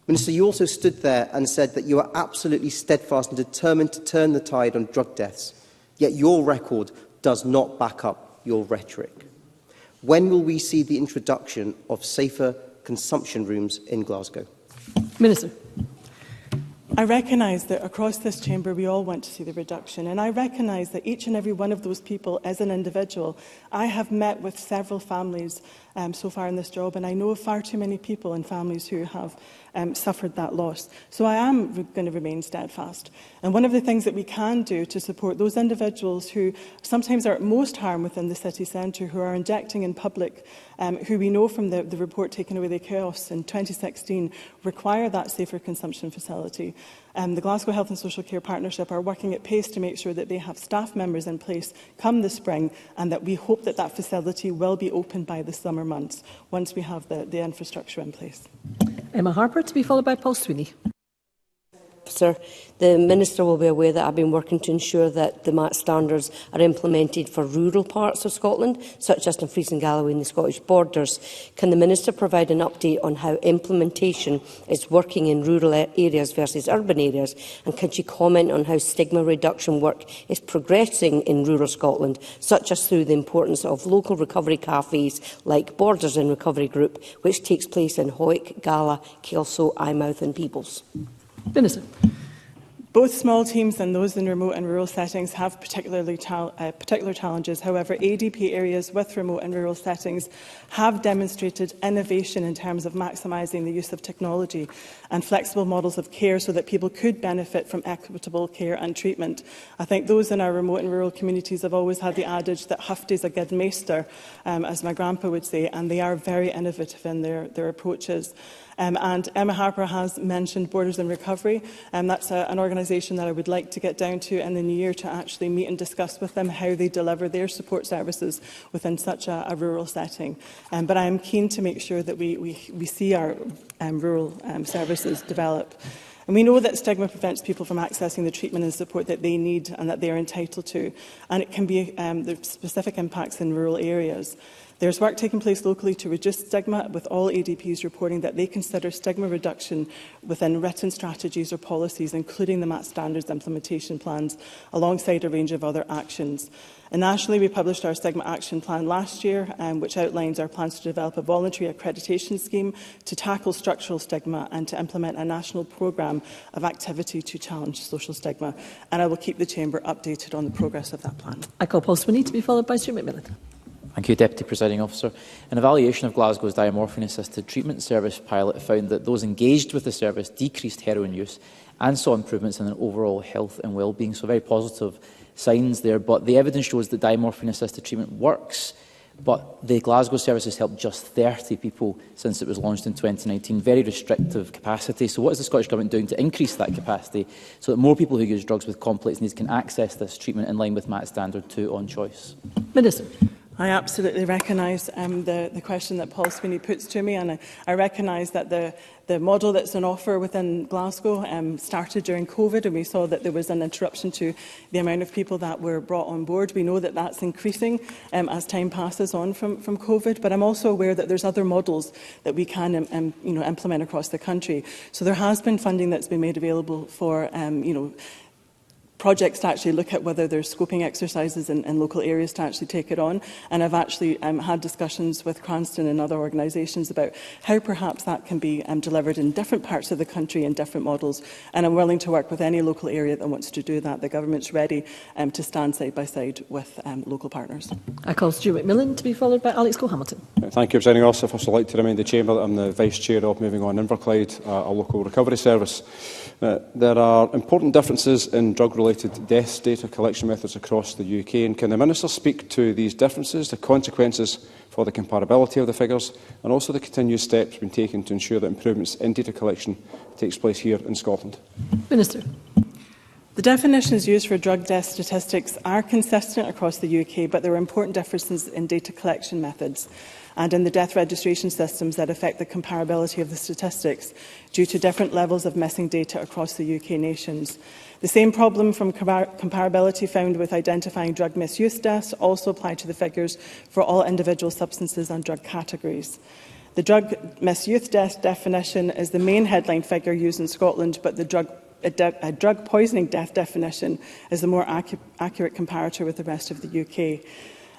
Minister, you also stood there and said that you are absolutely steadfast and determined to turn the tide on drug deaths, yet your record does not back up your rhetoric. When will we see the introduction of safer consumption rooms in Glasgow? Minister. I recognise that across this chamber we all want to see the reduction, and I recognise that each and every one of those people as an individual. I have met with several families so far in this job, and I know of far too many people and families who have suffered that loss. So I am going to remain steadfast. And one of the things that we can do to support those individuals who sometimes are at most harm within the city centre, who are injecting in public, who we know from the report Taking Away the Chaos in 2016 require that safer consumption facility. The Glasgow Health and Social Care Partnership are working at pace to make sure that they have staff members in place come the spring, and that we hope that that facility will be open by the summer months once we have the infrastructure in place. Emma Harper, to be followed by Paul Sweeney. Sir, the Minister will be aware that I've been working to ensure that the MAT standards are implemented for rural parts of Scotland, such as Dumfries and Galloway and the Scottish borders. Can the Minister provide an update on how implementation is working in rural areas versus urban areas? And can she comment on how stigma reduction work is progressing in rural Scotland, such as through the importance of local recovery cafes like Borders in Recovery Group, which takes place in Hoyk, Gala, Kelso, Eyemouth and Peebles? Minister. Both small teams and those in remote and rural settings have particular challenges. However, ADP areas with remote and rural settings have demonstrated innovation in terms of maximising the use of technology and flexible models of care so that people could benefit from equitable care and treatment. I think those in our remote and rural communities have always had the adage that hafties a good meester, as my grandpa would say, and they are very innovative in their approaches. And Emma Harper has mentioned Borders in Recovery, and that's an organisation that I would like to get down to in the new year to actually meet and discuss with them how they deliver their support services within such a rural setting. But I am keen to make sure that we see our rural services develop. And we know that stigma prevents people from accessing the treatment and support that they need and that they are entitled to, and it can be the specific impacts in rural areas. There's work taking place locally to reduce stigma, with all ADPs reporting that they consider stigma reduction within written strategies or policies, including the MAT standards implementation plans, alongside a range of other actions. And nationally, we published our Stigma Action Plan last year, which outlines our plans to develop a voluntary accreditation scheme to tackle structural stigma and to implement a national programme of activity to challenge social stigma. And I will keep the Chamber updated on the progress of that plan. I call Paul Sweeney to be followed by Stuart McMillan. Thank you, Deputy Presiding Officer. An evaluation of Glasgow's diamorphine-assisted treatment service pilot found that those engaged with the service decreased heroin use and saw improvements in their overall health and well-being. So very positive signs there. But the evidence shows that diamorphine-assisted treatment works, but the Glasgow service has helped just 30 people since it was launched in 2019. Very restrictive capacity. So what is the Scottish Government doing to increase that capacity so that more people who use drugs with complex needs can access this treatment in line with MAT Standard 2 on choice? Minister. I absolutely recognise the question that Paul Sweeney puts to me, and I recognise that the model that's on offer within Glasgow started during COVID, and we saw that there was an interruption to the amount of people that were brought on board. We know that that's increasing as time passes on from COVID, but I'm also aware that there's other models that we can implement across the country. So there has been funding that's been made available for projects to actually look at whether there's scoping exercises in local areas to actually take it on. And I've actually had discussions with Cranston and other organisations about how perhaps that can be delivered in different parts of the country in different models. And I'm willing to work with any local area that wants to do that. The Government's ready to stand side by side with local partners. I call Stuart McMillan to be followed by Alex Cole-Hamilton. Thank you, Presiding Officer. First, I'd like to remind the Chamber that I'm the Vice Chair of Moving On Inverclyde, a local recovery service. There are important differences in drug-related deaths data collection methods across the UK, and can the Minister speak to these differences, the consequences for the comparability of the figures, and also the continued steps being taken to ensure that improvements in data collection takes place here in Scotland? Minister. The definitions used for drug death statistics are consistent across the UK, but there are important differences in data collection methods and in the death registration systems that affect the comparability of the statistics due to different levels of missing data across the UK nations. The same problem from comparability found with identifying drug misuse deaths also apply to the figures for all individual substances and drug categories. The drug misuse death definition is the main headline figure used in Scotland, but the drug poisoning death definition is the more accurate comparator with the rest of the UK.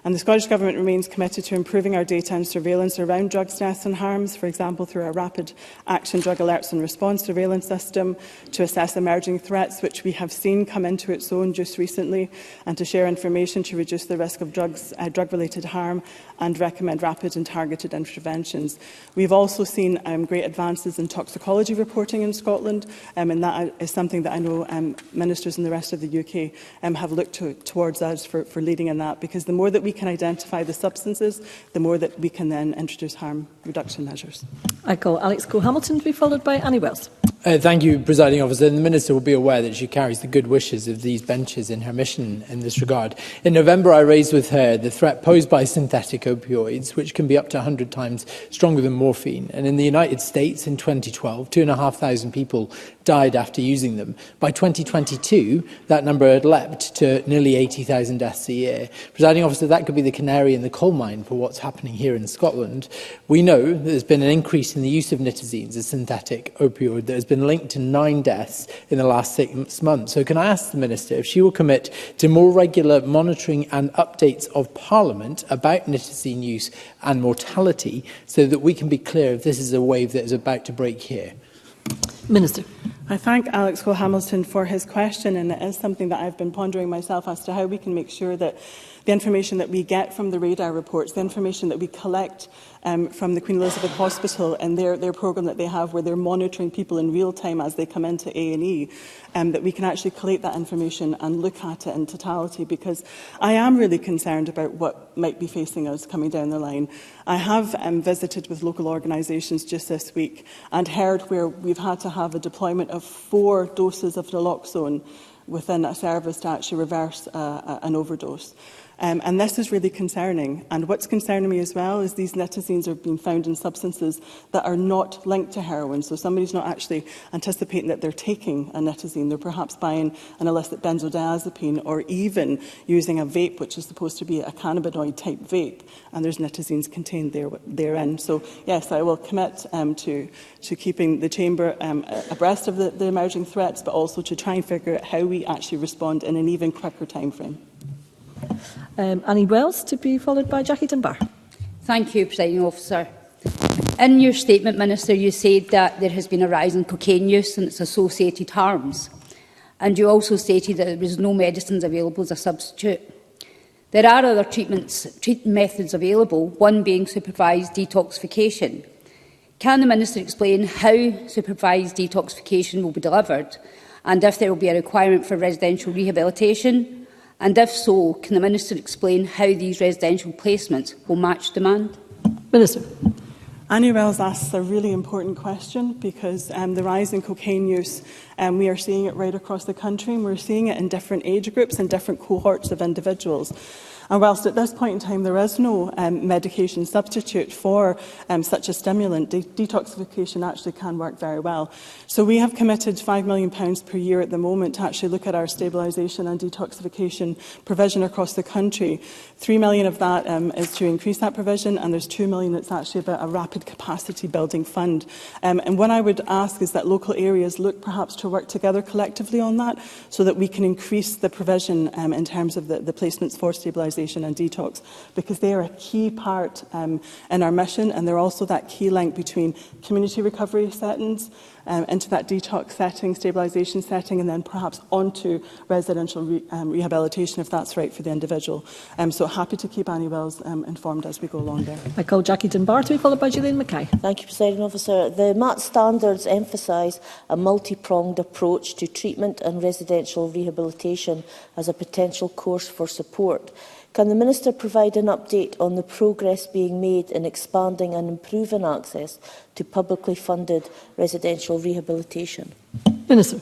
And the Scottish Government remains committed to improving our data and surveillance around drugs, deaths and harms, for example through our rapid action drug alerts and response surveillance system, to assess emerging threats which we have seen come into its own just recently, and to share information to reduce the risk of drug-related harm and recommend rapid and targeted interventions. We've also seen great advances in toxicology reporting in Scotland, and that is something that I know ministers in the rest of the UK have looked towards us for leading in that, because the more that we can identify the substances, the more that we can then introduce harm reduction measures. I call Alex Cole-Hamilton to be followed by Annie Wells. Thank you, Presiding Officer. The Minister will be aware that she carries the good wishes of these benches in her mission in this regard. In November, I raised with her the threat posed by synthetic opioids, which can be up to 100 times stronger than morphine. And in the United States, in 2012, 2,500 people died after using them. By 2022, that number had leapt to nearly 80,000 deaths a year. Presiding Officer, that could be the canary in the coal mine for what's happening here in Scotland. We know that there's been an increase in the use of nitazines, a synthetic opioid, that has been linked to 9 deaths in the last 6 months. So can I ask the Minister if she will commit to more regular monitoring and updates of Parliament about nitazine use and mortality, so that we can be clear if this is a wave that is about to break here? Minister. I thank Alex Cole-Hamilton for his question, and it is something that I've been pondering myself as to how we can make sure that the information that we get from the radar reports, the information that we collect from the Queen Elizabeth Hospital and their programme that they have where they're monitoring people in real time as they come into A&E, that we can actually collate that information and look at it in totality, because I am really concerned about what might be facing us coming down the line. I have visited with local organisations just this week and heard where we've had to have a deployment of 4 doses of naloxone within a service to actually reverse an overdose. And this is really concerning. And what's concerning me as well is these nitazines are being found in substances that are not linked to heroin. So somebody's not actually anticipating that they're taking a nitazine. They're perhaps buying an illicit benzodiazepine, or even using a vape, which is supposed to be a cannabinoid type vape, and there's nitazines contained therein. So yes, I will commit to keeping the Chamber abreast of the emerging threats, but also to try and figure out how we actually respond in an even quicker time frame. Annie Wells to be followed by Jackie Dunbar. Thank you, Presiding Officer. In your statement, Minister, you said that there has been a rise in cocaine use and its associated harms. And you also stated that there was no medicines available as a substitute. There are other treatment methods available, one being supervised detoxification. Can the Minister explain how supervised detoxification will be delivered, and if there will be a requirement for residential rehabilitation? And if so, can the Minister explain how these residential placements will match demand? Minister. Annie Wells asks a really important question, because the rise in cocaine use, we are seeing it right across the country, and we're seeing it in different age groups and different cohorts of individuals. And whilst at this point in time there is no medication substitute for such a stimulant, detoxification actually can work very well. So we have committed £5 million per year at the moment to actually look at our stabilisation and detoxification provision across the country. £3 million of that is to increase that provision, and there's £2 million that's actually about a rapid capacity building fund. And what I would ask is that local areas look perhaps to work together collectively on that, so that we can increase the provision in terms of the placements for stabilisation and detox, because they are a key part in our mission, and they're also that key link between community recovery settings into that detox setting, stabilisation setting, and then perhaps onto residential rehabilitation if that's right for the individual. So happy to keep Annie Wells informed as we go along there. I call Jackie Dunbar to be followed by Gillian Mackay. Thank you, Presiding Officer. The MAT standards emphasise a multi-pronged approach to treatment and residential rehabilitation as a potential course for support. Can the Minister provide an update on the progress being made in expanding and improving access to publicly funded residential rehabilitation? Minister.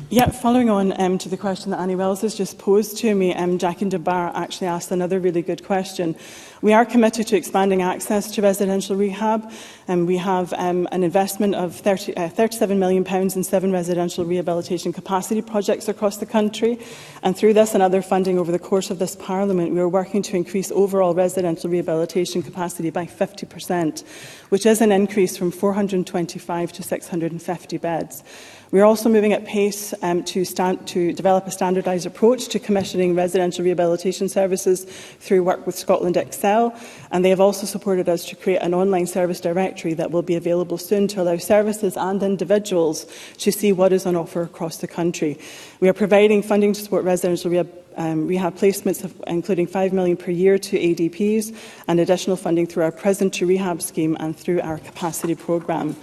Yeah, following on to the question that Annie Wells has just posed to me, Jackie Debar actually asked another really good question. We are committed to expanding access to residential rehab, and we have an investment of £37 million in 7 residential rehabilitation capacity projects across the country. And through this and other funding over the course of this Parliament, we are working to increase overall residential rehabilitation capacity by 50%, which is an increase from 425 to 650 beds. We are also moving at pace to develop a standardised approach to commissioning residential rehabilitation services through work with Scotland Excel, and they have also supported us to create an online service directory that will be available soon to allow services and individuals to see what is on offer across the country. We are providing funding to support residential rehab placements, including £5 million per year to ADPs, and additional funding through our Prison to Rehab scheme and through our capacity programme.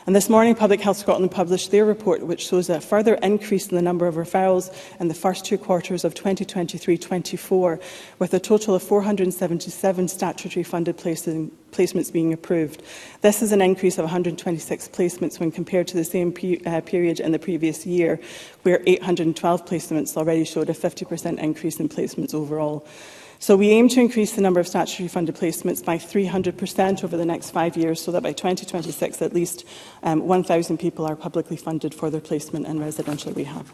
And this morning, Public Health Scotland published their report, which shows a further increase in the number of referrals in the first 2 quarters of 2023-24, with a total of 477 statutory funded placements being approved. This is an increase of 126 placements when compared to the same period in the previous year, where 812 placements already showed a 50% increase in placements overall. So we aim to increase the number of statutory funded placements by 300% over the next 5 years, so that by 2026 at least 1,000 people are publicly funded for their placement in residential rehab.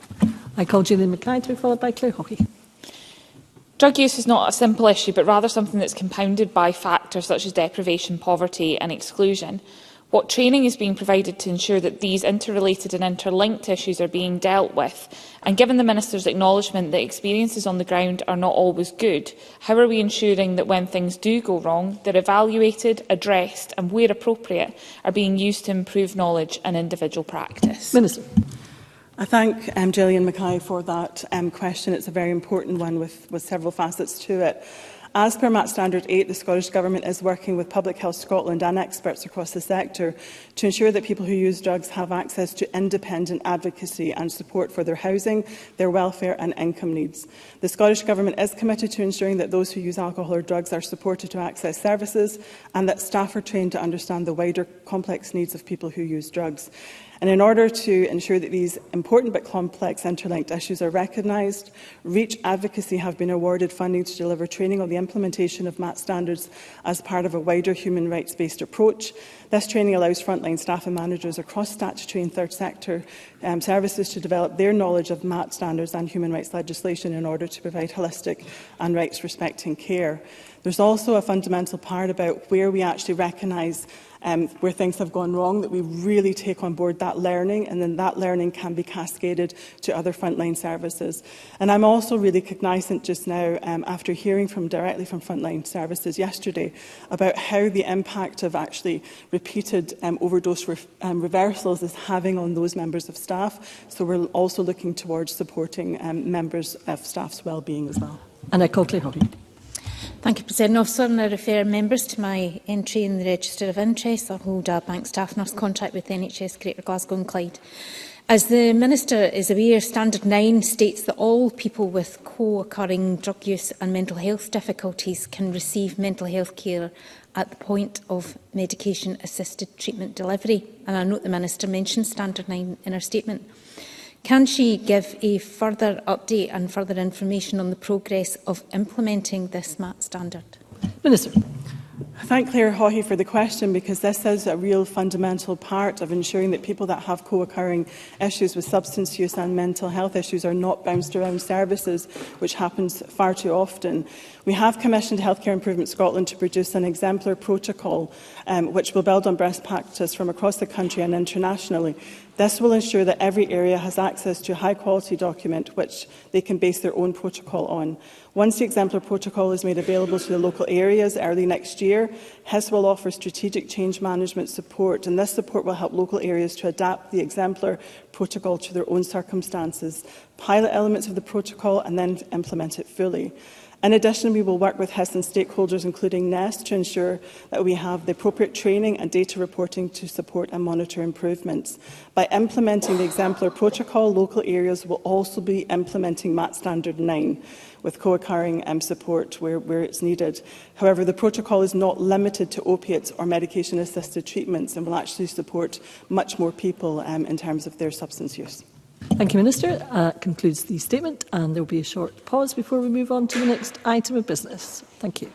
I call Gillian Mackay to be followed by Claire Hockey. Drug use is not a simple issue, but rather something that's compounded by factors such as deprivation, poverty and exclusion. What training is being provided to ensure that these interrelated and interlinked issues are being dealt with? And given the Minister's acknowledgement that experiences on the ground are not always good, how are we ensuring that when things do go wrong, they're evaluated, addressed and, where appropriate, are being used to improve knowledge and individual practice? Minister. I thank Gillian Mackay for that question. It's a very important one with several facets to it. As per MAT Standard 8, the Scottish Government is working with Public Health Scotland and experts across the sector to ensure that people who use drugs have access to independent advocacy and support for their housing, their welfare and income needs. The Scottish Government is committed to ensuring that those who use alcohol or drugs are supported to access services, and that staff are trained to understand the wider complex needs of people who use drugs. And in order to ensure that these important but complex interlinked issues are recognised, REACH Advocacy have been awarded funding to deliver training on the implementation of MAT standards as part of a wider human rights-based approach. This training allows frontline staff and managers across statutory and third sector services to develop their knowledge of MAT standards and human rights legislation in order to provide holistic and rights-respecting care. There's also a fundamental part about where we actually recognise where things have gone wrong, that we really take on board that learning, and then that learning can be cascaded to other frontline services. And I'm also really cognisant just now, after hearing directly from frontline services yesterday, about how the impact of actually repeated overdose reversals is having on those members of staff. So we're also looking towards supporting members of staff's well-being as well. And I call Claire Hockey. Thank you, President Officer. And I refer members to my entry in the Register of Interest. I hold a bank staff nurse contract with NHS Greater Glasgow and Clyde. As the Minister is aware, Standard 9 states that all people with co-occurring drug use and mental health difficulties can receive mental health care at the point of medication-assisted treatment delivery. And I note the Minister mentioned Standard 9 in her statement. Can she give a further update and further information on the progress of implementing this MAT standard? Minister. I thank Claire Haughey for the question, because this is a real fundamental part of ensuring that people that have co-occurring issues with substance use and mental health issues are not bounced around services, which happens far too often. We have commissioned Healthcare Improvement Scotland to produce an exemplar protocol which will build on best practice from across the country and internationally. This will ensure that every area has access to a high-quality document which they can base their own protocol on. Once the exemplar protocol is made available to the local areas early next year, HIS will offer strategic change management support, and this support will help local areas to adapt the exemplar protocol to their own circumstances, pilot elements of the protocol and then implement it fully. In addition, we will work with HIS and stakeholders, including NEST, to ensure that we have the appropriate training and data reporting to support and monitor improvements. By implementing the exemplar protocol, local areas will also be implementing MAT Standard 9 with co-occurring support where it's needed. However, the protocol is not limited to opiates or medication-assisted treatments and will actually support much more people in terms of their substance use. Thank you, Minister. Concludes the statement, and there will be a short pause before we move on to the next item of business. Thank you.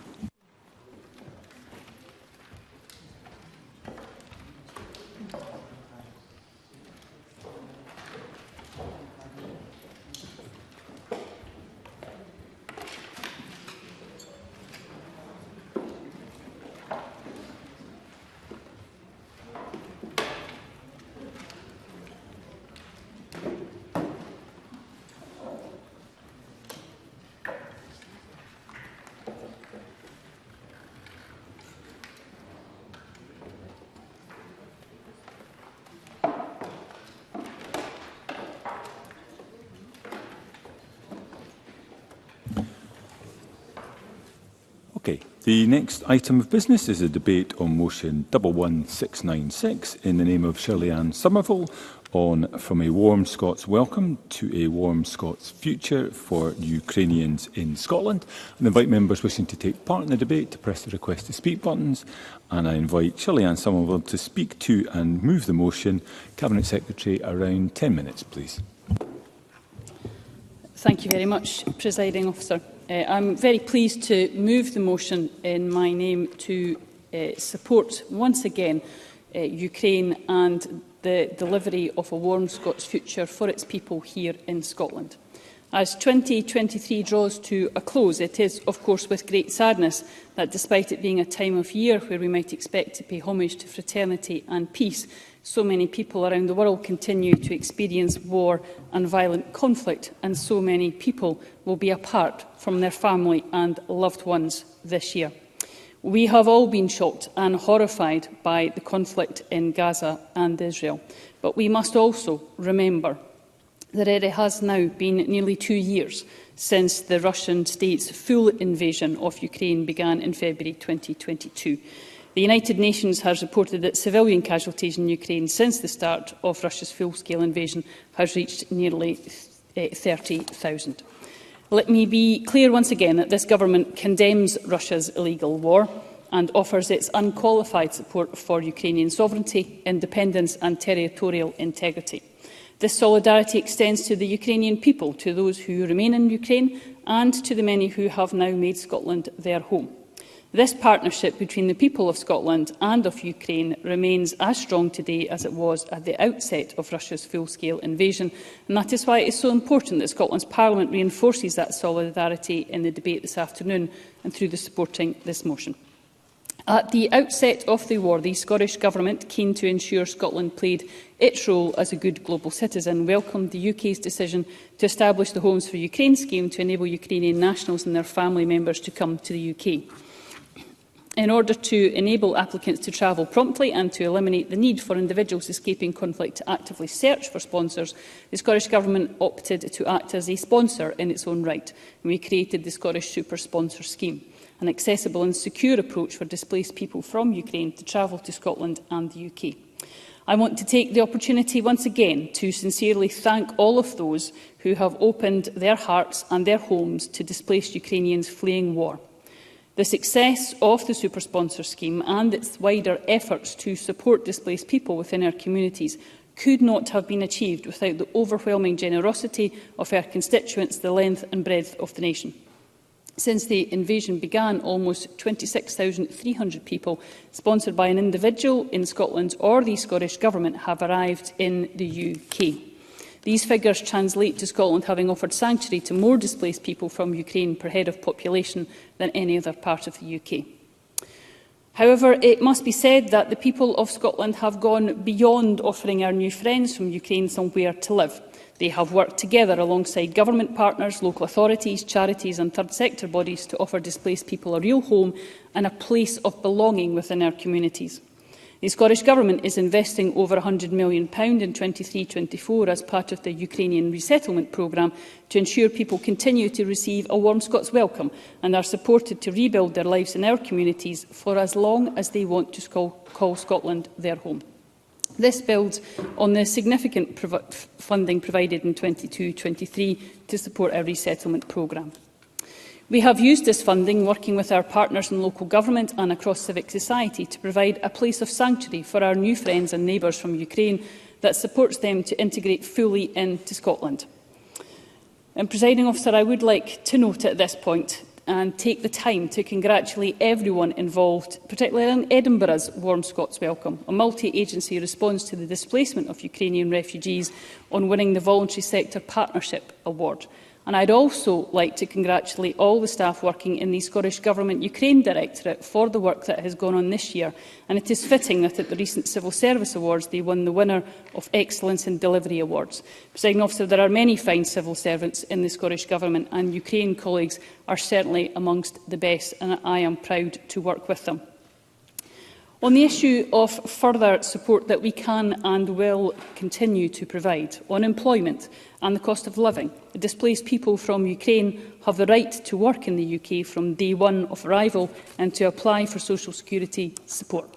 Okay, the next item of business is a debate on motion 11696 in the name of Shirley-Anne Somerville on From a Warm Scots Welcome to a Warm Scots Future for Ukrainians in Scotland. I invite members wishing to take part in the debate to press the request to speak buttons, and I invite Shirley-Anne Somerville to speak to and move the motion. Cabinet Secretary, around 10 minutes, please. Thank you very much, Presiding Officer. I'm very pleased to move the motion in my name to support once again Ukraine and the delivery of a warm Scots future for its people here in Scotland. As 2023 draws to a close, it is, of course, with great sadness that despite it being a time of year where we might expect to pay homage to fraternity and peace, so many people around the world continue to experience war and violent conflict, and so many people will be apart from their family and loved ones this year. We have all been shocked and horrified by the conflict in Gaza and Israel, but we must also remember that it has now been nearly 2 years since the Russian state's full invasion of Ukraine began in February 2022. The United Nations has reported that civilian casualties in Ukraine since the start of Russia's full-scale invasion has reached nearly 30,000. Let me be clear once again that this government condemns Russia's illegal war and offers its unqualified support for Ukrainian sovereignty, independence and territorial integrity. This solidarity extends to the Ukrainian people, to those who remain in Ukraine and to the many who have now made Scotland their home. This partnership between the people of Scotland and of Ukraine remains as strong today as it was at the outset of Russia's full-scale invasion, and that is why it is so important that Scotland's Parliament reinforces that solidarity in the debate this afternoon and through the supporting this motion. At the outset of the war, the Scottish Government, keen to ensure Scotland played its role as a good global citizen, welcomed the UK's decision to establish the Homes for Ukraine scheme to enable Ukrainian nationals and their family members to come to the UK. In order to enable applicants to travel promptly and to eliminate the need for individuals escaping conflict to actively search for sponsors, the Scottish Government opted to act as a sponsor in its own right, and we created the Scottish Super Sponsor Scheme, an accessible and secure approach for displaced people from Ukraine to travel to Scotland and the UK. I want to take the opportunity once again to sincerely thank all of those who have opened their hearts and their homes to displaced Ukrainians fleeing war. The success of the Super Sponsor Scheme and its wider efforts to support displaced people within our communities could not have been achieved without the overwhelming generosity of our constituents, the length and breadth of the nation. Since the invasion began, almost 26,300 people, sponsored by an individual in Scotland or the Scottish Government, have arrived in the UK. These figures translate to Scotland having offered sanctuary to more displaced people from Ukraine per head of population than any other part of the UK. However, it must be said that the people of Scotland have gone beyond offering our new friends from Ukraine somewhere to live. They have worked together alongside government partners, local authorities, charities and third sector bodies to offer displaced people a real home and a place of belonging within our communities. The Scottish Government is investing over £100 million in 23-24 as part of the Ukrainian resettlement programme to ensure people continue to receive a warm Scots welcome and are supported to rebuild their lives in our communities for as long as they want to call Scotland their home. This builds on the significant funding provided in 22-23 to support our resettlement programme. We have used this funding, working with our partners in local government and across civic society, to provide a place of sanctuary for our new friends and neighbours from Ukraine that supports them to integrate fully into Scotland. And, Presiding Officer, I would like to note at this point and take the time to congratulate everyone involved, particularly in Edinburgh's Warm Scots Welcome, a multi-agency response to the displacement of Ukrainian refugees, on winning the Voluntary Sector Partnership Award. And I'd also like to congratulate all the staff working in the Scottish Government Ukraine Directorate for the work that has gone on this year. And it is fitting that at the recent Civil Service Awards they won the winner of Excellence in Delivery Awards. Presiding Officer, there are many fine civil servants in the Scottish Government, and Ukraine colleagues are certainly amongst the best, and I am proud to work with them. On the issue of further support that we can and will continue to provide on employment and the cost of living, displaced people from Ukraine have the right to work in the UK from day one of arrival and to apply for social security support.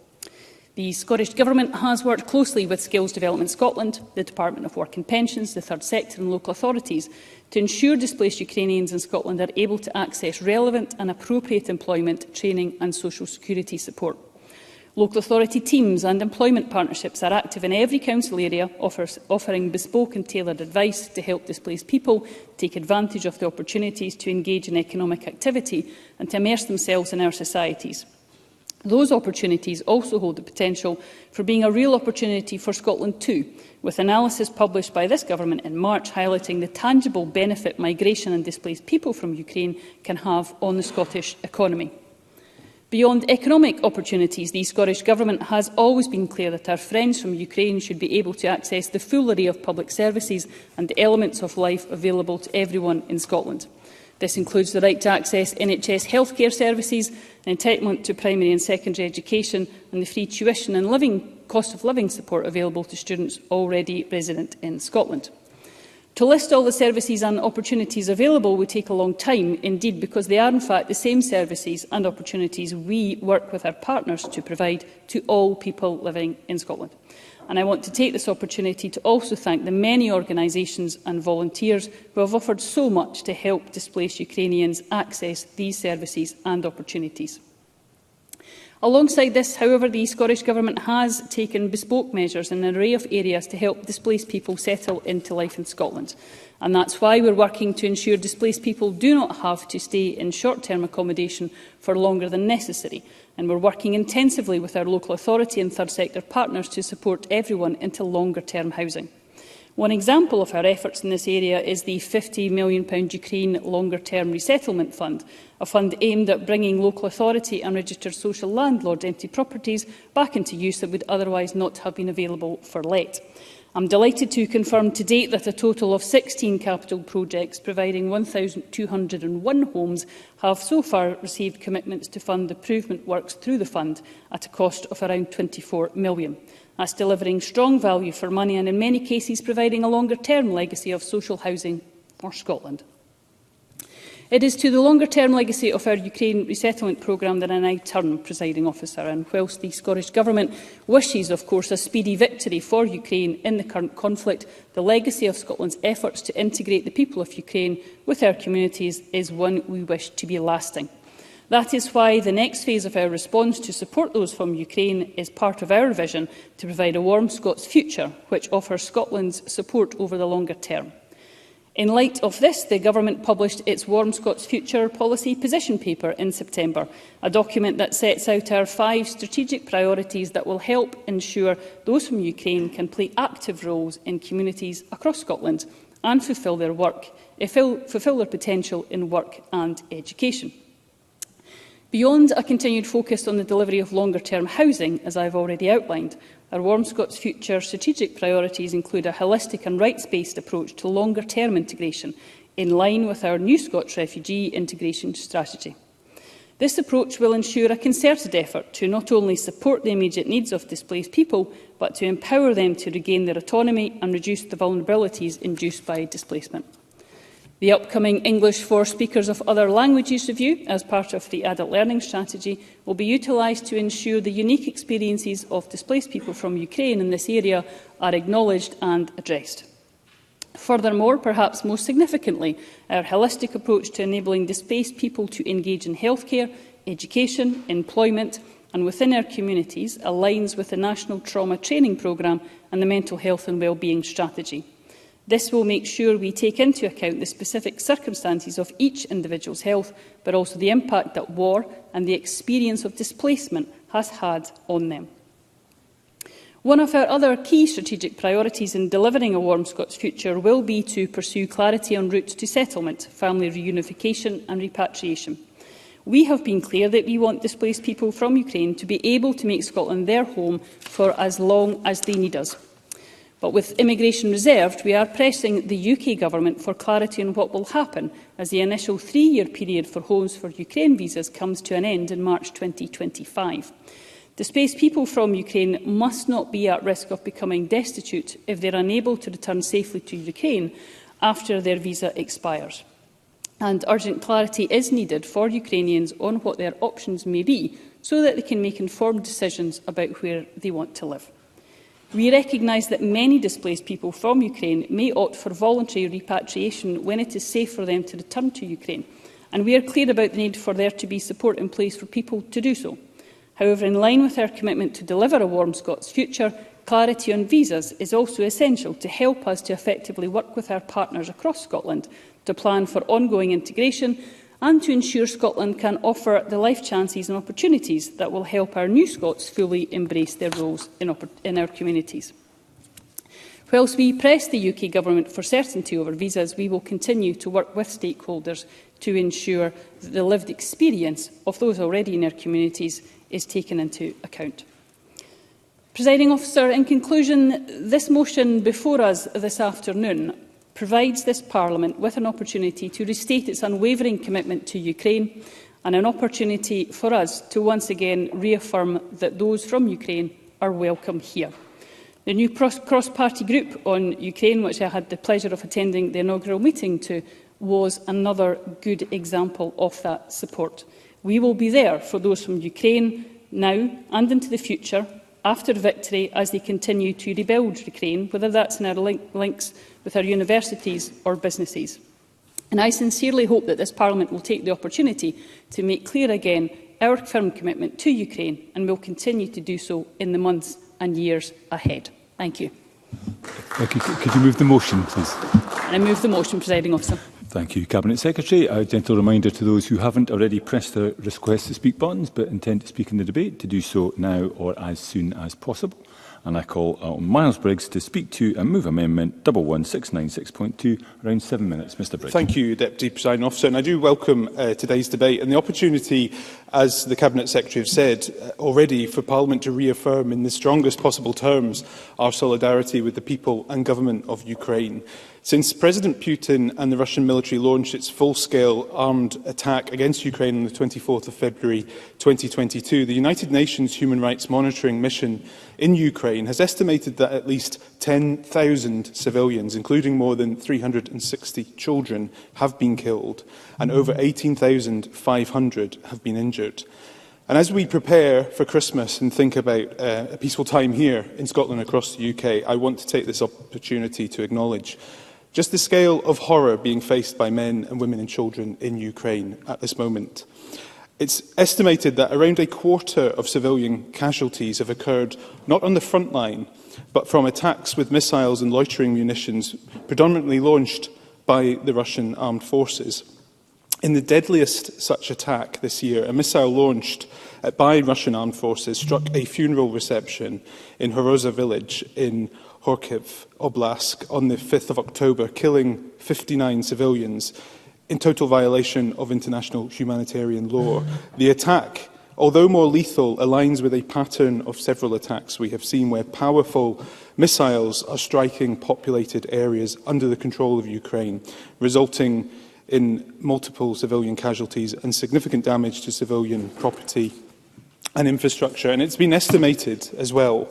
The Scottish Government has worked closely with Skills Development Scotland, the Department of Work and Pensions, the Third Sector and local authorities to ensure displaced Ukrainians in Scotland are able to access relevant and appropriate employment, training and social security support. Local authority teams and employment partnerships are active in every council area, offering bespoke and tailored advice to help displaced people take advantage of the opportunities to engage in economic activity and to immerse themselves in our societies. Those opportunities also hold the potential for being a real opportunity for Scotland too, with analysis published by this Government in March highlighting the tangible benefit migration and displaced people from Ukraine can have on the Scottish economy. Beyond economic opportunities, the Scottish Government has always been clear that our friends from Ukraine should be able to access the full array of public services and the elements of life available to everyone in Scotland. This includes the right to access NHS healthcare services, an entitlement to primary and secondary education and the free tuition and cost of living support available to students already resident in Scotland. To list all the services and opportunities available would take a long time, indeed, because they are in fact the same services and opportunities we work with our partners to provide to all people living in Scotland. And I want to take this opportunity to also thank the many organisations and volunteers who have offered so much to help displaced Ukrainians access these services and opportunities. Alongside this, however, the Scottish Government has taken bespoke measures in an array of areas to help displaced people settle into life in Scotland. And that's why we're working to ensure displaced people do not have to stay in short-term accommodation for longer than necessary. And we're working intensively with our local authority and third sector partners to support everyone into longer-term housing. One example of our efforts in this area is the £50 million Ukraine Longer-Term Resettlement Fund, a fund aimed at bringing local authority and registered social landlords' empty properties back into use that would otherwise not have been available for let. I'm delighted to confirm to date that a total of 16 capital projects providing 1,201 homes have so far received commitments to fund improvement works through the fund at a cost of around £24 million. That's delivering strong value for money and in many cases providing a longer-term legacy of social housing for Scotland. It is to the longer-term legacy of our Ukraine resettlement programme that I now turn, Presiding Officer, and whilst the Scottish Government wishes, of course, a speedy victory for Ukraine in the current conflict, the legacy of Scotland's efforts to integrate the people of Ukraine with our communities is one we wish to be lasting. That is why the next phase of our response to support those from Ukraine is part of our vision to provide a warm Scots future, which offers Scotland's support over the longer term. In light of this, the Government published its Warm Scots Future policy position paper in September, a document that sets out our 5 strategic priorities that will help ensure those from Ukraine can play active roles in communities across Scotland and fulfil their potential in work and education. Beyond a continued focus on the delivery of longer-term housing, as I have already outlined, our Warm Scots Future strategic priorities include a holistic and rights-based approach to longer-term integration, in line with our New Scots Refugee Integration Strategy. This approach will ensure a concerted effort to not only support the immediate needs of displaced people, but to empower them to regain their autonomy and reduce the vulnerabilities induced by displacement. The upcoming English for Speakers of Other Languages review, as part of the Adult Learning Strategy, will be utilised to ensure the unique experiences of displaced people from Ukraine in this area are acknowledged and addressed. Furthermore, perhaps most significantly, our holistic approach to enabling displaced people to engage in healthcare, education, employment and within our communities aligns with the National Trauma Training Programme and the Mental Health and Wellbeing Strategy. This will make sure we take into account the specific circumstances of each individual's health, but also the impact that war and the experience of displacement has had on them. One of our other key strategic priorities in delivering a warm Scots future will be to pursue clarity on routes to settlement, family reunification and repatriation. We have been clear that we want displaced people from Ukraine to be able to make Scotland their home for as long as they need us. But with immigration reserved, we are pressing the UK Government for clarity on what will happen as the initial 3-year period for Homes for Ukraine visas comes to an end in March 2025. Displaced people from Ukraine must not be at risk of becoming destitute if they are unable to return safely to Ukraine after their visa expires. And urgent clarity is needed for Ukrainians on what their options may be so that they can make informed decisions about where they want to live. We recognise that many displaced people from Ukraine may opt for voluntary repatriation when it is safe for them to return to Ukraine, and we are clear about the need for there to be support in place for people to do so. However, in line with our commitment to deliver a warm Scots future, clarity on visas is also essential to help us to effectively work with our partners across Scotland to plan for ongoing integration and to ensure Scotland can offer the life chances and opportunities that will help our new Scots fully embrace their roles in our communities. Whilst we press the UK Government for certainty over visas, we will continue to work with stakeholders to ensure that the lived experience of those already in our communities is taken into account. Presiding Officer, in conclusion, this motion before us this afternoon provides this Parliament with an opportunity to restate its unwavering commitment to Ukraine and an opportunity for us to once again reaffirm that those from Ukraine are welcome here. The new cross-party group on Ukraine, which I had the pleasure of attending the inaugural meeting to, was another good example of that support. We will be there for those from Ukraine now and into the future, after victory, as they continue to rebuild Ukraine, whether that's in our links with our universities or businesses. And I sincerely hope that this Parliament will take the opportunity to make clear again our firm commitment to Ukraine, and will continue to do so in the months and years ahead. Thank you. Thank you. Could you move the motion, please? I move the motion, Presiding Officer. Thank you, Cabinet Secretary. A gentle reminder to those who haven't already pressed the request to speak buttons but intend to speak in the debate to do so now or as soon as possible. And I call on Miles Briggs to speak to and move Amendment 11696.2. Around 7 minutes. Mr Briggs. Thank you, Deputy Presiding Officer. And I do welcome today's debate and the opportunity, as the Cabinet Secretary have said already, for Parliament to reaffirm in the strongest possible terms our solidarity with the people and government of Ukraine. Since President Putin and the Russian military launched its full-scale armed attack against Ukraine on the 24th of February 2022, the United Nations Human Rights Monitoring Mission in Ukraine has estimated that at least 10,000 civilians, including more than 360 children, have been killed, and over 18,500 have been injured. And as we prepare for Christmas and think about a peaceful time here in Scotland across the UK, I want to take this opportunity to acknowledge just the scale of horror being faced by men and women and children in Ukraine at this moment. It's estimated that around a quarter of civilian casualties have occurred not on the front line, but from attacks with missiles and loitering munitions, predominantly launched by the Russian armed forces. In the deadliest such attack this year, a missile launched by Russian armed forces struck a funeral reception in Horoza village in Kharkiv Oblast on the 5th of October, killing 59 civilians in total violation of international humanitarian law. The attack, although more lethal, aligns with a pattern of several attacks we have seen where powerful missiles are striking populated areas under the control of Ukraine, resulting in multiple civilian casualties and significant damage to civilian property and infrastructure. And it's been estimated as well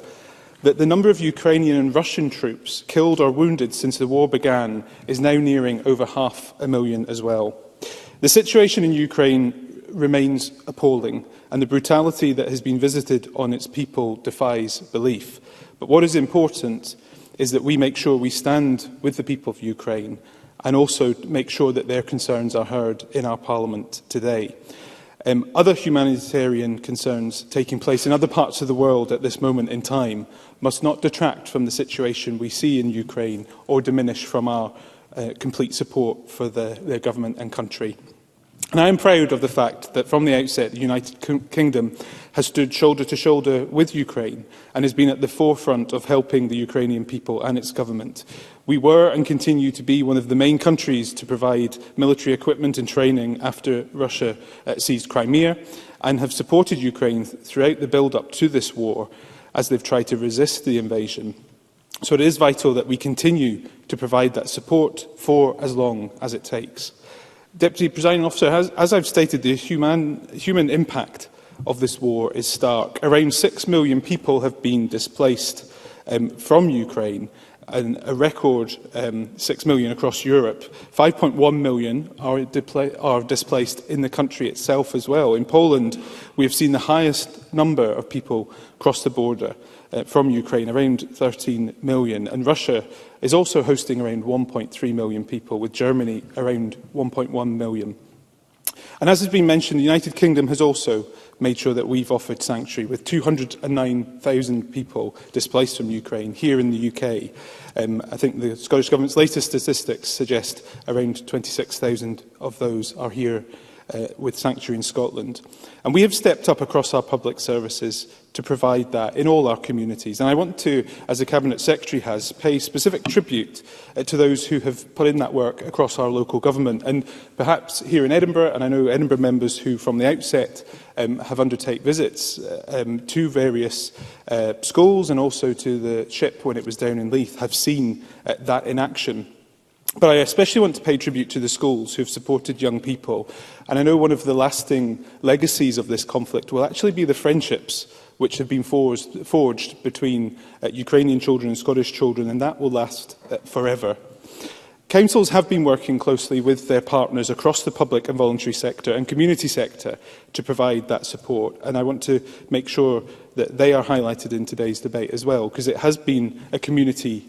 that the number of Ukrainian and Russian troops killed or wounded since the war began is now nearing over 500,000 as well. The situation in Ukraine remains appalling, and the brutality that has been visited on its people defies belief. But what is important is that we make sure we stand with the people of Ukraine and also make sure that their concerns are heard in our Parliament today. Other humanitarian concerns taking place in other parts of the world at this moment in time must not detract from the situation we see in Ukraine or diminish from our complete support for their government and country. And I am proud of the fact that from the outset the United Kingdom has stood shoulder to shoulder with Ukraine and has been at the forefront of helping the Ukrainian people and its government. We were and continue to be one of the main countries to provide military equipment and training after Russia seized Crimea, and have supported Ukraine throughout the build-up to this war as they've tried to resist the invasion. So it is vital that we continue to provide that support for as long as it takes. Deputy Presiding Officer, as I've stated, the human impact of this war is stark. Around 6 million people have been displaced from Ukraine, and a record 6 million across Europe. 5.1 million are displaced in the country itself as well. In Poland, we have seen the highest number of people cross the border from Ukraine, around 13 million. And Russia is also hosting around 1.3 million people, with Germany around 1.1 million. And as has been mentioned, the United Kingdom has also made sure that we've offered sanctuary, with 209,000 people displaced from Ukraine here in the UK. I think the Scottish Government's latest statistics suggest around 26,000 of those are here with sanctuary in Scotland. And we have stepped up across our public services to provide that in all our communities. And I want to, as the Cabinet Secretary has, pay specific tribute to those who have put in that work across our local government. And perhaps here in Edinburgh, and I know Edinburgh members who from the outset have undertaken visits to various schools and also to the ship when it was down in Leith, have seen that in action. But I especially want to pay tribute to the schools who have supported young people. And I know one of the lasting legacies of this conflict will actually be the friendships which have been forged between Ukrainian children and Scottish children, and that will last forever. Councils have been working closely with their partners across the public and voluntary sector and community sector to provide that support. And I want to make sure that they are highlighted in today's debate as well, because it has been a community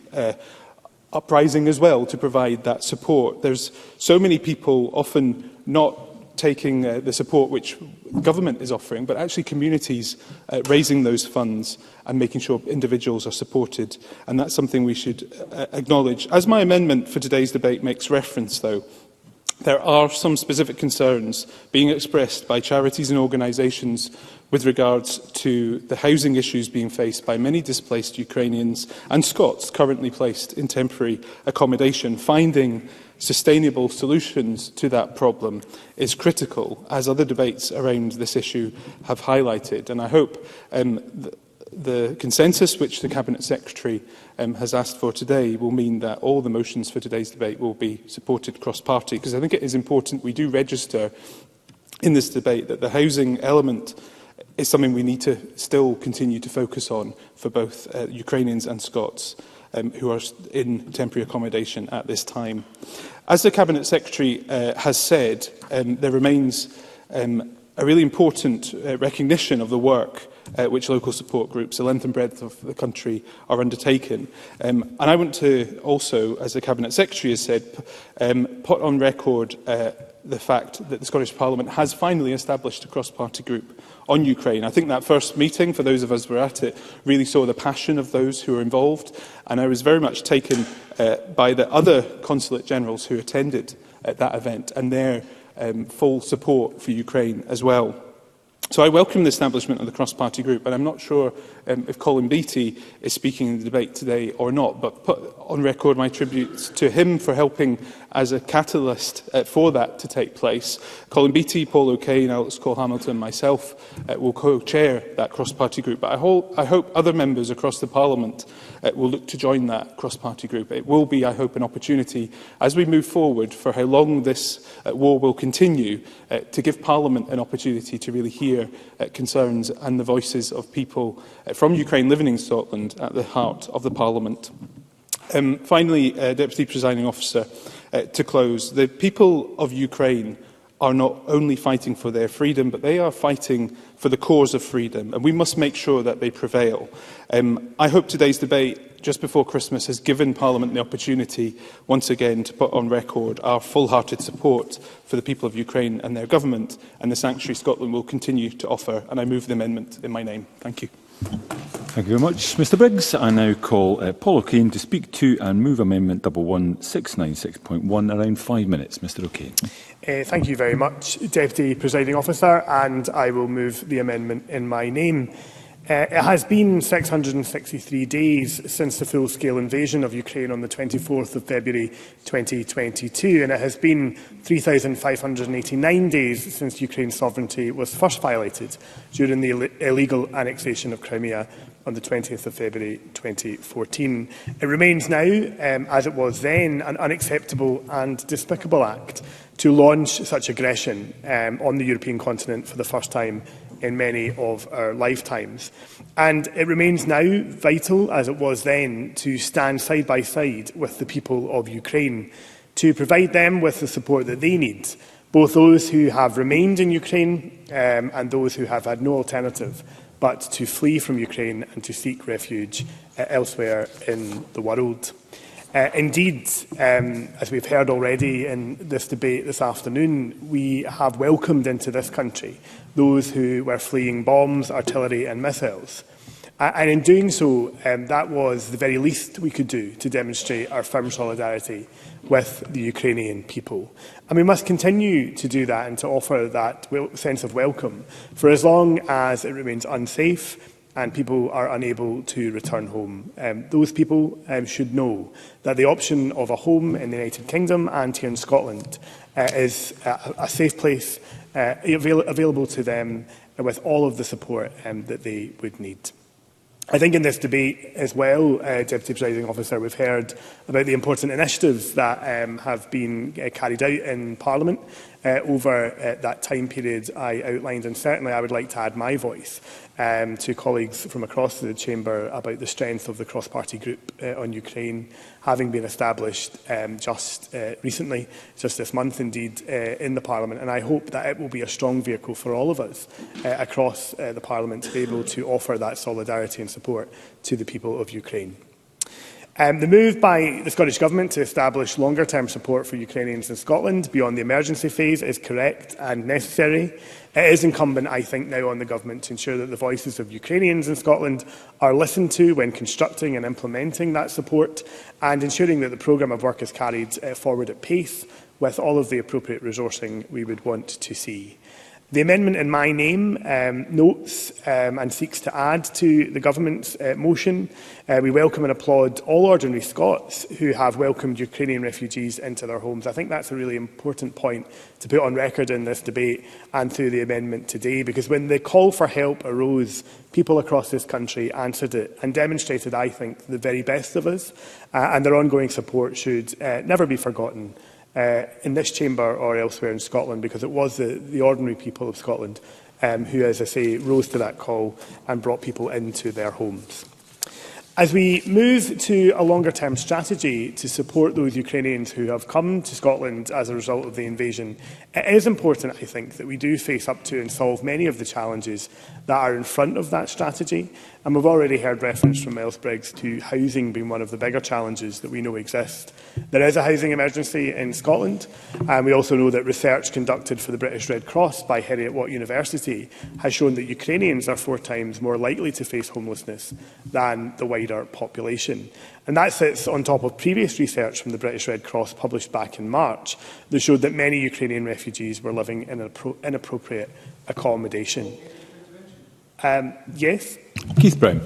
uprising as well to provide that support. There's so many people often not taking the support which government is offering, but actually communities raising those funds and making sure individuals are supported. And that's something we should acknowledge. As my amendment for today's debate makes reference, though, there are some specific concerns being expressed by charities and organisations with regards to the housing issues being faced by many displaced Ukrainians and Scots currently placed in temporary accommodation. Finding sustainable solutions to that problem is critical, as other debates around this issue have highlighted. And I hope the consensus which the Cabinet Secretary has asked for today will mean that all the motions for today's debate will be supported cross-party, because I think it is important we do register in this debate that the housing element is something we need to still continue to focus on for both Ukrainians and Scots who are in temporary accommodation at this time. As the Cabinet Secretary has said, there remains a really important recognition of the work which local support groups, the length and breadth of the country, are undertaking. And I want to also, as the Cabinet Secretary has said, put on record the fact that the Scottish Parliament has finally established a cross-party group on Ukraine. I think that first meeting, for those of us who were at it, really saw the passion of those who were involved, and I was very much taken by the other Consulate Generals who attended at that event and their full support for Ukraine as well. So I welcome the establishment of the cross-party group, and I'm not sure if Colin Beattie is speaking in the debate today or not, but put on record my tributes to him for helping as a catalyst for that to take place. Colin Beattie, Paul O'Kane, Alex Cole-Hamilton and myself will co-chair that cross-party group, but I hope other members across the Parliament will look to join that cross-party group. It will be, I hope, an opportunity as we move forward for how long this war will continue to give Parliament an opportunity to really hear concerns and the voices of people from Ukraine living in Scotland at the heart of the Parliament. Finally, Deputy Presiding Officer, to close, the people of Ukraine are not only fighting for their freedom, but they are fighting for the cause of freedom, and we must make sure that they prevail. I hope today's debate just before Christmas has given Parliament the opportunity once again to put on record our full-hearted support for the people of Ukraine and their government, and the Sanctuary Scotland will continue to offer, and I move the amendment in my name. Thank you. Thank you very much, Mr Briggs. I now call Paul O'Kane to speak to and move Amendment 11696.1. Around 5 minutes. Mr O'Kane. Thank you very much, Deputy Presiding Officer, and I will move the amendment in my name. It has been 663 days since the full-scale invasion of Ukraine on the 24th of February 2022, and it has been 3,589 days since Ukraine's sovereignty was first violated during the illegal annexation of Crimea on the 20th of February 2014. It remains now, as it was then, an unacceptable and despicable act to launch such aggression on the European continent for the first time in many of our lifetimes. And it remains now vital, as it was then, to stand side by side with the people of Ukraine, to provide them with the support that they need, both those who have remained in Ukraine and those who have had no alternative but to flee from Ukraine and to seek refuge elsewhere in the world. Indeed, as we've heard already in this debate this afternoon, we have welcomed into this country those who were fleeing bombs, artillery and missiles. And in doing so, that was the very least we could do to demonstrate our firm solidarity with the Ukrainian people. And we must continue to do that and to offer that sense of welcome for as long as it remains unsafe and people are unable to return home. Those people should know that the option of a home in the United Kingdom and here in Scotland is a safe place available to them with all of the support that they would need. I think in this debate as well, Deputy Presiding Officer, we've heard about the important initiatives that have been carried out in Parliament over that time period I outlined, and certainly I would like to add my voice to colleagues from across the Chamber about the strength of the cross-party group on Ukraine, having been established just recently, just this month indeed, in the Parliament. And I hope that it will be a strong vehicle for all of us across the Parliament to be able to offer that solidarity and support to the people of Ukraine. The move by the Scottish Government to establish longer-term support for Ukrainians in Scotland beyond the emergency phase is correct and necessary. It is incumbent, I think, now on the Government to ensure that the voices of Ukrainians in Scotland are listened to when constructing and implementing that support, and ensuring that the programme of work is carried forward at pace with all of the appropriate resourcing we would want to see. The amendment in my name notes and seeks to add to the Government's motion. We welcome and applaud all ordinary Scots who have welcomed Ukrainian refugees into their homes. I think that's a really important point to put on record in this debate and through the amendment today, because when the call for help arose, people across this country answered it and demonstrated, I think, the very best of us, and their ongoing support should never be forgotten in this chamber or elsewhere in Scotland, because it was the ordinary people of Scotland who, as I say, rose to that call and brought people into their homes. As we move to a longer-term strategy to support those Ukrainians who have come to Scotland as a result of the invasion, it is important, I think, that we do face up to and solve many of the challenges that are in front of that strategy. And we've already heard reference from Miles Briggs to housing being one of the bigger challenges that we know exist. There is a housing emergency in Scotland, and we also know that research conducted for the British Red Cross by Heriot-Watt University has shown that Ukrainians are 4 times more likely to face homelessness than the wider population. And that sits on top of previous research from the British Red Cross published back in March that showed that many Ukrainian refugees were living in inappropriate accommodation. Yes? Keith Brown.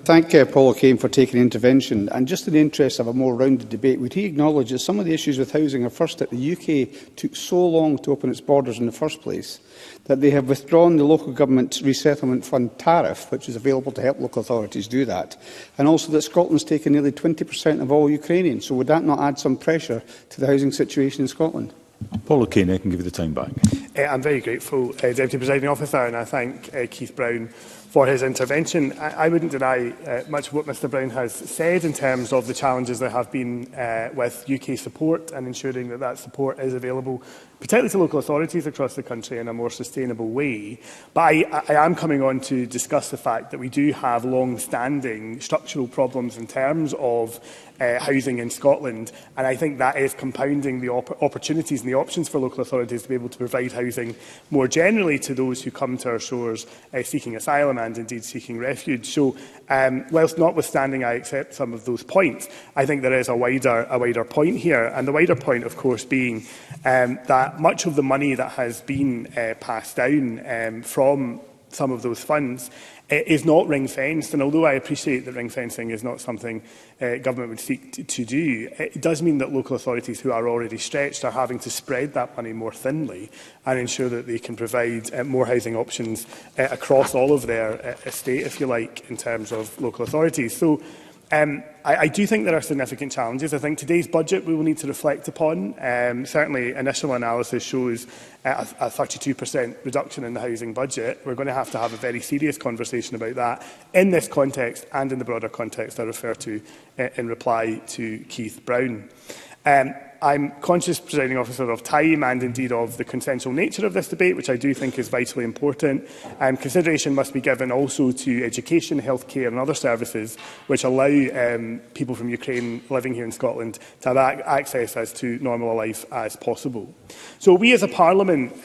Thank Paul O'Kane for taking intervention. And just in the interest of a more rounded debate, would he acknowledge that some of the issues with housing are first that the UK took so long to open its borders in the first place, that they have withdrawn the local government resettlement fund tariff, which is available to help local authorities do that, and also that Scotland's taken nearly 20% of all Ukrainians. So would that not add some pressure to the housing situation in Scotland? Paul O'Kane, I can give you the time back. I'm very grateful, Deputy Presiding Officer, and I thank Keith Brown for his intervention. I wouldn't deny much of what Mr Brown has said in terms of the challenges there have been with UK support and ensuring that that support is available, particularly to local authorities across the country, in a more sustainable way. But I am coming on to discuss the fact that we do have long-standing structural problems in terms of housing in Scotland, and I think that is compounding the opportunities and the options for local authorities to be able to provide housing more generally to those who come to our shores seeking asylum and indeed seeking refuge. So, whilst notwithstanding I accept some of those points, I think there is a wider point here, and the wider point, of course, being that much of the money that has been passed down from some of those funds is not ring-fenced, and although I appreciate that ring-fencing is not something government would seek to do, it does mean that local authorities who are already stretched are having to spread that money more thinly and ensure that they can provide more housing options across all of their estate, if you like, in terms of local authorities. So I do think there are significant challenges. I think today's budget we will need to reflect upon. Certainly, initial analysis shows a 32% reduction in the housing budget. We're going to have a very serious conversation about that in this context and in the broader context I refer to in reply to Keith Brown. I'm conscious, Presiding Officer, of time and indeed of the consensual nature of this debate, which I do think is vitally important. Consideration must be given also to education, healthcare and other services which allow people from Ukraine living here in Scotland to have access as to normal a life as possible. So we as a Parliament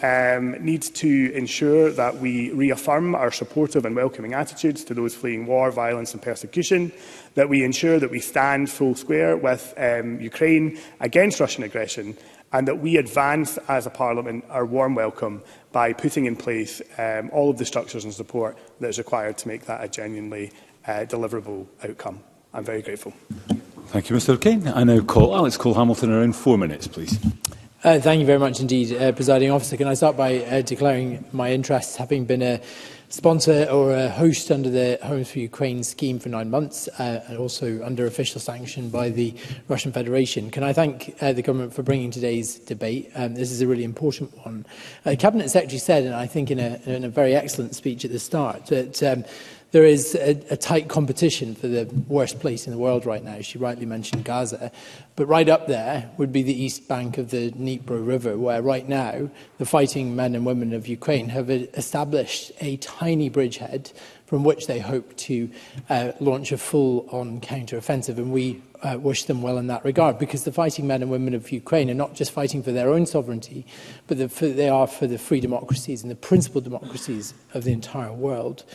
need to ensure that we reaffirm our supportive and welcoming attitudes to those fleeing war, violence and persecution, that we ensure that we stand full square with Ukraine against Russian aggression, and that we advance as a Parliament our warm welcome by putting in place all of the structures and support that is required to make that a genuinely deliverable outcome. I'm very grateful. Thank you, Mr O'Kane. I now call Alex Cole-Hamilton around 4 minutes, please. Thank you very much indeed, Presiding Officer. Can I start by declaring my interest, having been a sponsor or a host under the Homes for Ukraine scheme for 9 months, and also under official sanction by the Russian Federation. Can I thank the Government for bringing today's debate? This is a really important one. The Cabinet Secretary said, and I think in a very excellent speech at the start, that there is a tight competition for the worst place in the world right now. She rightly mentioned Gaza. But right up there would be the east bank of the Dnipro River, where right now the fighting men and women of Ukraine have established a tiny bridgehead from which they hope to launch a full-on counter-offensive. And we wish them well in that regard, because the fighting men and women of Ukraine are not just fighting for their own sovereignty, but they are for the free democracies and the principal democracies of the entire world.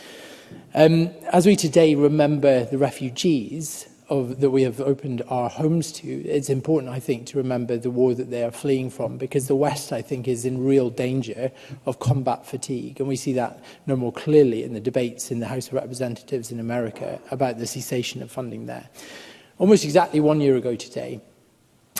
As we today remember the refugees that we have opened our homes to, it's important, I think, to remember the war that they are fleeing from, because the West, I think, is in real danger of combat fatigue. And we see that no more clearly in the debates in the House of Representatives in America about the cessation of funding there. Almost exactly 1 year ago today,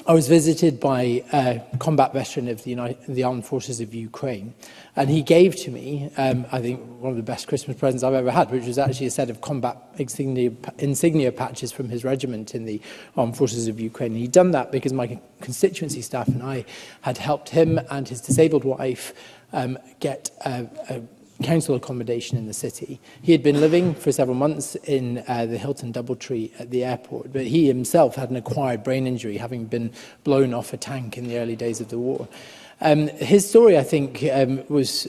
I was visited by a combat veteran of the Armed Forces of Ukraine, and he gave to me, I think, one of the best Christmas presents I've ever had, which was actually a set of combat insignia patches from his regiment in the Armed Forces of Ukraine. And he'd done that because my constituency staff and I had helped him and his disabled wife get a council accommodation in the city. He had been living for several months in the Hilton Doubletree at the airport, but he himself had an acquired brain injury, having been blown off a tank in the early days of the war. His story, I think, was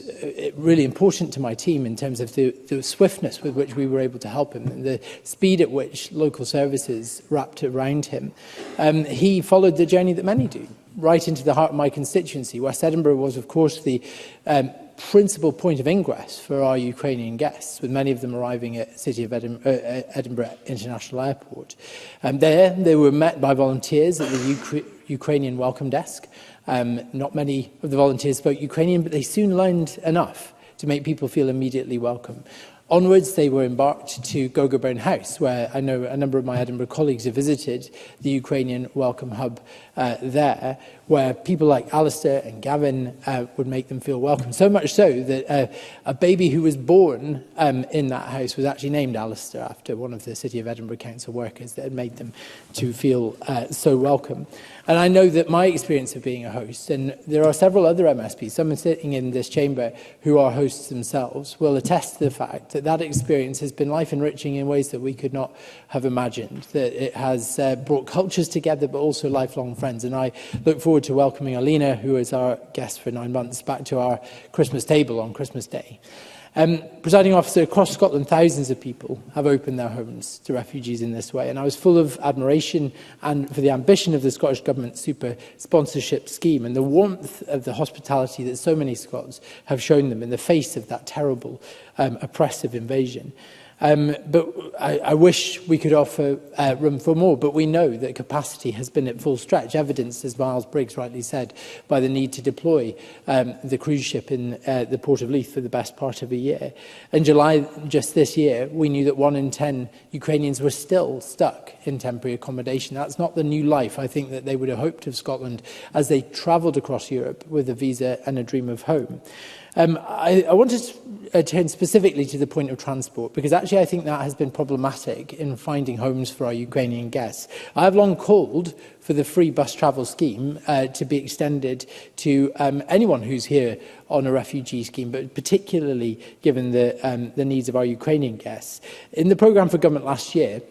really important to my team in terms of the swiftness with which we were able to help him and the speed at which local services wrapped around him. He followed the journey that many do, right into the heart of my constituency. West Edinburgh was, of course, the principal point of ingress for our Ukrainian guests, with many of them arriving at City of Edinburgh International Airport. There, they were met by volunteers at the Ukrainian welcome desk. Not many of the volunteers spoke Ukrainian, but they soon learned enough to make people feel immediately welcome. Onwards, they were embarked to Gogarburn House, where I know a number of my Edinburgh colleagues have visited the Ukrainian Welcome Hub there, where people like Alistair and Gavin would make them feel welcome. So much so that a baby who was born in that house was actually named Alistair after one of the City of Edinburgh Council workers that had made them to feel so welcome. And I know that my experience of being a host, and there are several other MSPs, some sitting in this chamber who are hosts themselves, will attest to the fact that that experience has been life-enriching in ways that we could not have imagined, that it has brought cultures together, but also lifelong friends. And I look forward to welcoming Alina, who is our guest for 9 months, back to our Christmas table on Christmas Day. Presiding officer, across Scotland, thousands of people have opened their homes to refugees in this way, and I was full of admiration and for the ambition of the Scottish Government's super sponsorship scheme and the warmth of the hospitality that so many Scots have shown them in the face of that terrible, oppressive invasion. But I wish we could offer room for more, but we know that capacity has been at full stretch, evidenced, as Miles Briggs rightly said, by the need to deploy the cruise ship in the Port of Leith for the best part of a year. In July, just this year, we knew that 1 in 10 Ukrainians were still stuck in temporary accommodation. That's not the new life, I think, that they would have hoped of Scotland as they travelled across Europe with a visa and a dream of home. I wanted to turn specifically to the point of transport, because actually I think that has been problematic in finding homes for our Ukrainian guests. I have long called for the free bus travel scheme to be extended to anyone who's here on a refugee scheme, but particularly given the needs of our Ukrainian guests. In the programme for government last year,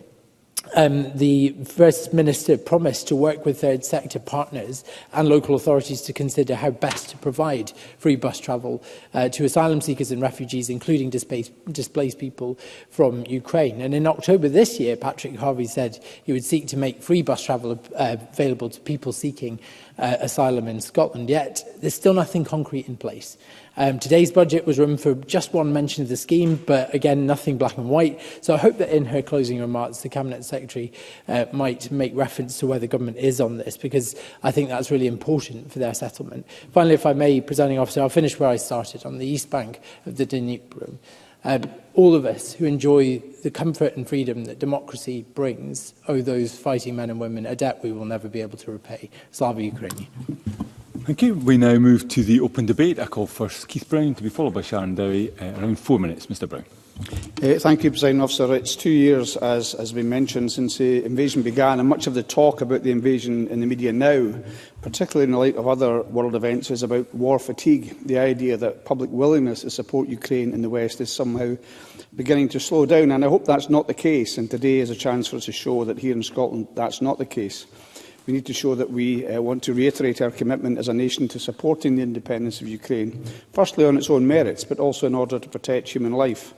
the First Minister promised to work with third sector partners and local authorities to consider how best to provide free bus travel to asylum seekers and refugees, including displaced people from Ukraine. And in October this year, Patrick Harvey said he would seek to make free bus travel available to people seeking asylum in Scotland, yet there's still nothing concrete in place. Today's budget was room for just one mention of the scheme, but again, nothing black and white. So I hope that in her closing remarks, the Cabinet Secretary might make reference to where the government is on this, because I think that's really important for their settlement. Finally, if I may, Presiding Officer, I'll finish where I started, on the east bank of the Danube. All of us who enjoy the comfort and freedom that democracy brings owe those fighting men and women a debt we will never be able to repay. Slava Ukraini. Thank you. We now move to the open debate. I call first Keith Brown, to be followed by Sharon Dowie. Around 4 minutes. Mr Brown. Thank you, Presiding Officer. It's 2 years, as has been mentioned, since the invasion began, and much of the talk about the invasion in the media now, particularly in the light of other world events, is about war fatigue, the idea that public willingness to support Ukraine in the West is somehow beginning to slow down. And I hope that's not the case, and today is a chance for us to show that here in Scotland that's not the case. We need to show that we want to reiterate our commitment as a nation to supporting the independence of Ukraine, firstly on its own merits, but also in order to protect human life.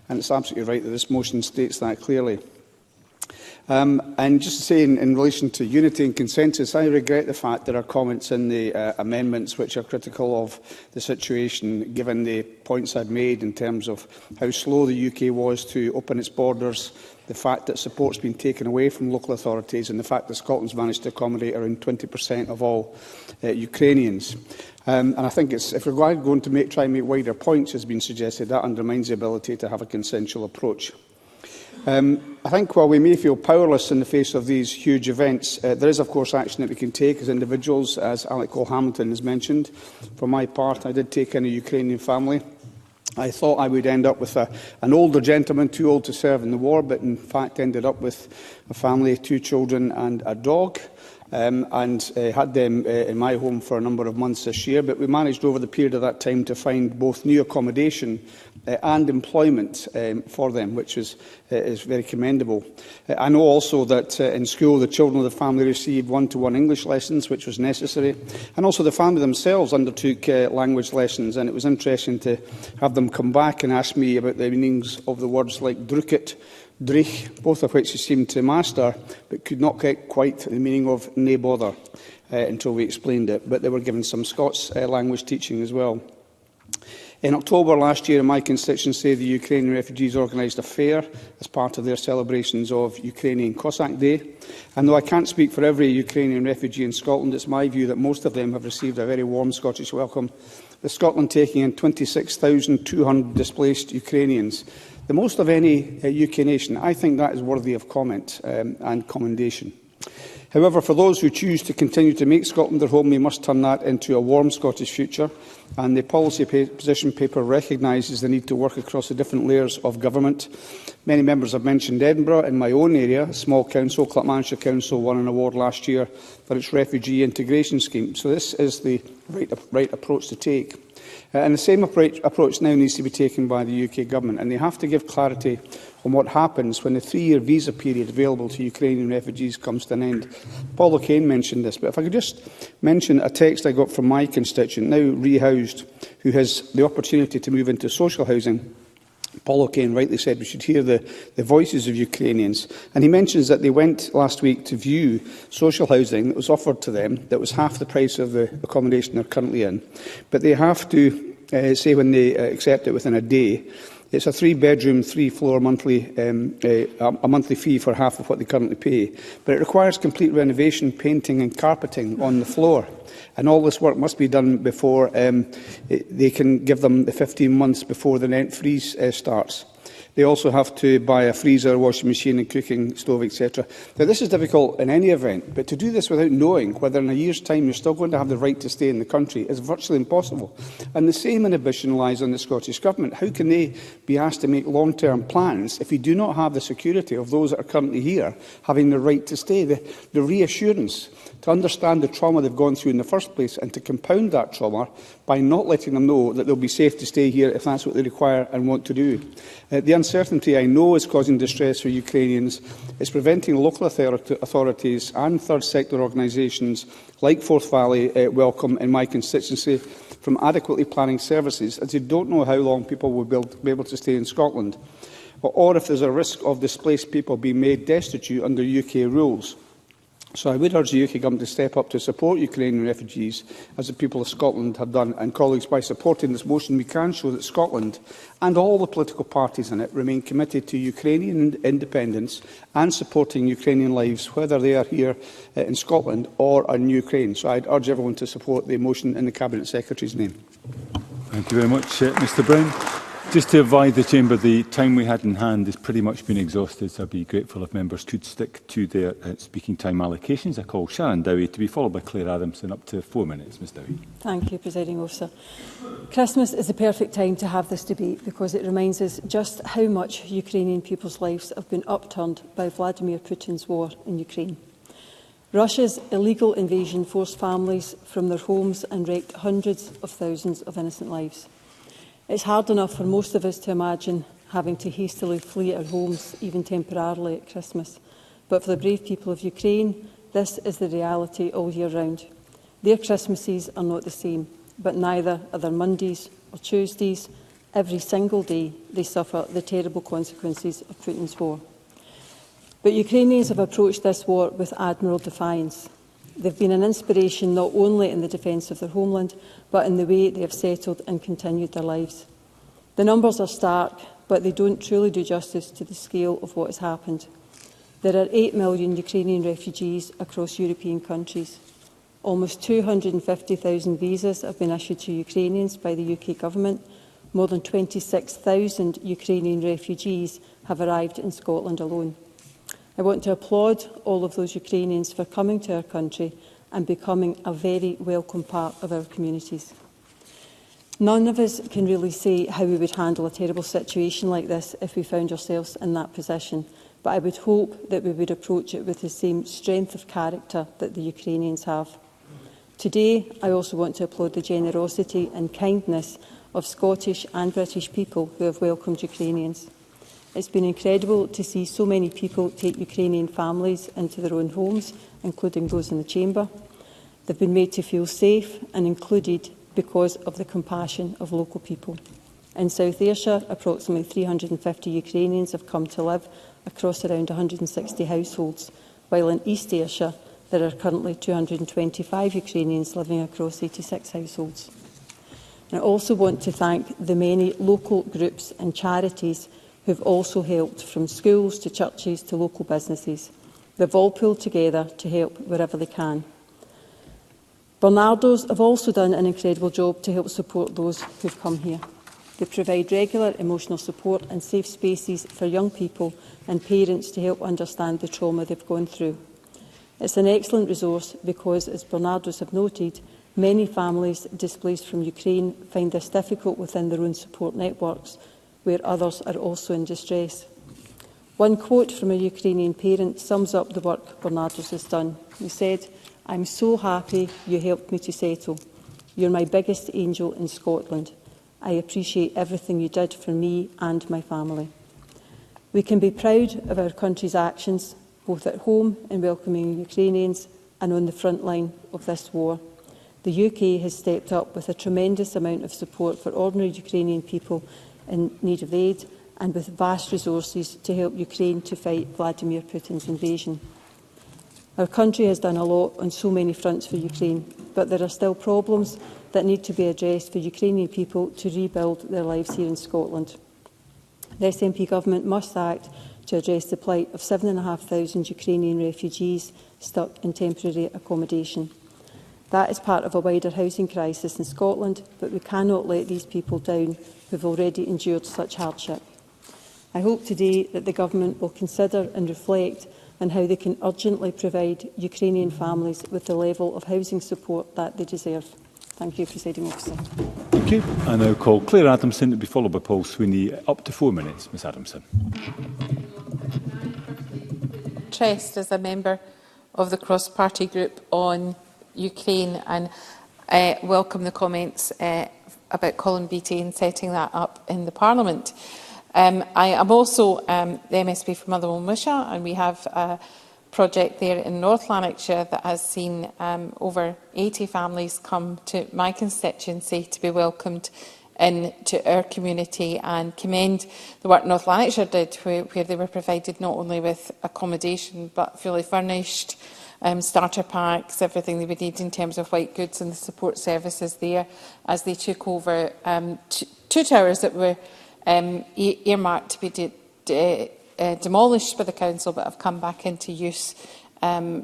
And it's absolutely right that this motion states that clearly. And just to say, in relation to unity and consensus, I regret the fact there are comments in the amendments which are critical of the situation, given the points I've made in terms of how slow the UK was to open its borders, the fact that support's been taken away from local authorities, and the fact that Scotland's managed to accommodate around 20% of all Ukrainians. And I think if we're going to try and make wider points, as has been suggested, that undermines the ability to have a consensual approach. I think while we may feel powerless in the face of these huge events, there is, of course, action that we can take as individuals, as Alec Cole-Hamilton has mentioned. For my part, I did take in a Ukrainian family. I thought I would end up with an older gentleman, too old to serve in the war, but in fact ended up with a family, 2 children and a dog. And had them in my home for a number of months this year, but we managed over the period of that time to find both new accommodation and employment for them, which is very commendable. I know also that in school the children of the family received one-to-one English lessons, which was necessary, and also the family themselves undertook language lessons, and it was interesting to have them come back and ask me about the meanings of the words like drukit, Drich, both of which he seemed to master, but could not get quite the meaning of nae bother until we explained it. But they were given some Scots language teaching as well. In October last year, in my constituency, the Ukrainian refugees organised a fair as part of their celebrations of Ukrainian Cossack Day. And though I can't speak for every Ukrainian refugee in Scotland, it's my view that most of them have received a very warm Scottish welcome, with Scotland taking in 26,200 displaced Ukrainians, the most of any UK nation. I think that is worthy of comment and commendation. However, for those who choose to continue to make Scotland their home, we must turn that into a warm Scottish future, and the policy position paper recognises the need to work across the different layers of government Many members have mentioned Edinburgh. In my own area, a small council, Clackmannshire Council, won an award last year for its refugee integration scheme. So this is the right approach to take. And the same approach now needs to be taken by the UK Government, and they have to give clarity on what happens when the 3-year visa period available to Ukrainian refugees comes to an end. Paul O'Kane mentioned this, but if I could just mention a text I got from my constituent, now rehoused, who has the opportunity to move into social housing. Paul O'Kane rightly said we should hear the voices of Ukrainians. And he mentions that they went last week to view social housing that was offered to them, that was half the price of the accommodation they're currently in. But they have to say when they accept it within a day. It's a 3-bedroom, 3-floor monthly, a monthly fee for half of what they currently pay. But it requires complete renovation, painting and carpeting on the floor. And all this work must be done before they can give them the 15 months before the rent freeze starts. They also have to buy a freezer, washing machine and cooking stove, etc. Now, this is difficult in any event, but to do this without knowing whether in a year's time you're still going to have the right to stay in the country is virtually impossible. And the same inhibition lies on the Scottish Government. How can they be asked to make long-term plans if we do not have the security of those that are currently here having the right to stay, the reassurance to understand the trauma they've gone through in the first place and to compound that trauma by not letting them know that they'll be safe to stay here if that's what they require and want to do. The uncertainty, I know, is causing distress for Ukrainians. It's preventing local authorities and third sector organisations like Forth Valley Welcome in my constituency from adequately planning services, as they don't know how long people will be able to stay in Scotland, or if there's a risk of displaced people being made destitute under UK rules. So I would urge the UK Government to step up to support Ukrainian refugees, as the people of Scotland have done. And colleagues, by supporting this motion, we can show that Scotland and all the political parties in it remain committed to Ukrainian independence and supporting Ukrainian lives, whether they are here in Scotland or in Ukraine. So I'd urge everyone to support the motion in the Cabinet Secretary's name. Thank you very much, Mr Brown. Just to advise the Chamber, the time we had in hand has pretty much been exhausted, so I'd be grateful if members could stick to their speaking time allocations. I call Sharon Dowie to be followed by Claire Adamson, up to 4 minutes. Ms Dowie. Thank you, Presiding Officer. Christmas is the perfect time to have this debate because it reminds us just how much Ukrainian people's lives have been upturned by Vladimir Putin's war in Ukraine. Russia's illegal invasion forced families from their homes and wrecked hundreds of thousands of innocent lives. It's hard enough for most of us to imagine having to hastily flee our homes, even temporarily at Christmas. But for the brave people of Ukraine, this is the reality all year round. Their Christmases are not the same, but neither are their Mondays or Tuesdays. Every single day they suffer the terrible consequences of Putin's war. But Ukrainians have approached this war with admirable defiance. They've been an inspiration not only in the defence of their homeland, but in the way they have settled and continued their lives. The numbers are stark, but they don't truly do justice to the scale of what has happened. There are 8 million Ukrainian refugees across European countries. Almost 250,000 visas have been issued to Ukrainians by the UK Government. More than 26,000 Ukrainian refugees have arrived in Scotland alone. I want to applaud all of those Ukrainians for coming to our country and becoming a very welcome part of our communities. None of us can really say how we would handle a terrible situation like this if we found ourselves in that position, but I would hope that we would approach it with the same strength of character that the Ukrainians have. Today, I also want to applaud the generosity and kindness of Scottish and British people who have welcomed Ukrainians. It's been incredible to see so many people take Ukrainian families into their own homes, including those in the Chamber. They've been made to feel safe and included because of the compassion of local people. In South Ayrshire, approximately 350 Ukrainians have come to live across around 160 households, while in East Ayrshire there are currently 225 Ukrainians living across 86 households. And I also want to thank the many local groups and charities who have also helped, from schools to churches to local businesses. They've all pulled together to help wherever they can. Bernardo's have also done an incredible job to help support those who've come here. They provide regular emotional support and safe spaces for young people and parents to help understand the trauma they've gone through. It's an excellent resource because, as Bernardo's have noted, many families displaced from Ukraine find this difficult within their own support networks, where others are also in distress. One quote from a Ukrainian parent sums up the work Bernardos has done. He said, "I'm so happy you helped me to settle. You're my biggest angel in Scotland. I appreciate everything you did for me and my family." We can be proud of our country's actions, both at home in welcoming Ukrainians and on the front line of this war. The UK has stepped up with a tremendous amount of support for ordinary Ukrainian people in need of aid, and with vast resources to help Ukraine to fight Vladimir Putin's invasion. Our country has done a lot on so many fronts for Ukraine, but there are still problems that need to be addressed for Ukrainian people to rebuild their lives here in Scotland. The SNP government must act to address the plight of 7,500 Ukrainian refugees stuck in temporary accommodation. That is part of a wider housing crisis in Scotland, but we cannot let these people down who have already endured such hardship. I hope today that the Government will consider and reflect on how they can urgently provide Ukrainian families with the level of housing support that they deserve. Thank you, Presiding Officer. Thank you. I now call Claire Adamson to be followed by Paul Sweeney. Up to 4 minutes, Ms Adamson. Interest as a member of the cross-party group on Ukraine, and welcome the comments about Colin Beattie and setting that up in the Parliament. I am also the MSP for Motherwell Musha, and we have a project there in North Lanarkshire that has seen over 80 families come to my constituency to be welcomed into our community, and commend the work North Lanarkshire did, where they were provided not only with accommodation but fully furnished starter packs, everything they would need in terms of white goods and the support services there, as they took over two towers that were earmarked to be demolished by the council, but have come back into use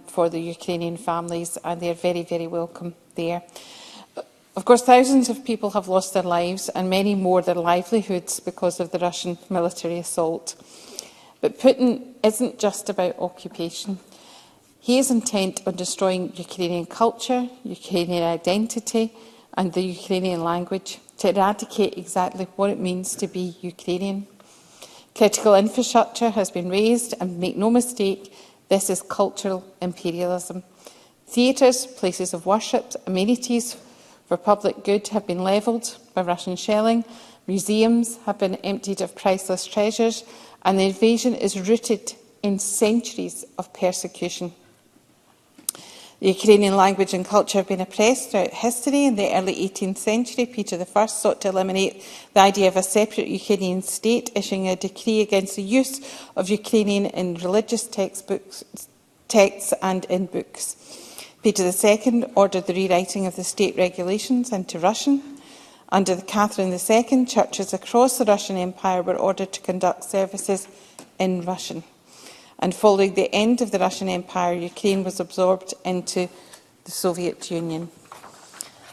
for the Ukrainian families, and they are very, very welcome there. Of course, thousands of people have lost their lives and many more their livelihoods because of the Russian military assault. But Putin isn't just about occupation. He is intent on destroying Ukrainian culture, Ukrainian identity and the Ukrainian language to eradicate exactly what it means to be Ukrainian. Critical infrastructure has been razed, and make no mistake, this is cultural imperialism. Theatres, places of worship, amenities for public good have been levelled by Russian shelling, museums have been emptied of priceless treasures, and the invasion is rooted in centuries of persecution. The Ukrainian language and culture have been oppressed throughout history. In the early 18th century, Peter I sought to eliminate the idea of a separate Ukrainian state, issuing a decree against the use of Ukrainian in religious texts and in books. Peter II ordered the rewriting of the state regulations into Russian. Under Catherine II, churches across the Russian Empire were ordered to conduct services in Russian. And following the end of the Russian Empire, Ukraine was absorbed into the Soviet Union.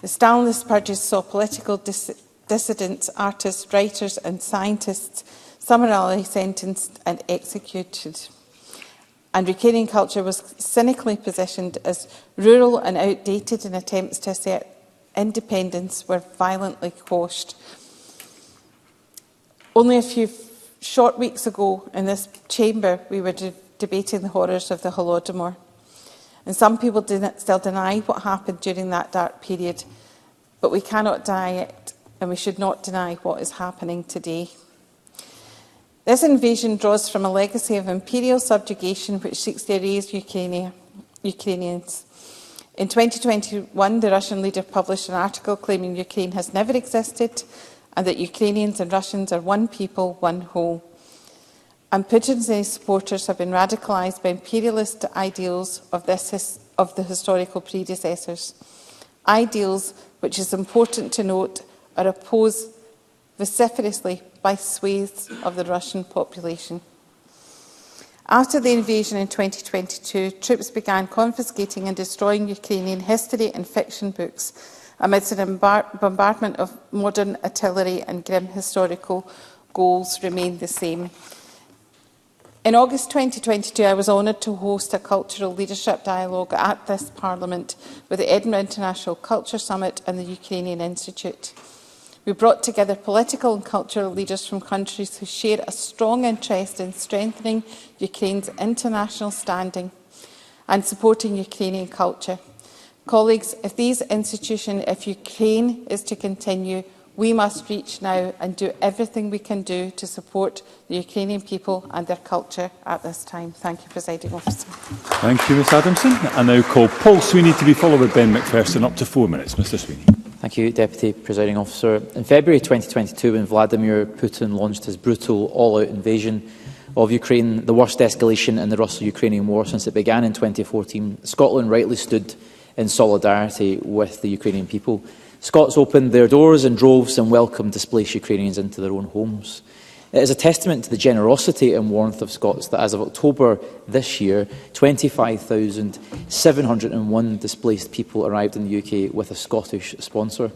The Stalinist purges saw political dissidents, artists, writers and scientists summarily sentenced and executed. And Ukrainian culture was cynically positioned as rural and outdated, and attempts to assert independence were violently quashed. Only a few short weeks ago in this chamber, we were debating the horrors of the Holodomor. And some people still deny what happened during that dark period, but we cannot deny it, and we should not deny what is happening today. This invasion draws from a legacy of imperial subjugation which seeks to erase Ukrainians. In 2021, the Russian leader published an article claiming Ukraine has never existed, and that Ukrainians and Russians are one people, one whole. And Putin's and his supporters have been radicalised by imperialist ideals of the historical predecessors. Ideals which, is important to note, are opposed vociferously by swathes of the Russian population. After the invasion in 2022, troops began confiscating and destroying Ukrainian history and fiction books amidst an bombardment of modern artillery, and grim historical goals remained the same. In August 2022, I was honoured to host a cultural leadership dialogue at this Parliament with the Edinburgh International Culture Summit and the Ukrainian Institute. We brought together political and cultural leaders from countries who share a strong interest in strengthening Ukraine's international standing and supporting Ukrainian culture. Colleagues, if Ukraine is to continue, we must reach now and do everything we can do to support the Ukrainian people and their culture at this time. Thank you, Presiding Officer. Thank you, Ms Adamson. I now call Paul Sweeney to be followed by Ben McPherson. Up to 4 minutes. Mr Sweeney. Thank you, Deputy Presiding Officer. In February 2022, when Vladimir Putin launched his brutal all-out invasion of Ukraine, the worst escalation in the Russo-Ukrainian war since it began in 2014, Scotland rightly stood in solidarity with the Ukrainian people. Scots opened their doors in droves and welcomed displaced Ukrainians into their own homes. It is a testament to the generosity and warmth of Scots that as of October this year, 25,701 displaced people arrived in the UK with a Scottish sponsor.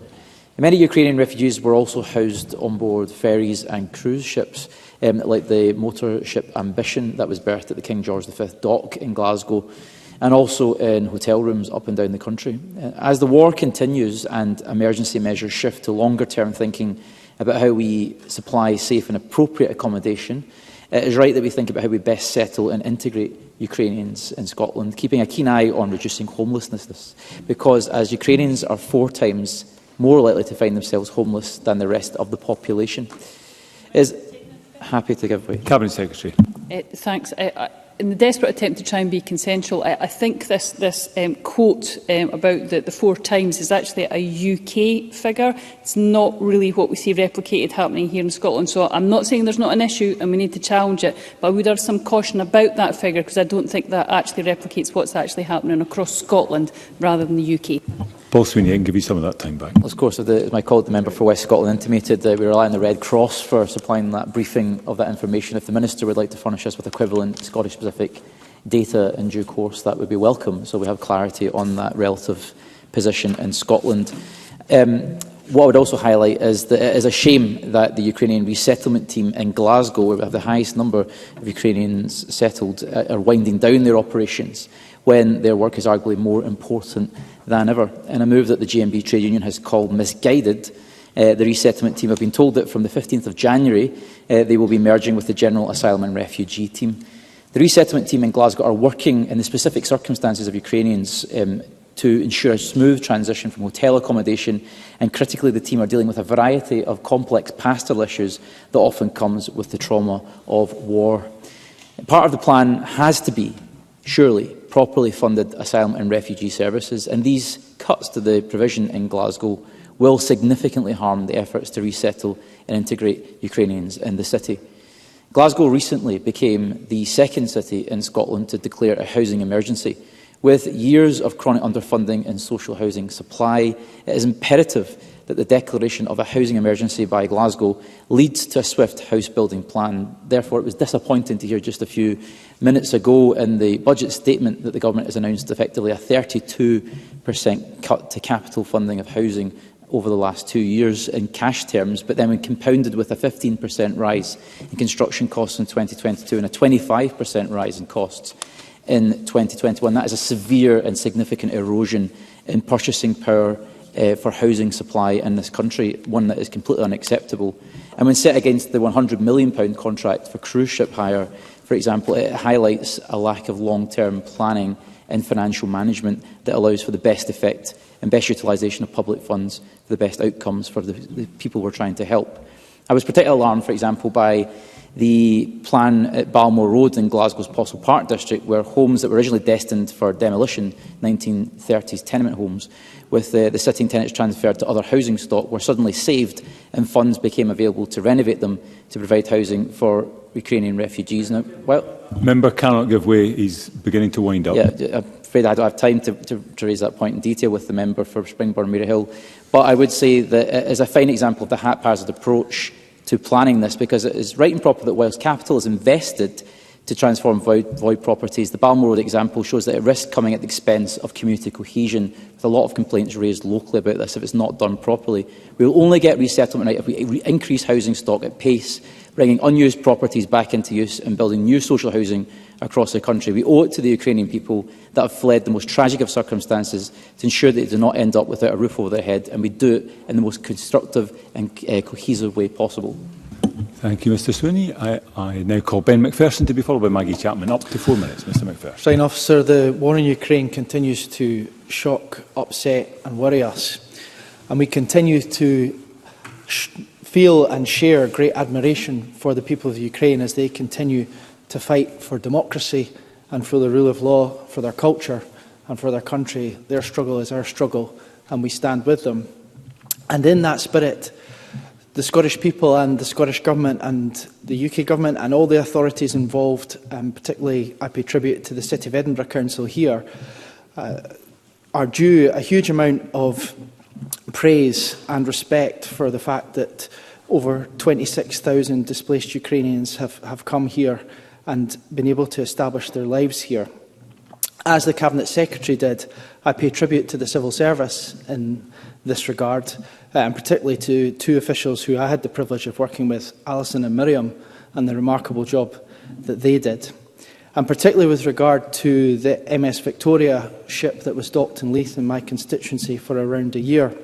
Many Ukrainian refugees were also housed on board ferries and cruise ships, like the motor ship Ambition that was berthed at the King George V dock in Glasgow, and also in hotel rooms up and down the country. As the war continues and emergency measures shift to longer-term thinking about how we supply safe and appropriate accommodation, it is right that we think about how we best settle and integrate Ukrainians in Scotland, keeping a keen eye on reducing homelessness, because as Ukrainians are 4 times more likely to find themselves homeless than the rest of the population. Is happy to give way. Cabinet Secretary. Thanks. In the desperate attempt to try and be consensual, I think this quote about the 4 times is actually a UK figure. It's not really what we see replicated happening here in Scotland. So I'm not saying there's not an issue and we need to challenge it, but I would have some caution about that figure because I don't think that actually replicates what's actually happening across Scotland rather than the UK. Paul Sweeney, I can give you some of that time back. Of course, as my colleague, the member for West Scotland, intimated, we rely on the Red Cross for supplying that briefing of that information. If the Minister would like to furnish us with equivalent Scottish-specific data in due course, that would be welcome, so we have clarity on that relative position in Scotland. What I would also highlight is that it is a shame that the Ukrainian resettlement team in Glasgow, where we have the highest number of Ukrainians settled, are winding down their operations when their work is arguably more important than ever. In a move that the GMB trade union has called misguided, the resettlement team have been told that from the 15th of January they will be merging with the General Asylum and Refugee team. The resettlement team in Glasgow are working in the specific circumstances of Ukrainians to ensure a smooth transition from hotel accommodation, and critically the team are dealing with a variety of complex pastoral issues that often comes with the trauma of war. Part of the plan has to be, surely, properly funded asylum and refugee services, and these cuts to the provision in Glasgow will significantly harm the efforts to resettle and integrate Ukrainians in the city. Glasgow recently became the 2nd city in Scotland to declare a housing emergency. With years of chronic underfunding in social housing supply, it is imperative that the declaration of a housing emergency by Glasgow leads to a swift house building plan. Therefore, it was disappointing to hear just a few minutes ago in the budget statement that the government has announced effectively a 32% cut to capital funding of housing over the last 2 years in cash terms, but then when compounded with a 15% rise in construction costs in 2022 and a 25% rise in costs in 2021, that is a severe and significant erosion in purchasing power for housing supply in this country, one that is completely unacceptable. And when set against the £100 million contract for cruise ship hire, for example, it highlights a lack of long-term planning and financial management that allows for the best effect and best utilisation of public funds for the best outcomes for the people we're trying to help. I was particularly alarmed, for example, by the plan at Balmore Road in Glasgow's Postle Park district, where homes that were originally destined for demolition, 1930s tenement homes, with the sitting tenants transferred to other housing stock, were suddenly saved and funds became available to renovate them to provide housing for Ukrainian refugees. Now, well, Member cannot give way. He's beginning to wind up. Yeah, I'm afraid I don't have time to raise that point in detail with the member for Springburn Mary Hill. But I would say that it is a fine example of the haphazard approach to planning this, because it is right and proper that whilst capital is invested to transform void properties. The Balmoral Road example shows that it risks coming at the expense of community cohesion, with a lot of complaints raised locally about this if it's not done properly. We will only get resettlement right if we increase housing stock at pace, bringing unused properties back into use and building new social housing across the country. We owe it to the Ukrainian people that have fled the most tragic of circumstances to ensure that they do not end up without a roof over their head, and we do it in the most constructive and cohesive way possible. Thank you, Mr Sweeney. I now call Ben McPherson to be followed by Maggie Chapman. Up to 4 minutes, Mr McPherson. Presiding Officer, the war in Ukraine continues to shock, upset and worry us. And we continue to feel and share great admiration for the people of Ukraine as they continue to fight for democracy and for the rule of law, for their culture and for their country. Their struggle is our struggle, and we stand with them. And in that spirit, the Scottish people and the Scottish Government and the UK Government and all the authorities involved, and particularly I pay tribute to the City of Edinburgh Council here, are due a huge amount of praise and respect for the fact that over 26,000 displaced Ukrainians have come here and been able to establish their lives here. As the Cabinet Secretary did, I pay tribute to the civil service in this regard, and particularly to two officials who I had the privilege of working with, Alison and Miriam, and the remarkable job that they did. And particularly with regard to the MS Victoria ship that was docked in Leith in my constituency for around a year,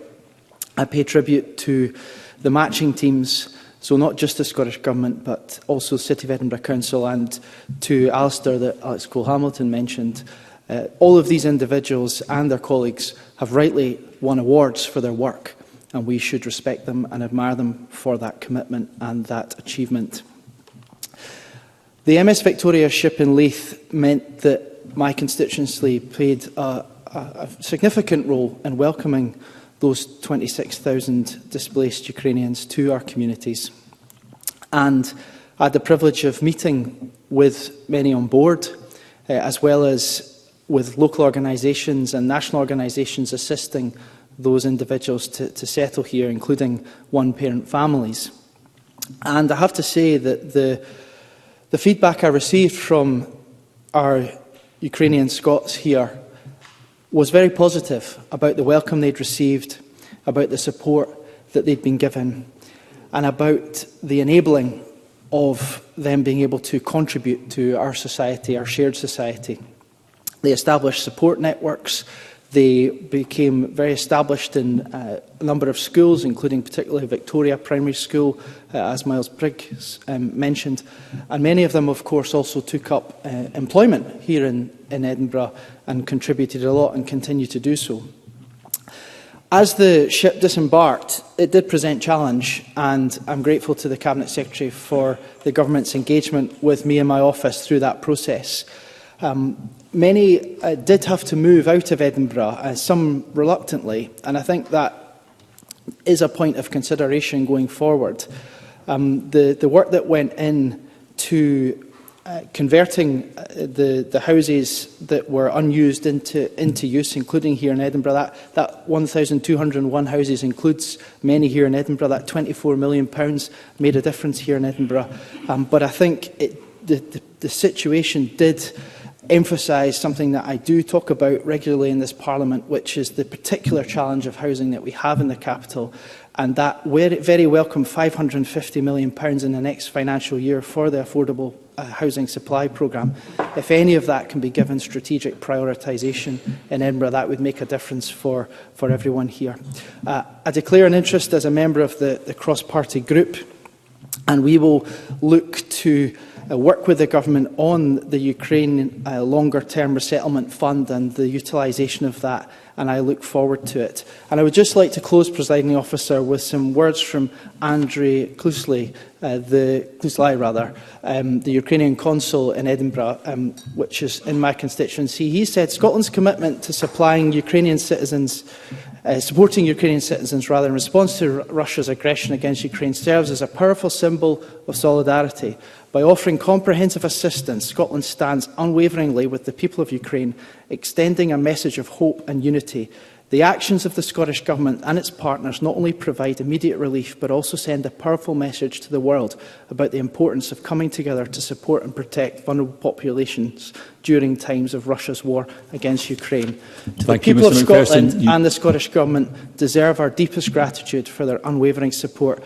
I pay tribute to the matching teams, so not just the Scottish Government, but also City of Edinburgh Council, and to Alistair that Alex Cole-Hamilton mentioned. All of these individuals and their colleagues have rightly won awards for their work, and we should respect them and admire them for that commitment and that achievement. The MS Victoria ship in Leith meant that my constituency played a significant role in welcoming those 26,000 displaced Ukrainians to our communities. And I had the privilege of meeting with many on board, as well as with local organisations and national organisations assisting those individuals to settle here, including one-parent families. And I have to say that the feedback I received from our Ukrainian Scots here was very positive about the welcome they'd received, about the support that they'd been given, and about the enabling of them being able to contribute to our society, our shared society. They established support networks. They became very established in a number of schools, including particularly Victoria Primary School, as Miles Briggs mentioned. And many of them, of course, also took up employment here in Edinburgh and contributed a lot and continue to do so. As the ship disembarked, it did present challenge, and I'm grateful to the Cabinet Secretary for the Government's engagement with me and my office through that process. Many did have to move out of Edinburgh, some reluctantly, and I think that is a point of consideration going forward. The work that went in to converting the houses that were unused into use, including here in Edinburgh, that 1,201 houses includes many here in Edinburgh. That £24 million made a difference here in Edinburgh. But I think the situation did emphasise something that I do talk about regularly in this Parliament, which is the particular challenge of housing that we have in the capital, and that very welcome £550 million in the next financial year for the Affordable Housing Supply Programme. If any of that can be given strategic prioritisation in Edinburgh, that would make a difference for everyone here. I declare an interest as a member of the cross-party group, and we will look to work with the Government on the Ukraine longer-term resettlement fund and the utilisation of that, and I look forward to it. And I would just like to close, Presiding Officer, with some words from Andrei Kluslai, the Ukrainian consul in Edinburgh, which is in my constituency. He said, Scotland's commitment to supporting Ukrainian citizens in response to Russia's aggression against Ukraine serves as a powerful symbol of solidarity. By offering comprehensive assistance, Scotland stands unwaveringly with the people of Ukraine, extending a message of hope and unity. The actions of the Scottish Government and its partners not only provide immediate relief, but also send a powerful message to the world about the importance of coming together to support and protect vulnerable populations during times of Russia's war against Ukraine. The people of Scotland and the Scottish Government deserve our deepest gratitude for their unwavering support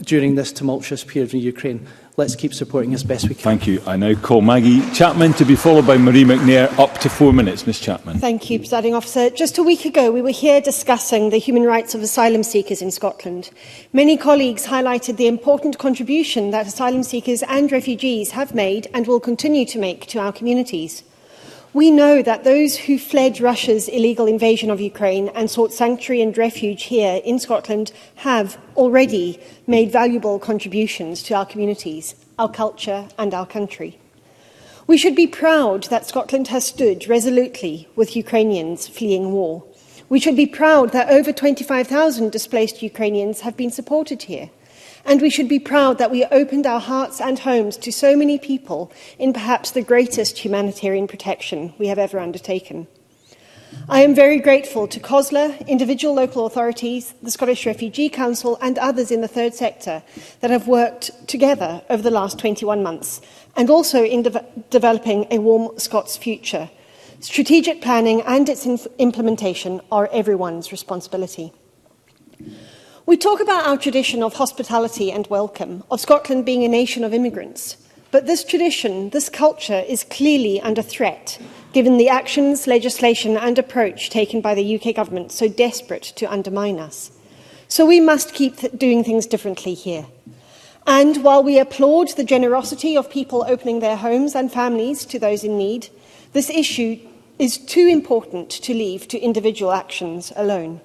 during this tumultuous period in Ukraine. Let's keep supporting as best we can. Thank you. I now call Maggie Chapman to be followed by Marie McNair. Up to 4 minutes, Ms Chapman. Thank you, Presiding Officer. Just a week ago, we were here discussing the human rights of asylum seekers in Scotland. Many colleagues highlighted the important contribution that asylum seekers and refugees have made and will continue to make to our communities. We know that those who fled Russia's illegal invasion of Ukraine and sought sanctuary and refuge here in Scotland have already made valuable contributions to our communities, our culture and our country. We should be proud that Scotland has stood resolutely with Ukrainians fleeing war. We should be proud that over 25,000 displaced Ukrainians have been supported here. And we should be proud that we opened our hearts and homes to so many people in perhaps the greatest humanitarian protection we have ever undertaken. I am very grateful to COSLA, individual local authorities, the Scottish Refugee Council and others in the third sector that have worked together over the last 21 months and also in developing a warm Scots future. Strategic planning and its implementation are everyone's responsibility. We talk about our tradition of hospitality and welcome, of Scotland being a nation of immigrants. But this tradition, this culture, is clearly under threat, given the actions, legislation and approach taken by the UK government so desperate to undermine us. So we must keep doing things differently here. And while we applaud the generosity of people opening their homes and families to those in need, this issue is too important to leave to individual actions alone.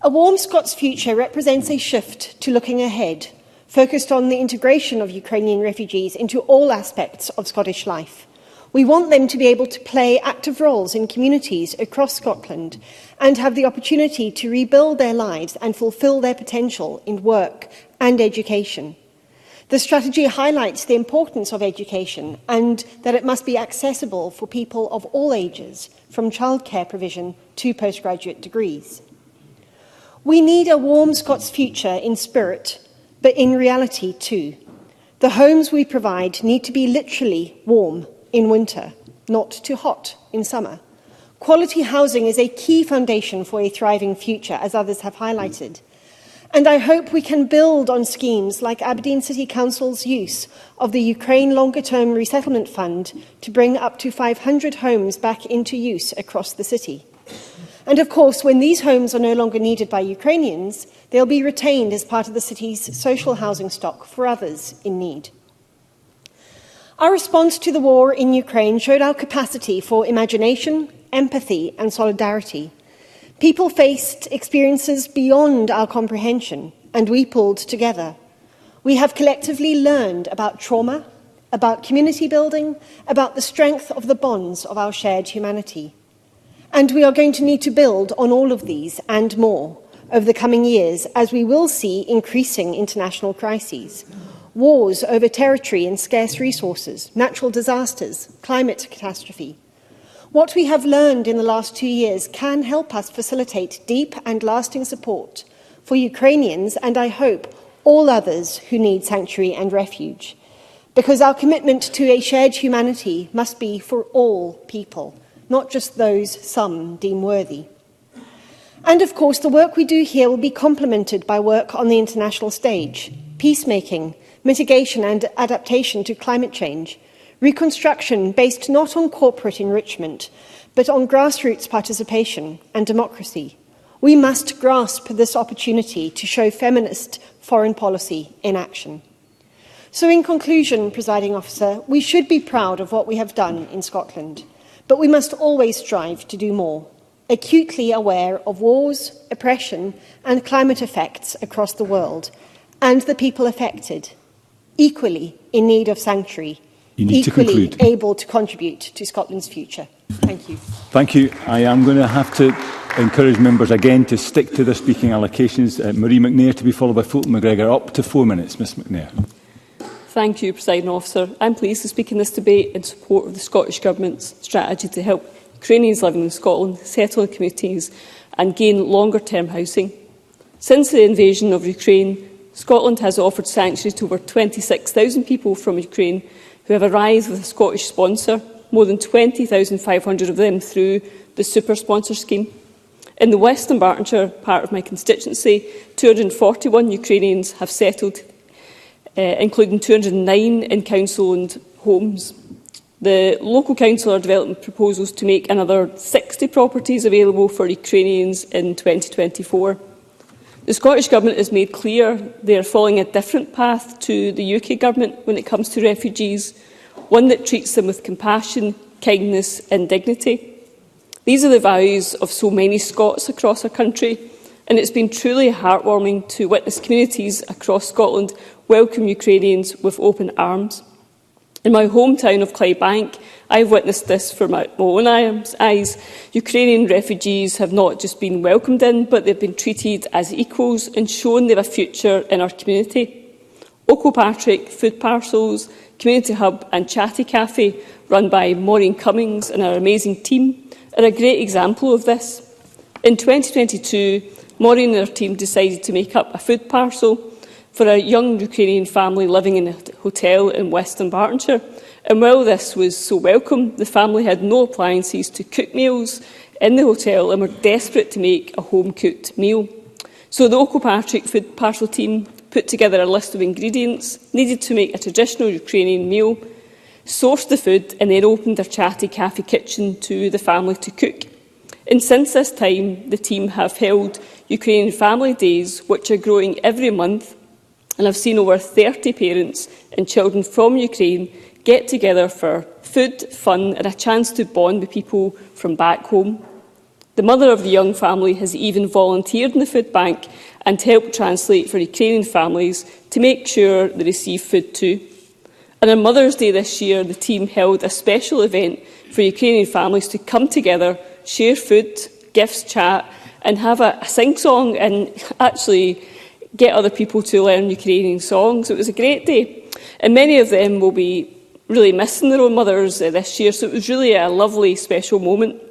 A warm Scots future represents a shift to looking ahead, focused on the integration of Ukrainian refugees into all aspects of Scottish life. We want them to be able to play active roles in communities across Scotland and have the opportunity to rebuild their lives and fulfil their potential in work and education. The strategy highlights the importance of education and that it must be accessible for people of all ages, from childcare provision to postgraduate degrees. We need a warm Scots future in spirit, but in reality too. The homes we provide need to be literally warm in winter, not too hot in summer. Quality housing is a key foundation for a thriving future, as others have highlighted. And I hope we can build on schemes like Aberdeen City Council's use of the Ukraine Longer-Term Resettlement Fund to bring up to 500 homes back into use across the city. And of course, when these homes are no longer needed by Ukrainians, they'll be retained as part of the city's social housing stock for others in need. Our response to the war in Ukraine showed our capacity for imagination, empathy and solidarity. People faced experiences beyond our comprehension, and we pulled together. We have collectively learned about trauma, about community building, about the strength of the bonds of our shared humanity. And we are going to need to build on all of these and more over the coming years as we will see increasing international crises. Wars over territory and scarce resources, natural disasters, climate catastrophe. What we have learned in the last 2 years can help us facilitate deep and lasting support for Ukrainians and, I hope, all others who need sanctuary and refuge. Because our commitment to a shared humanity must be for all people, not just those some deem worthy. And of course, the work we do here will be complemented by work on the international stage, peacemaking, mitigation and adaptation to climate change, reconstruction based not on corporate enrichment, but on grassroots participation and democracy. We must grasp this opportunity to show feminist foreign policy in action. So in conclusion, Presiding Officer, we should be proud of what we have done in Scotland. But we must always strive to do more, acutely aware of wars, oppression and climate effects across the world, and the people affected, equally in need of sanctuary, equally able to contribute to Scotland's future. Thank you. Thank you. I am going to have to encourage members again to stick to their speaking allocations. Marie McNair to be followed by Fulton McGregor. Up to 4 minutes, Ms McNair. Thank you, Presiding Officer. I'm pleased to speak in this debate in support of the Scottish Government's strategy to help Ukrainians living in Scotland, settle in communities and gain longer-term housing. Since the invasion of Ukraine, Scotland has offered sanctuary to over 26,000 people from Ukraine who have arrived with a Scottish sponsor, more than 20,500 of them through the Super Sponsor scheme. In the Western Bartonshire part of my constituency, 241 Ukrainians have settled, including 209 in council-owned homes. The local council are developing proposals to make another 60 properties available for Ukrainians in 2024. The Scottish Government has made clear they are following a different path to the UK Government when it comes to refugees, one that treats them with compassion, kindness and dignity. These are the values of so many Scots across our country, and it's been truly heartwarming to witness communities across Scotland welcome Ukrainians with open arms. In my hometown of Clydebank, I've witnessed this for my own eyes. Ukrainian refugees have not just been welcomed in, but they've been treated as equals and shown they have a future in our community. Patrick Food Parcels, Community Hub and Chatty Cafe, run by Maureen Cummings and our amazing team, are a great example of this. In 2022, Maureen and her team decided to make up a food parcel for a young Ukrainian family living in a hotel in Western Bartonshire. And while this was so welcome, the family had no appliances to cook meals in the hotel and were desperate to make a home-cooked meal. So the Patrick Food Parcel team put together a list of ingredients needed to make a traditional Ukrainian meal, sourced the food and then opened their Chatty Cafe kitchen to the family to cook. And since this time, the team have held Ukrainian Family Days, which are growing every month, and I've seen over 30 parents and children from Ukraine get together for food, fun and a chance to bond with people from back home. The mother of the young family has even volunteered in the food bank and helped translate for Ukrainian families to make sure they receive food too. And on Mother's Day this year, the team held a special event for Ukrainian families to come together, share food, gifts, chat and have a sing-song and actually get other people to learn Ukrainian songs. It was a great day. And many of them will be really missing their own mothers this year, so it was really a lovely, special moment.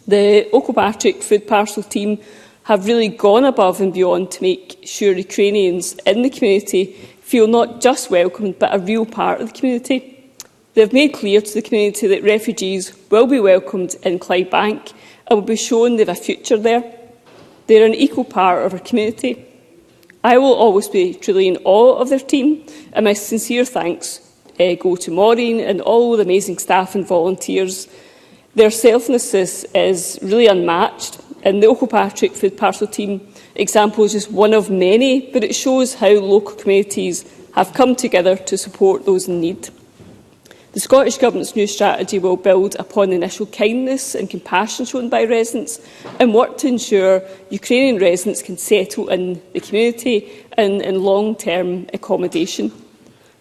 The Patrick Food Parcel team have really gone above and beyond to make sure Ukrainians in the community feel not just welcomed, but a real part of the community. They have made clear to the community that refugees will be welcomed in Clydebank and will be shown they have a future there. They are an equal part of our community. I will always be truly in awe of their team, and my sincere thanks go to Maureen and all the amazing staff and volunteers. Their selflessness is really unmatched, and the Patrick Food Parcel team example is just one of many, but it shows how local communities have come together to support those in need. The Scottish Government's new strategy will build upon the initial kindness and compassion shown by residents and work to ensure Ukrainian residents can settle in the community and in long-term accommodation.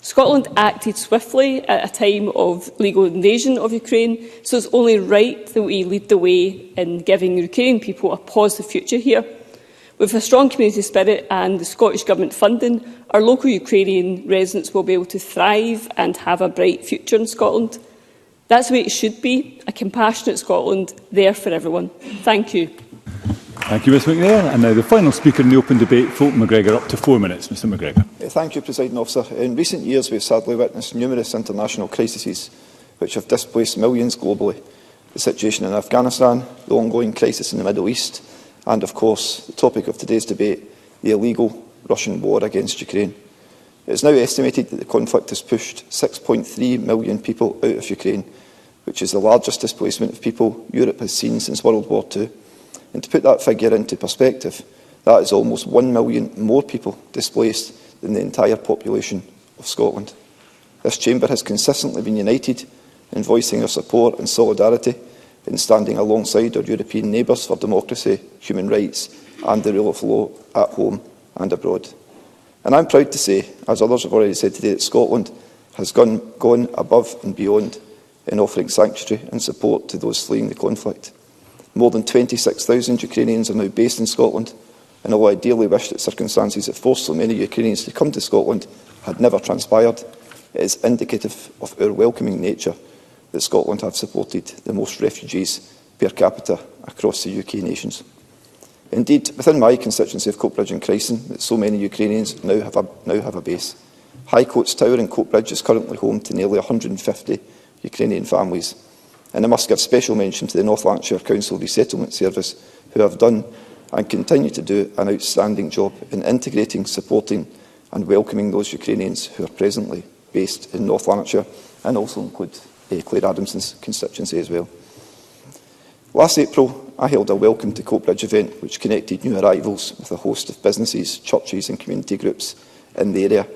Scotland acted swiftly at a time of legal invasion of Ukraine, so it's only right that we lead the way in giving Ukrainian people a positive future here. With a strong community spirit and the Scottish Government funding, our local Ukrainian residents will be able to thrive and have a bright future in Scotland. That's the way it should be, a compassionate Scotland, there for everyone. Thank you. Thank you, Ms McNair. And now the final speaker in the open debate, Fulton McGregor, up to 4 minutes. Mr McGregor. Thank you, Presiding Officer. In recent years, we have sadly witnessed numerous international crises which have displaced millions globally. The situation in Afghanistan, the ongoing crisis in the Middle East, and, of course, the topic of today's debate, the illegal Russian war against Ukraine. It is now estimated that the conflict has pushed 6.3 million people out of Ukraine, which is the largest displacement of people Europe has seen since World War II. And to put that figure into perspective, that is almost 1 million more people displaced than the entire population of Scotland. This chamber has consistently been united in voicing our support and solidarity in standing alongside our European neighbours for democracy, human rights and the rule of law at home and abroad. And I'm proud to say, as others have already said today, that Scotland has gone above and beyond in offering sanctuary and support to those fleeing the conflict. More than 26,000 Ukrainians are now based in Scotland, and although I dearly wish that circumstances that forced so many Ukrainians to come to Scotland had never transpired, it is indicative of our welcoming nature that Scotland have supported the most refugees per capita across the UK nations. Indeed, within my constituency of Coatbridge and Chryson, so many Ukrainians now have a base. High Coats Tower in Coatbridge is currently home to nearly 150 Ukrainian families. And I must give special mention to the North Lanarkshire Council Resettlement Service, who have done and continue to do an outstanding job in integrating, supporting and welcoming those Ukrainians who are presently based in North Lanarkshire, and also include Claire Adamson's constituency as well. Last April, I held a Welcome to Coatbridge event which connected new arrivals with a host of businesses, churches and community groups in the area.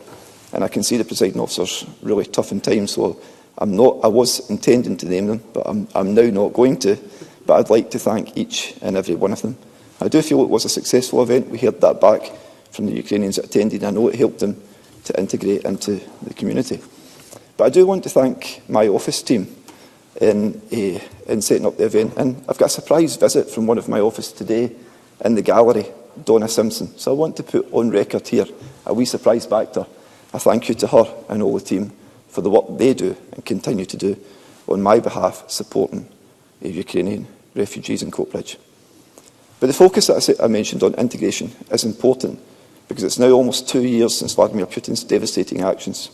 And I can see the presiding officer's really tough in time, so I was intending to name them, but I'm now not going to. But I'd like to thank each and every one of them. I do feel it was a successful event. We heard that back from the Ukrainians that attended. I know it helped them to integrate into the community. But I do want to thank my office team in setting up the event. And I've got a surprise visit from one of my office today in the gallery, Donna Simpson. So I want to put on record here a wee surprise back to her. A thank you to her and all the team for the work they do and continue to do on my behalf, supporting Ukrainian refugees in Coatbridge. But the focus that I mentioned on integration is important because it's now almost 2 years since Vladimir Putin's devastating actions.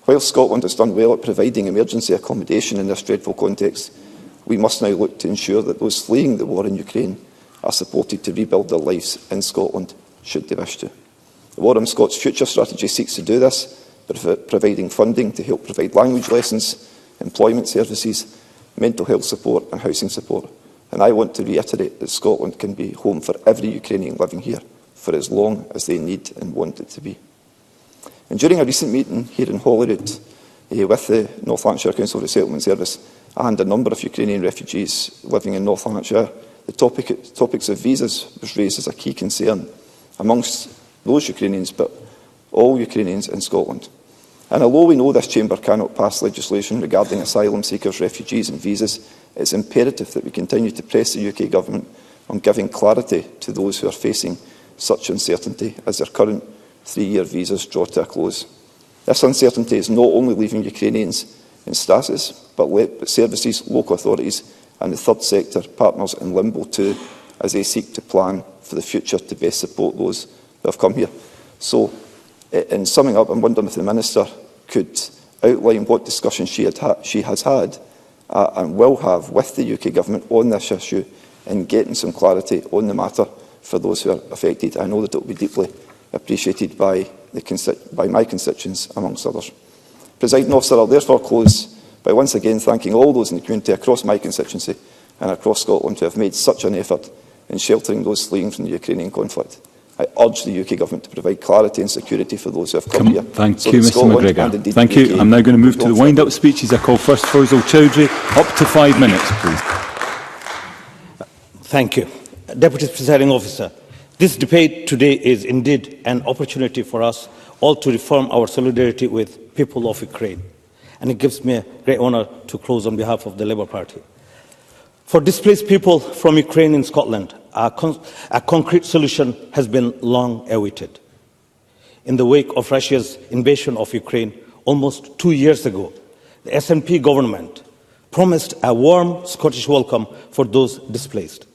While Scotland has done well at providing emergency accommodation in this dreadful context, we must now look to ensure that those fleeing the war in Ukraine are supported to rebuild their lives in Scotland, should they wish to. The War on Scots Future strategy seeks to do this by providing funding to help provide language lessons, employment services, mental health support and housing support. And I want to reiterate that Scotland can be home for every Ukrainian living here for as long as they need and want it to be. And during a recent meeting here in Holyrood with the North Lanarkshire Council Resettlement Service and a number of Ukrainian refugees living in North Lanarkshire, the topics of visas was raised as a key concern amongst those Ukrainians, but all Ukrainians in Scotland. And although we know this chamber cannot pass legislation regarding asylum seekers, refugees and visas, it's imperative that we continue to press the UK Government on giving clarity to those who are facing such uncertainty as their current 3-year visas draw to a close. This uncertainty is not only leaving Ukrainians in stasis, but services, local authorities and the third sector partners in limbo too, as they seek to plan for the future to best support those who have come here. So, in summing up, I'm wondering if the Minister could outline what discussions she has had and will have with the UK Government on this issue in getting some clarity on the matter for those who are affected. I know that it will be deeply appreciated by my constituents, amongst others. Presiding Officer, I'll therefore close by once again thanking all those in the community across my constituency and across Scotland who have made such an effort in sheltering those fleeing from the Ukrainian conflict. I urge the UK Government to provide clarity and security for those who have come here. Thank you, Mr McGregor. Thank you. I'm now going to move to the wind-up speeches. I call first Faisal Chowdhury. Up to 5 minutes, please. Thank you. Deputy Presiding Officer, this debate today is indeed an opportunity for us all to reaffirm our solidarity with people of Ukraine. And it gives me a great honour to close on behalf of the Labour Party. For displaced people from Ukraine in Scotland, a concrete solution has been long awaited. In the wake of Russia's invasion of Ukraine almost 2 years ago, the SNP government promised a warm Scottish welcome for those displaced.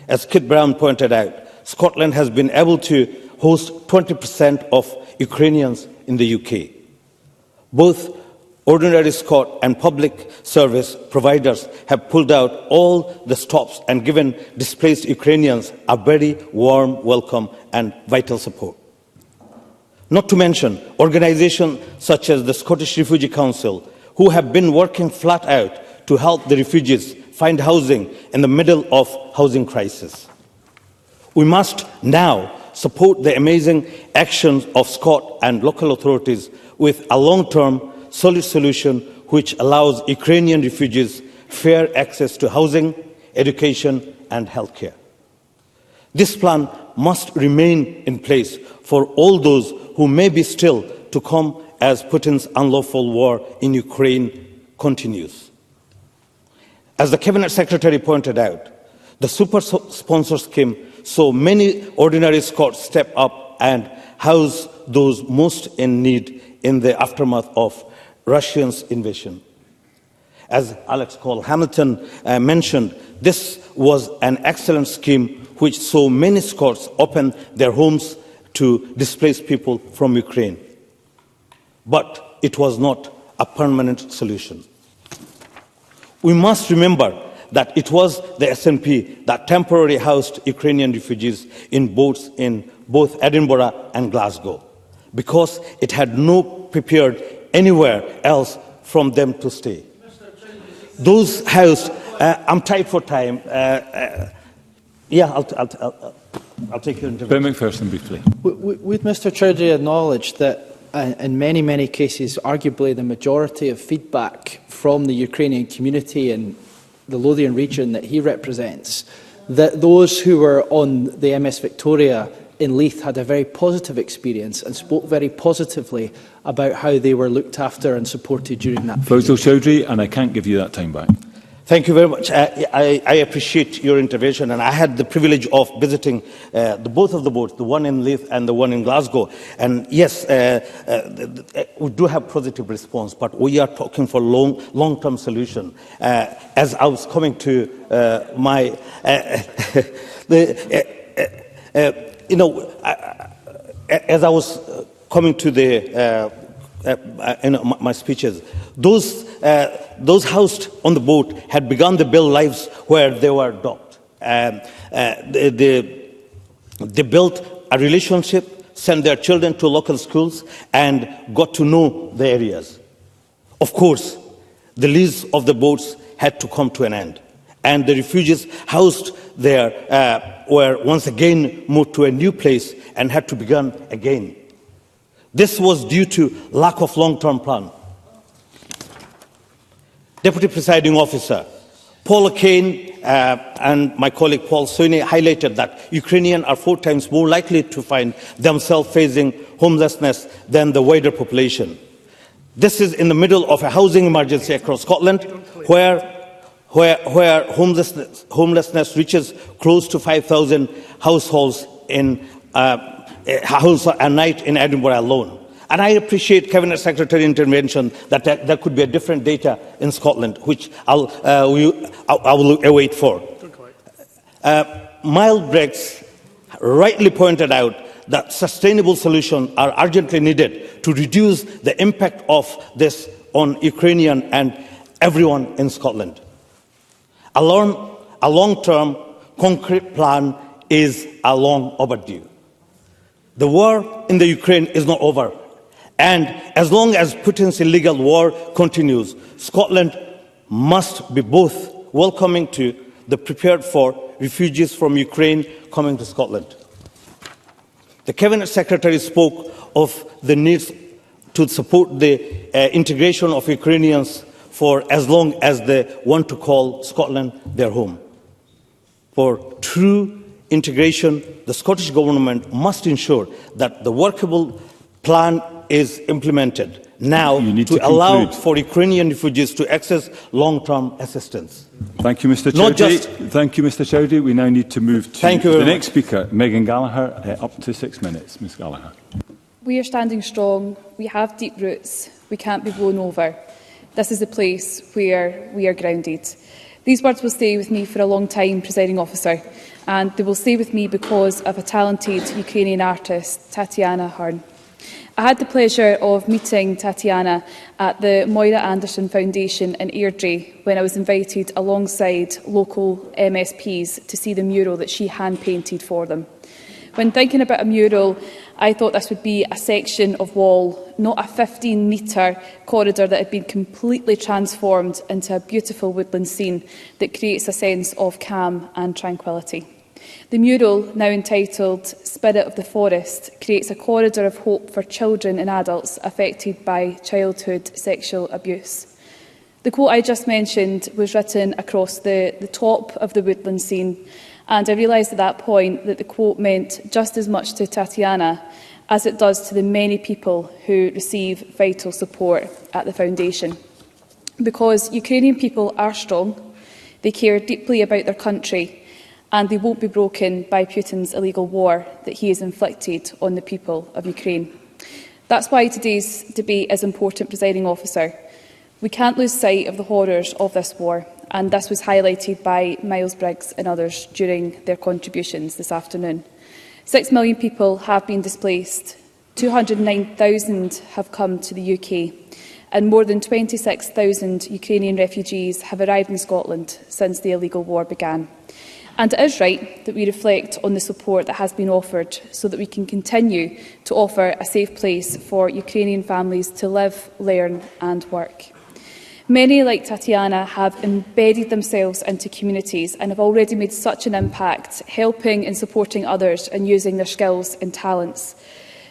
As Kit Brown pointed out, Scotland has been able to host 20% of Ukrainians in the UK. Both ordinary Scot and public service providers have pulled out all the stops and given displaced Ukrainians a very warm welcome and vital support. Not to mention organisations such as the Scottish Refugee Council, who have been working flat out to help the refugees find housing in the middle of housing crisis. We must now support the amazing actions of Scot and local authorities with a long-term solid solution which allows Ukrainian refugees fair access to housing, education and healthcare. This plan must remain in place for all those who may be still to come as Putin's unlawful war in Ukraine continues. As the Cabinet Secretary pointed out, the Super Sponsor Scheme saw many ordinary Scots step up and house those most in need in the aftermath of Russia's invasion. As Alex Cole-Hamilton mentioned, this was an excellent scheme which saw many Scots open their homes to displaced people from Ukraine. But it was not a permanent solution. We must remember that it was the SNP that temporarily housed Ukrainian refugees in boats in both Edinburgh and Glasgow, because it had no prepared anywhere else from them to stay. Those housed, I'm tight for time. Yeah, I'll take your intervention. Ben McPherson, briefly. Would Mr Chowdhury acknowledge that in many, many cases, arguably the majority of feedback from the Ukrainian community in the Lothian region that he represents, that those who were on the MS Victoria in Leith had a very positive experience and spoke very positively about how they were looked after and supported during that period? Faisal Chowdhury, and I can't give you that time back. Thank you very much. I appreciate your intervention, and I had the privilege of visiting both of the boats, the one in Leith and the one in Glasgow. And yes, we do have positive response, but we are talking for long-term solution. As I was coming to my, as I was coming to the my speeches, those housed on the boat had begun to build lives where they were docked. They built a relationship, sent their children to local schools, and got to know the areas. Of course, the lease of the boats had to come to an end, and the refugees housed there were once again moved to a new place and had to begin again. This was due to lack of long-term plan. Deputy Presiding Officer, Paul Kane and my colleague Paul Soini highlighted that Ukrainians are 4 times more likely to find themselves facing homelessness than the wider population. This is in the middle of a housing emergency across Scotland, where homelessness reaches close to 5,000 households in house a night in Edinburgh alone. And I appreciate Cabinet Secretary intervention that there could be a different data in Scotland, which I will await for. Miles Briggs rightly pointed out that sustainable solutions are urgently needed to reduce the impact of this on Ukrainian and everyone in Scotland. A long-term concrete plan is a long overdue. The war in the Ukraine is not over, and as long as Putin's illegal war continues, Scotland must be both welcoming to the prepared for refugees from Ukraine coming to Scotland. The Cabinet Secretary spoke of the needs to support the integration of Ukrainians for as long as they want to call Scotland their home. For true integration, the Scottish Government must ensure that the workable plan is implemented now to allow for Ukrainian refugees to access long-term assistance. Thank you, Mr. Chowdhury. Thank you, Mr. Chowdhury. We now need to move to the next speaker, Megan Gallagher, up to 6 minutes. Ms. Gallagher. We are standing strong. We have deep roots. We can't be blown over. This is a place where we are grounded. These words will stay with me for a long time, Presiding Officer, and they will stay with me because of a talented Ukrainian artist, Tatiana Hearn. I had the pleasure of meeting Tatiana at the Moira Anderson Foundation in Airdrie when I was invited alongside local MSPs to see the mural that she hand-painted for them. When thinking about a mural, I thought this would be a section of wall, not a 15-metre corridor that had been completely transformed into a beautiful woodland scene that creates a sense of calm and tranquility. The mural, now entitled Spirit of the Forest, creates a corridor of hope for children and adults affected by childhood sexual abuse. The quote I just mentioned was written across the top of the woodland scene, and I realised at that point that the quote meant just as much to Tatiana as it does to the many people who receive vital support at the foundation. Because Ukrainian people are strong, they care deeply about their country, and they won't be broken by Putin's illegal war that he has inflicted on the people of Ukraine. That's why today's debate is important, Presiding Officer. We can't lose sight of the horrors of this war, and this was highlighted by Miles Briggs and others during their contributions this afternoon. 6 million people have been displaced, 209,000 have come to the UK, and more than 26,000 Ukrainian refugees have arrived in Scotland since the illegal war began. And it is right that we reflect on the support that has been offered so that we can continue to offer a safe place for Ukrainian families to live, learn and work. Many, like Tatiana, have embedded themselves into communities and have already made such an impact, helping and supporting others and using their skills and talents.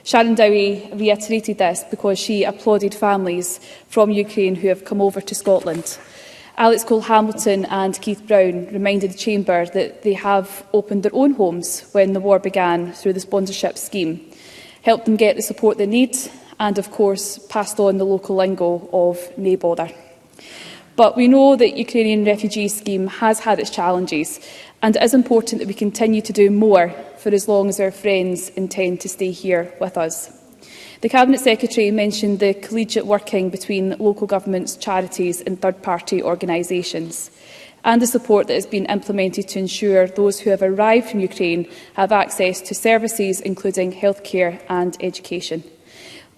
Sharon Dowie reiterated this because she applauded families from Ukraine who have come over to Scotland. Alex Cole-Hamilton and Keith Brown reminded the Chamber that they have opened their own homes when the war began through the sponsorship scheme, helped them get the support they need and, of course, passed on the local lingo of nae bother. But we know that the Ukrainian refugee scheme has had its challenges, and it is important that we continue to do more for as long as our friends intend to stay here with us. The Cabinet Secretary mentioned the collegiate working between local governments, charities and third-party organisations, and the support that has been implemented to ensure those who have arrived from Ukraine have access to services including healthcare and education.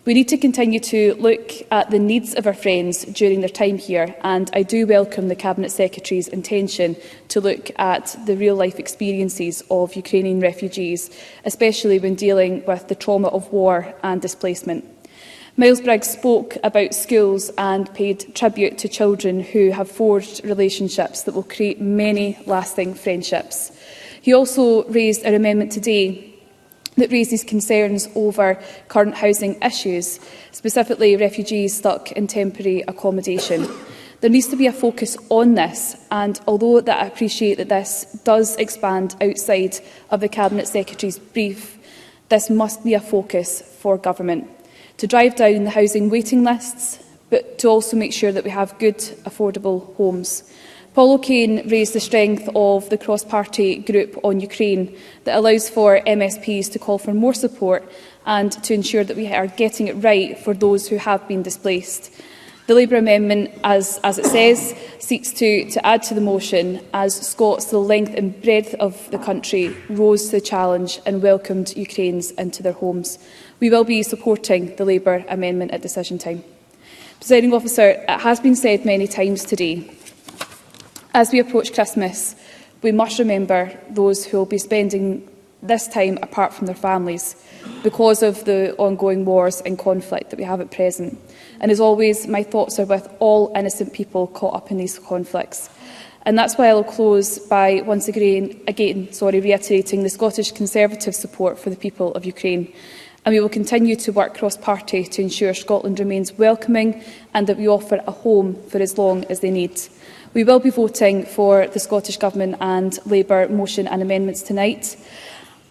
We need to continue to look at the needs of our friends during their time here, and I do welcome the Cabinet Secretary's intention to look at the real-life experiences of Ukrainian refugees, especially when dealing with the trauma of war and displacement. Miles Briggs spoke about schools and paid tribute to children who have forged relationships that will create many lasting friendships. He also raised an amendment today that raises concerns over current housing issues, specifically refugees stuck in temporary accommodation. There needs to be a focus on this, and although I appreciate that this does expand outside of the Cabinet Secretary's brief, this must be a focus for Government, to drive down the housing waiting lists, but to also make sure that we have good, affordable homes. Paul O'Kane raised the strength of the cross-party group on Ukraine that allows for MSPs to call for more support and to ensure that we are getting it right for those who have been displaced. The Labour amendment, as it says, seeks to add to the motion as Scots, the length and breadth of the country, rose to the challenge and welcomed Ukrainians into their homes. We will be supporting the Labour amendment at decision time. Presiding Officer, it has been said many times today, as we approach Christmas, we must remember those who will be spending this time apart from their families because of the ongoing wars and conflict that we have at present. And as always, my thoughts are with all innocent people caught up in these conflicts. And that's why I will close by once again reiterating the Scottish Conservative support for the people of Ukraine. And we will continue to work cross-party to ensure Scotland remains welcoming and that we offer a home for as long as they need. We will be voting for the Scottish Government and Labour motion and amendments tonight.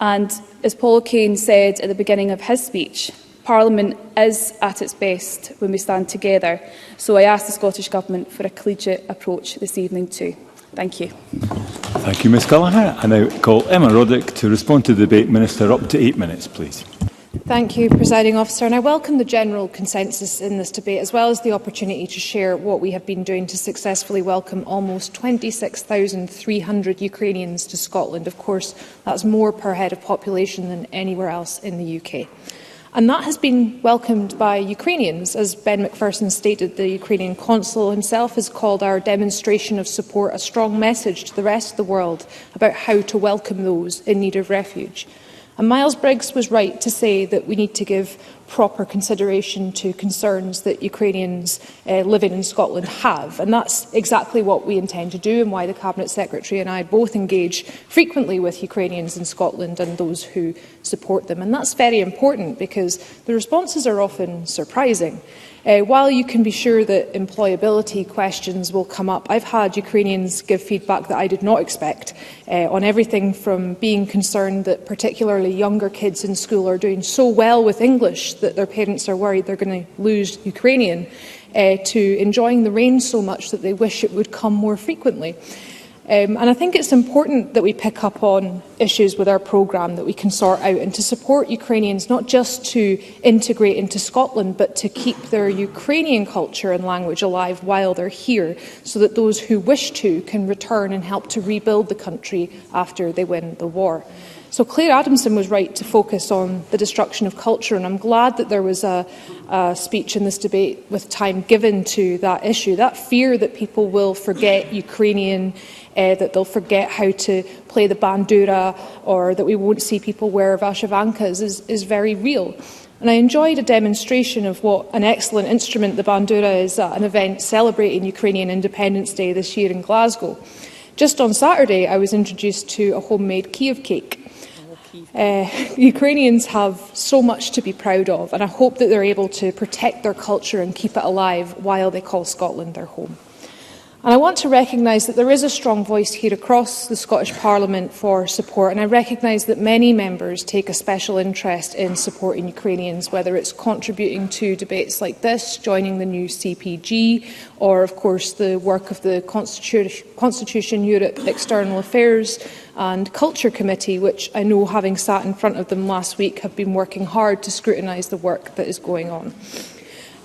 And as Paul O'Kane said at the beginning of his speech, Parliament is at its best when we stand together. So I ask the Scottish Government for a collegiate approach this evening too. Thank you. Thank you, Ms Gallagher. I now call Emma Roddick to respond to the debate. Minister, up to 8 minutes, please. Thank you, Presiding Officer. And I welcome the general consensus in this debate, as well as the opportunity to share what we have been doing to successfully welcome almost 26,300 Ukrainians to Scotland. Of course, that's more per head of population than anywhere else in the UK. And that has been welcomed by Ukrainians. As Ben McPherson stated, the Ukrainian consul himself has called our demonstration of support a strong message to the rest of the world about how to welcome those in need of refuge. And Miles Briggs was right to say that we need to give proper consideration to concerns that Ukrainians living in Scotland have. And that's exactly what we intend to do, and why the Cabinet Secretary and I both engage frequently with Ukrainians in Scotland and those who support them. And that's very important because the responses are often surprising. While you can be sure that employability questions will come up, I've had Ukrainians give feedback that I did not expect on everything from being concerned that particularly younger kids in school are doing so well with English that their parents are worried they're going to lose Ukrainian, to enjoying the rain so much that they wish it would come more frequently. And I think it's important that we pick up on issues with our programme that we can sort out, and to support Ukrainians not just to integrate into Scotland, but to keep their Ukrainian culture and language alive while they're here, so that those who wish to can return and help to rebuild the country after they win the war. So Claire Adamson was right to focus on the destruction of culture, and I'm glad that there was a speech in this debate with time given to that issue. That fear that people will forget Ukrainian, that they'll forget how to play the bandura, or that we won't see people wear vyshyvankas is very real. And I enjoyed a demonstration of what an excellent instrument the bandura is at an event celebrating Ukrainian Independence Day this year in Glasgow. Just on Saturday, I was introduced to a homemade Kiev cake. Ukrainians have so much to be proud of, and I hope that they're able to protect their culture and keep it alive while they call Scotland their home. And I want to recognise that there is a strong voice here across the Scottish Parliament for support, and I recognise that many members take a special interest in supporting Ukrainians, whether it's contributing to debates like this, joining the new CPG, or of course the work of the Constitution Europe External Affairs and Culture Committee, which I know, having sat in front of them last week, have been working hard to scrutinise the work that is going on.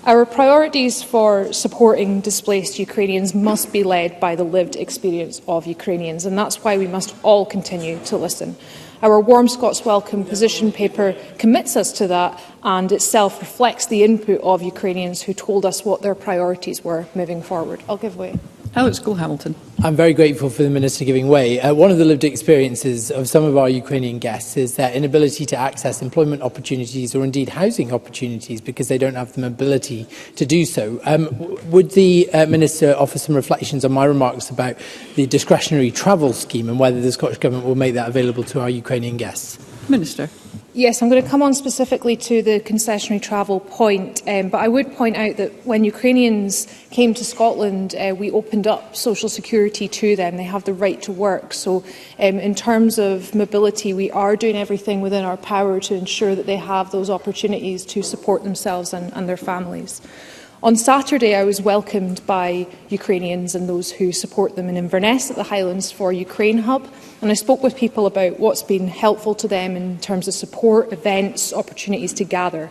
Our priorities for supporting displaced Ukrainians must be led by the lived experience of Ukrainians, and that's why we must all continue to listen. Our Warm Scots Welcome position paper commits us to that, and itself reflects the input of Ukrainians who told us what their priorities were moving forward. I'll give way. Alex Cole-Hamilton. I'm very grateful for the Minister giving way. One of the lived experiences of some of our Ukrainian guests is their inability to access employment opportunities or indeed housing opportunities because they don't have the mobility to do so. Would the Minister offer some reflections on my remarks about the discretionary travel scheme and whether the Scottish Government will make that available to our Ukrainian guests? Minister. Yes, I'm going to come on specifically to the concessionary travel point, but I would point out that when Ukrainians came to Scotland, we opened up social security to them. They have the right to work. So in terms of mobility, we are doing everything within our power to ensure that they have those opportunities to support themselves and their families. On Saturday, I was welcomed by Ukrainians and those who support them in Inverness at the Highlands for Ukraine Hub, and I spoke with people about what's been helpful to them in terms of support, events, opportunities to gather.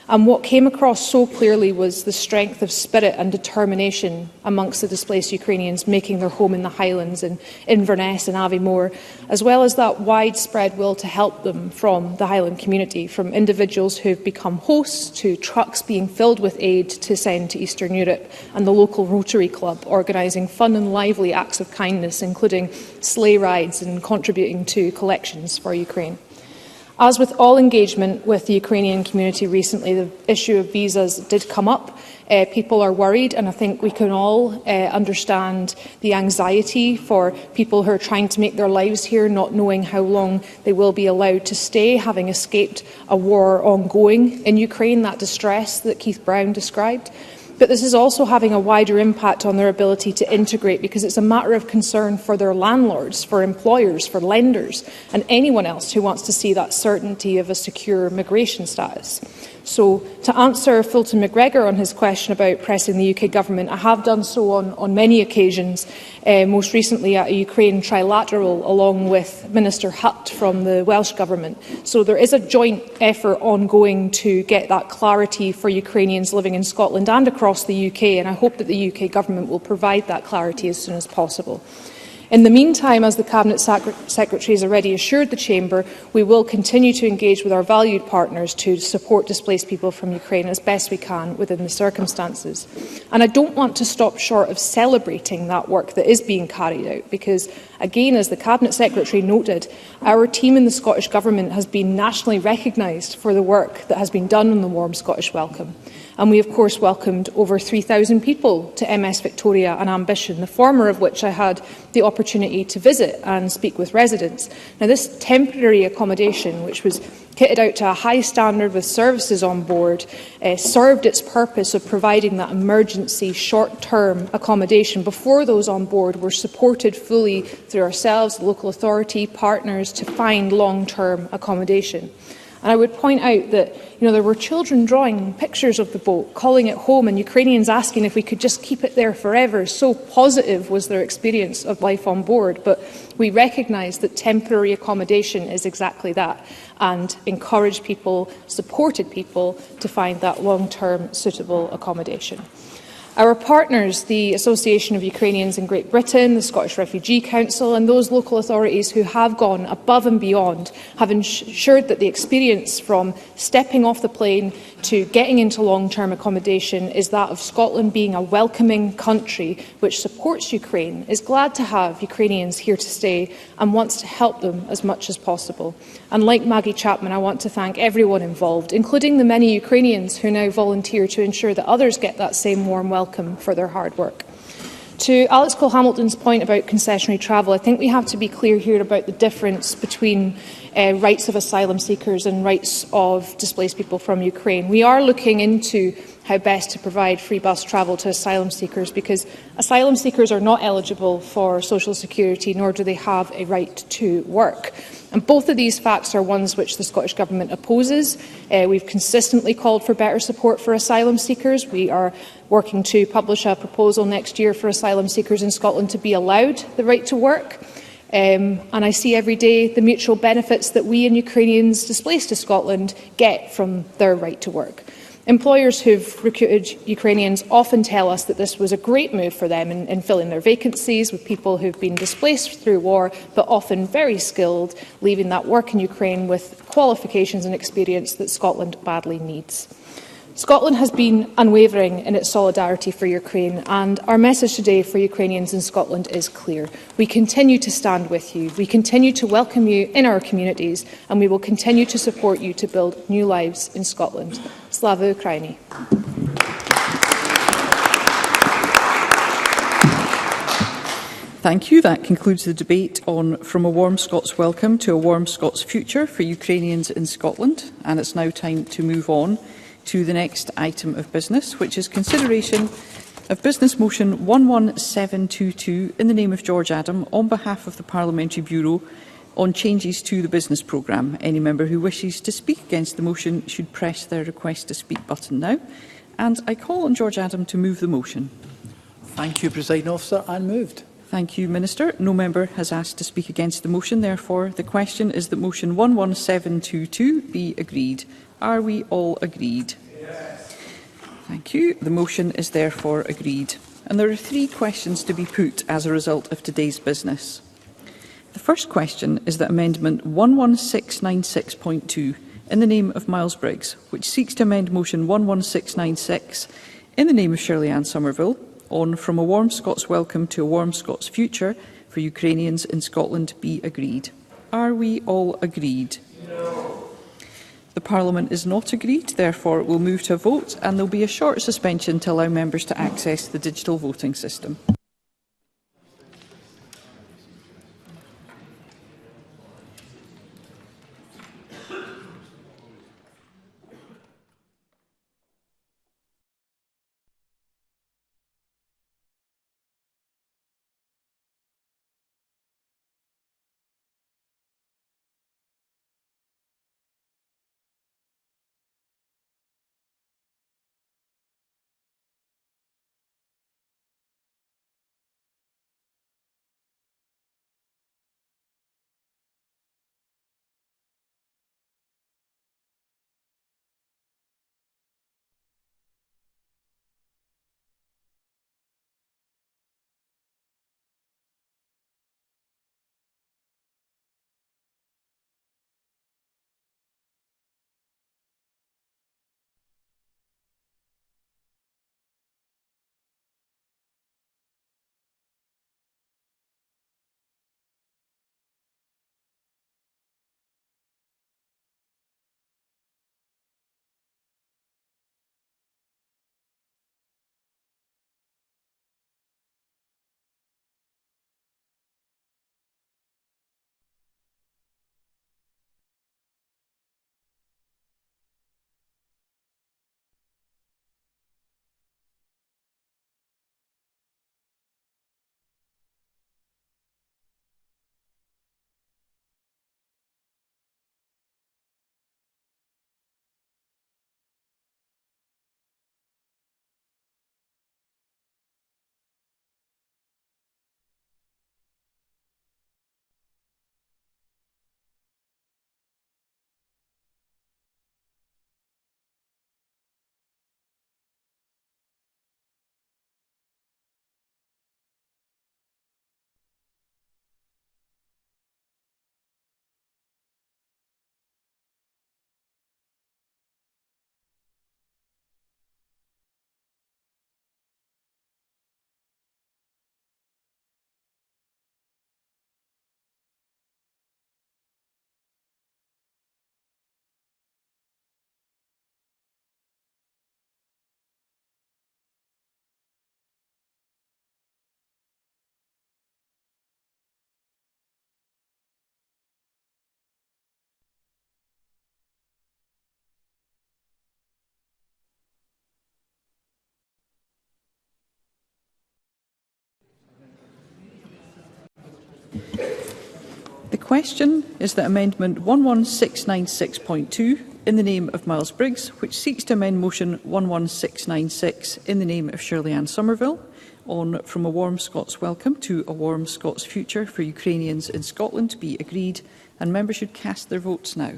And what came across so clearly was the strength of spirit and determination amongst the displaced Ukrainians making their home in the Highlands and Inverness and Aviemore, as well as that widespread will to help them from the Highland community, from individuals who have become hosts to trucks being filled with aid to send to Eastern Europe, and the local Rotary Club organising fun and lively acts of kindness, including sleigh rides and contributing to collections for Ukraine. As with all engagement with the Ukrainian community recently, the issue of visas did come up. People are worried, and I think we can all understand the anxiety for people who are trying to make their lives here, not knowing how long they will be allowed to stay, having escaped a war ongoing in Ukraine, that distress that Keith Brown described. But this is also having a wider impact on their ability to integrate, because it's a matter of concern for their landlords, for employers, for lenders, and anyone else who wants to see that certainty of a secure migration status. So, to answer Fulton McGregor on his question about pressing the UK Government, I have done so on many occasions, most recently at a Ukraine trilateral along with Minister Hutt from the Welsh Government. So there is a joint effort ongoing to get that clarity for Ukrainians living in Scotland and across the UK, and I hope that the UK Government will provide that clarity as soon as possible. In the meantime, as the Cabinet Secretary has already assured the Chamber, we will continue to engage with our valued partners to support displaced people from Ukraine as best we can within the circumstances. And I don't want to stop short of celebrating that work that is being carried out, because, again, as the Cabinet Secretary noted, our team in the Scottish Government has been nationally recognised for the work that has been done on the Warm Scottish Welcome. And we, of course, welcomed over 3,000 people to MS Victoria and Ambition, the former of which I had the opportunity to visit and speak with residents. Now, this temporary accommodation, which was kitted out to a high standard with services on board, served its purpose of providing that emergency short-term accommodation before those on board were supported fully through ourselves, the local authority, partners, to find long-term accommodation. And I would point out that there were children drawing pictures of the boat, calling it home, and Ukrainians asking if we could just keep it there forever. So positive was their experience of life on board. But we recognise that temporary accommodation is exactly that, and encouraged people, supported people to find that long-term suitable accommodation. Our partners, the Association of Ukrainians in Great Britain, the Scottish Refugee Council and those local authorities who have gone above and beyond, have ensured that the experience from stepping off the plane to getting into long-term accommodation is that of Scotland being a welcoming country which supports Ukraine, is glad to have Ukrainians here to stay and wants to help them as much as possible. And like Maggie Chapman, I want to thank everyone involved, including the many Ukrainians who now volunteer to ensure that others get that same warm welcome for their hard work. To Alex Cole-Hamilton's point about concessionary travel, I think we have to be clear here about the difference between rights of asylum seekers and rights of displaced people from Ukraine. We are looking into how best to provide free bus travel to asylum seekers, because asylum seekers are not eligible for social security, nor do they have a right to work. And both of these facts are ones which the Scottish Government opposes. We've consistently called for better support for asylum seekers. We are working to publish a proposal next year for asylum seekers in Scotland to be allowed the right to work. And I see every day the mutual benefits that we and Ukrainians displaced to Scotland get from their right to work. Employers who've recruited Ukrainians often tell us that this was a great move for them in filling their vacancies with people who've been displaced through war, but often very skilled, leaving that work in Ukraine with qualifications and experience that Scotland badly needs. Scotland has been unwavering in its solidarity for Ukraine, and our message today for Ukrainians in Scotland is clear. We continue to stand with you, we continue to welcome you in our communities, and we will continue to support you to build new lives in Scotland. Slava Ukraini. Thank you. That concludes the debate on From a Warm Scots Welcome to a Warm Scots Future for Ukrainians in Scotland, and it's now time to move on to the next item of business, which is consideration of Business Motion 11722 in the name of George Adam on behalf of the Parliamentary Bureau on changes to the business programme. Any member who wishes to speak against the motion should press their request to speak button now. And I call on George Adam to move the motion. Thank you, Presiding Officer, and moved. Thank you, Minister. No member has asked to speak against the motion. Therefore, the question is that motion 11722 be agreed. Are we all agreed? Yes. Thank you. The motion is therefore agreed. And there are 3 questions to be put as a result of today's business. The first question is that Amendment 11696.2 in the name of Miles Briggs, which seeks to amend motion 11696 in the name of Shirley-Anne Somerville on From a Warm Scots Welcome to a Warm Scots Future for Ukrainians in Scotland be agreed. Are we all agreed? No. The Parliament is not agreed, therefore it will move to a vote, and there will be a short suspension to allow members to access the digital voting system. question is that Amendment 11696.2 in the name of Miles Briggs, which seeks to amend Motion 11696 in the name of Shirley-Anne Somerville, on From a Warm Scots Welcome to a Warm Scots Future for Ukrainians in Scotland, be agreed, and members should cast their votes now.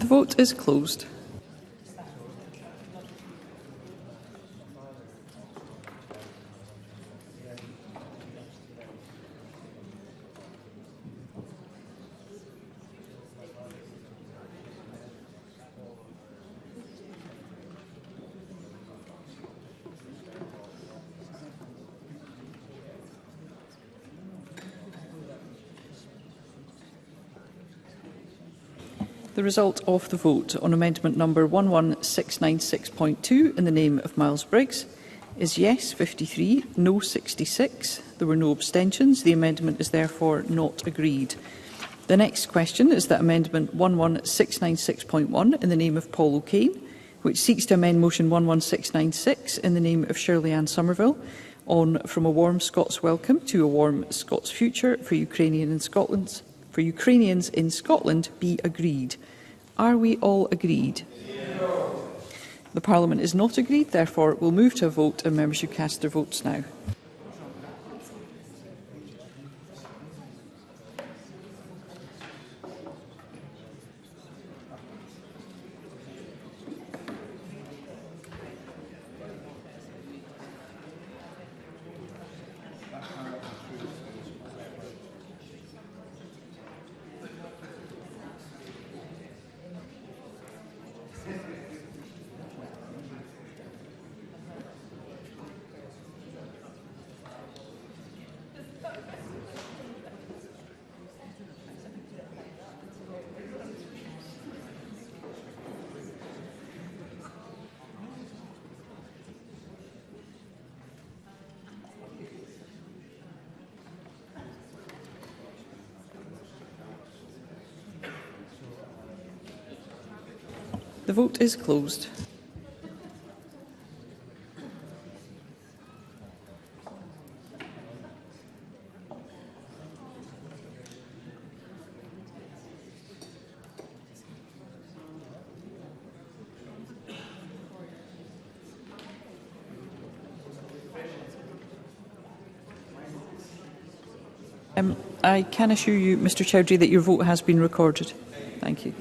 The vote is closed. The result of the vote on amendment number 11696.2 in the name of Miles Briggs is yes 53, no 66. There were no abstentions. The amendment is therefore not agreed. The next question is that amendment 11696.1 in the name of Paul O'Kane, which seeks to amend motion 11696 in the name of Shirley-Anne Somerville, on From a Warm Scots Welcome to a Warm Scots Future for Ukrainians in Scotland, be agreed. Are we all agreed? No. The Parliament is not agreed, therefore we'll move to a vote and members should cast their votes now. The vote is closed. I can assure you, Mr Chowdhury, that your vote has been recorded. Thank you.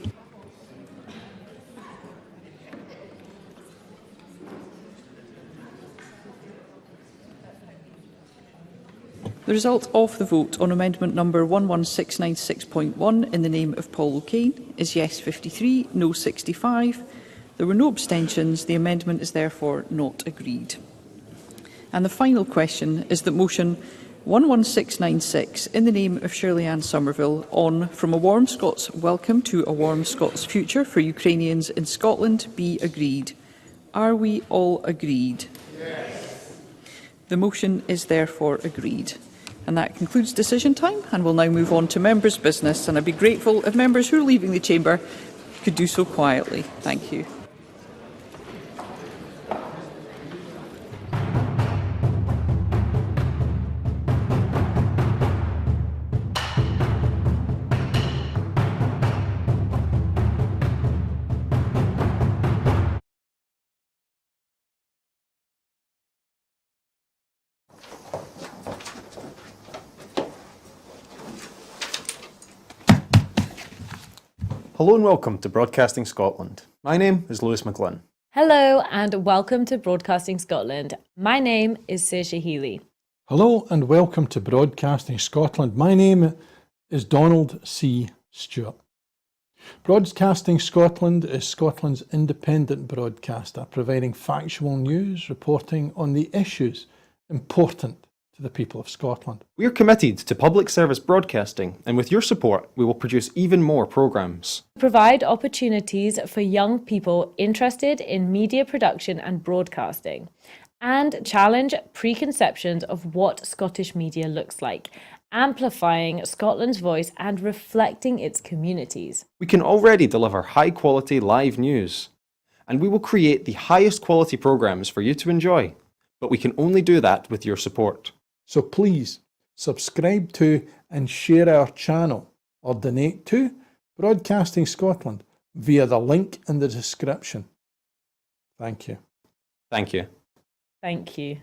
The result of the vote on amendment number 11696.1 in the name of Paul O'Kane is yes 53, no 65. There were no abstentions. The amendment is therefore not agreed. And the final question is that motion 11696 in the name of Shirley-Anne Somerville, on From a Warm Scots Welcome to a Warm Scots Future for Ukrainians in Scotland, be agreed. Are we all agreed? Yes. The motion is therefore agreed. And that concludes decision time, and we'll now move on to members' business. And I'd be grateful if members who are leaving the chamber could do so quietly. Thank you. Hello and welcome to Broadcasting Scotland. My name is Lewis McGlynn. Hello and welcome to Broadcasting Scotland. My name is Saoirse Healy. Hello and welcome to Broadcasting Scotland. My name is Donald C. Stewart. Broadcasting Scotland is Scotland's independent broadcaster, providing factual news, reporting on the issues important to the people of Scotland. We are committed to public service broadcasting, and with your support, we will produce even more programmes. Provide opportunities for young people interested in media production and broadcasting, and challenge preconceptions of what Scottish media looks like, amplifying Scotland's voice and reflecting its communities. We can already deliver high-quality live news, and we will create the highest quality programmes for you to enjoy. But we can only do that with your support. So please subscribe to and share our channel or donate to Broadcasting Scotland via the link in the description. Thank you. Thank you. Thank you.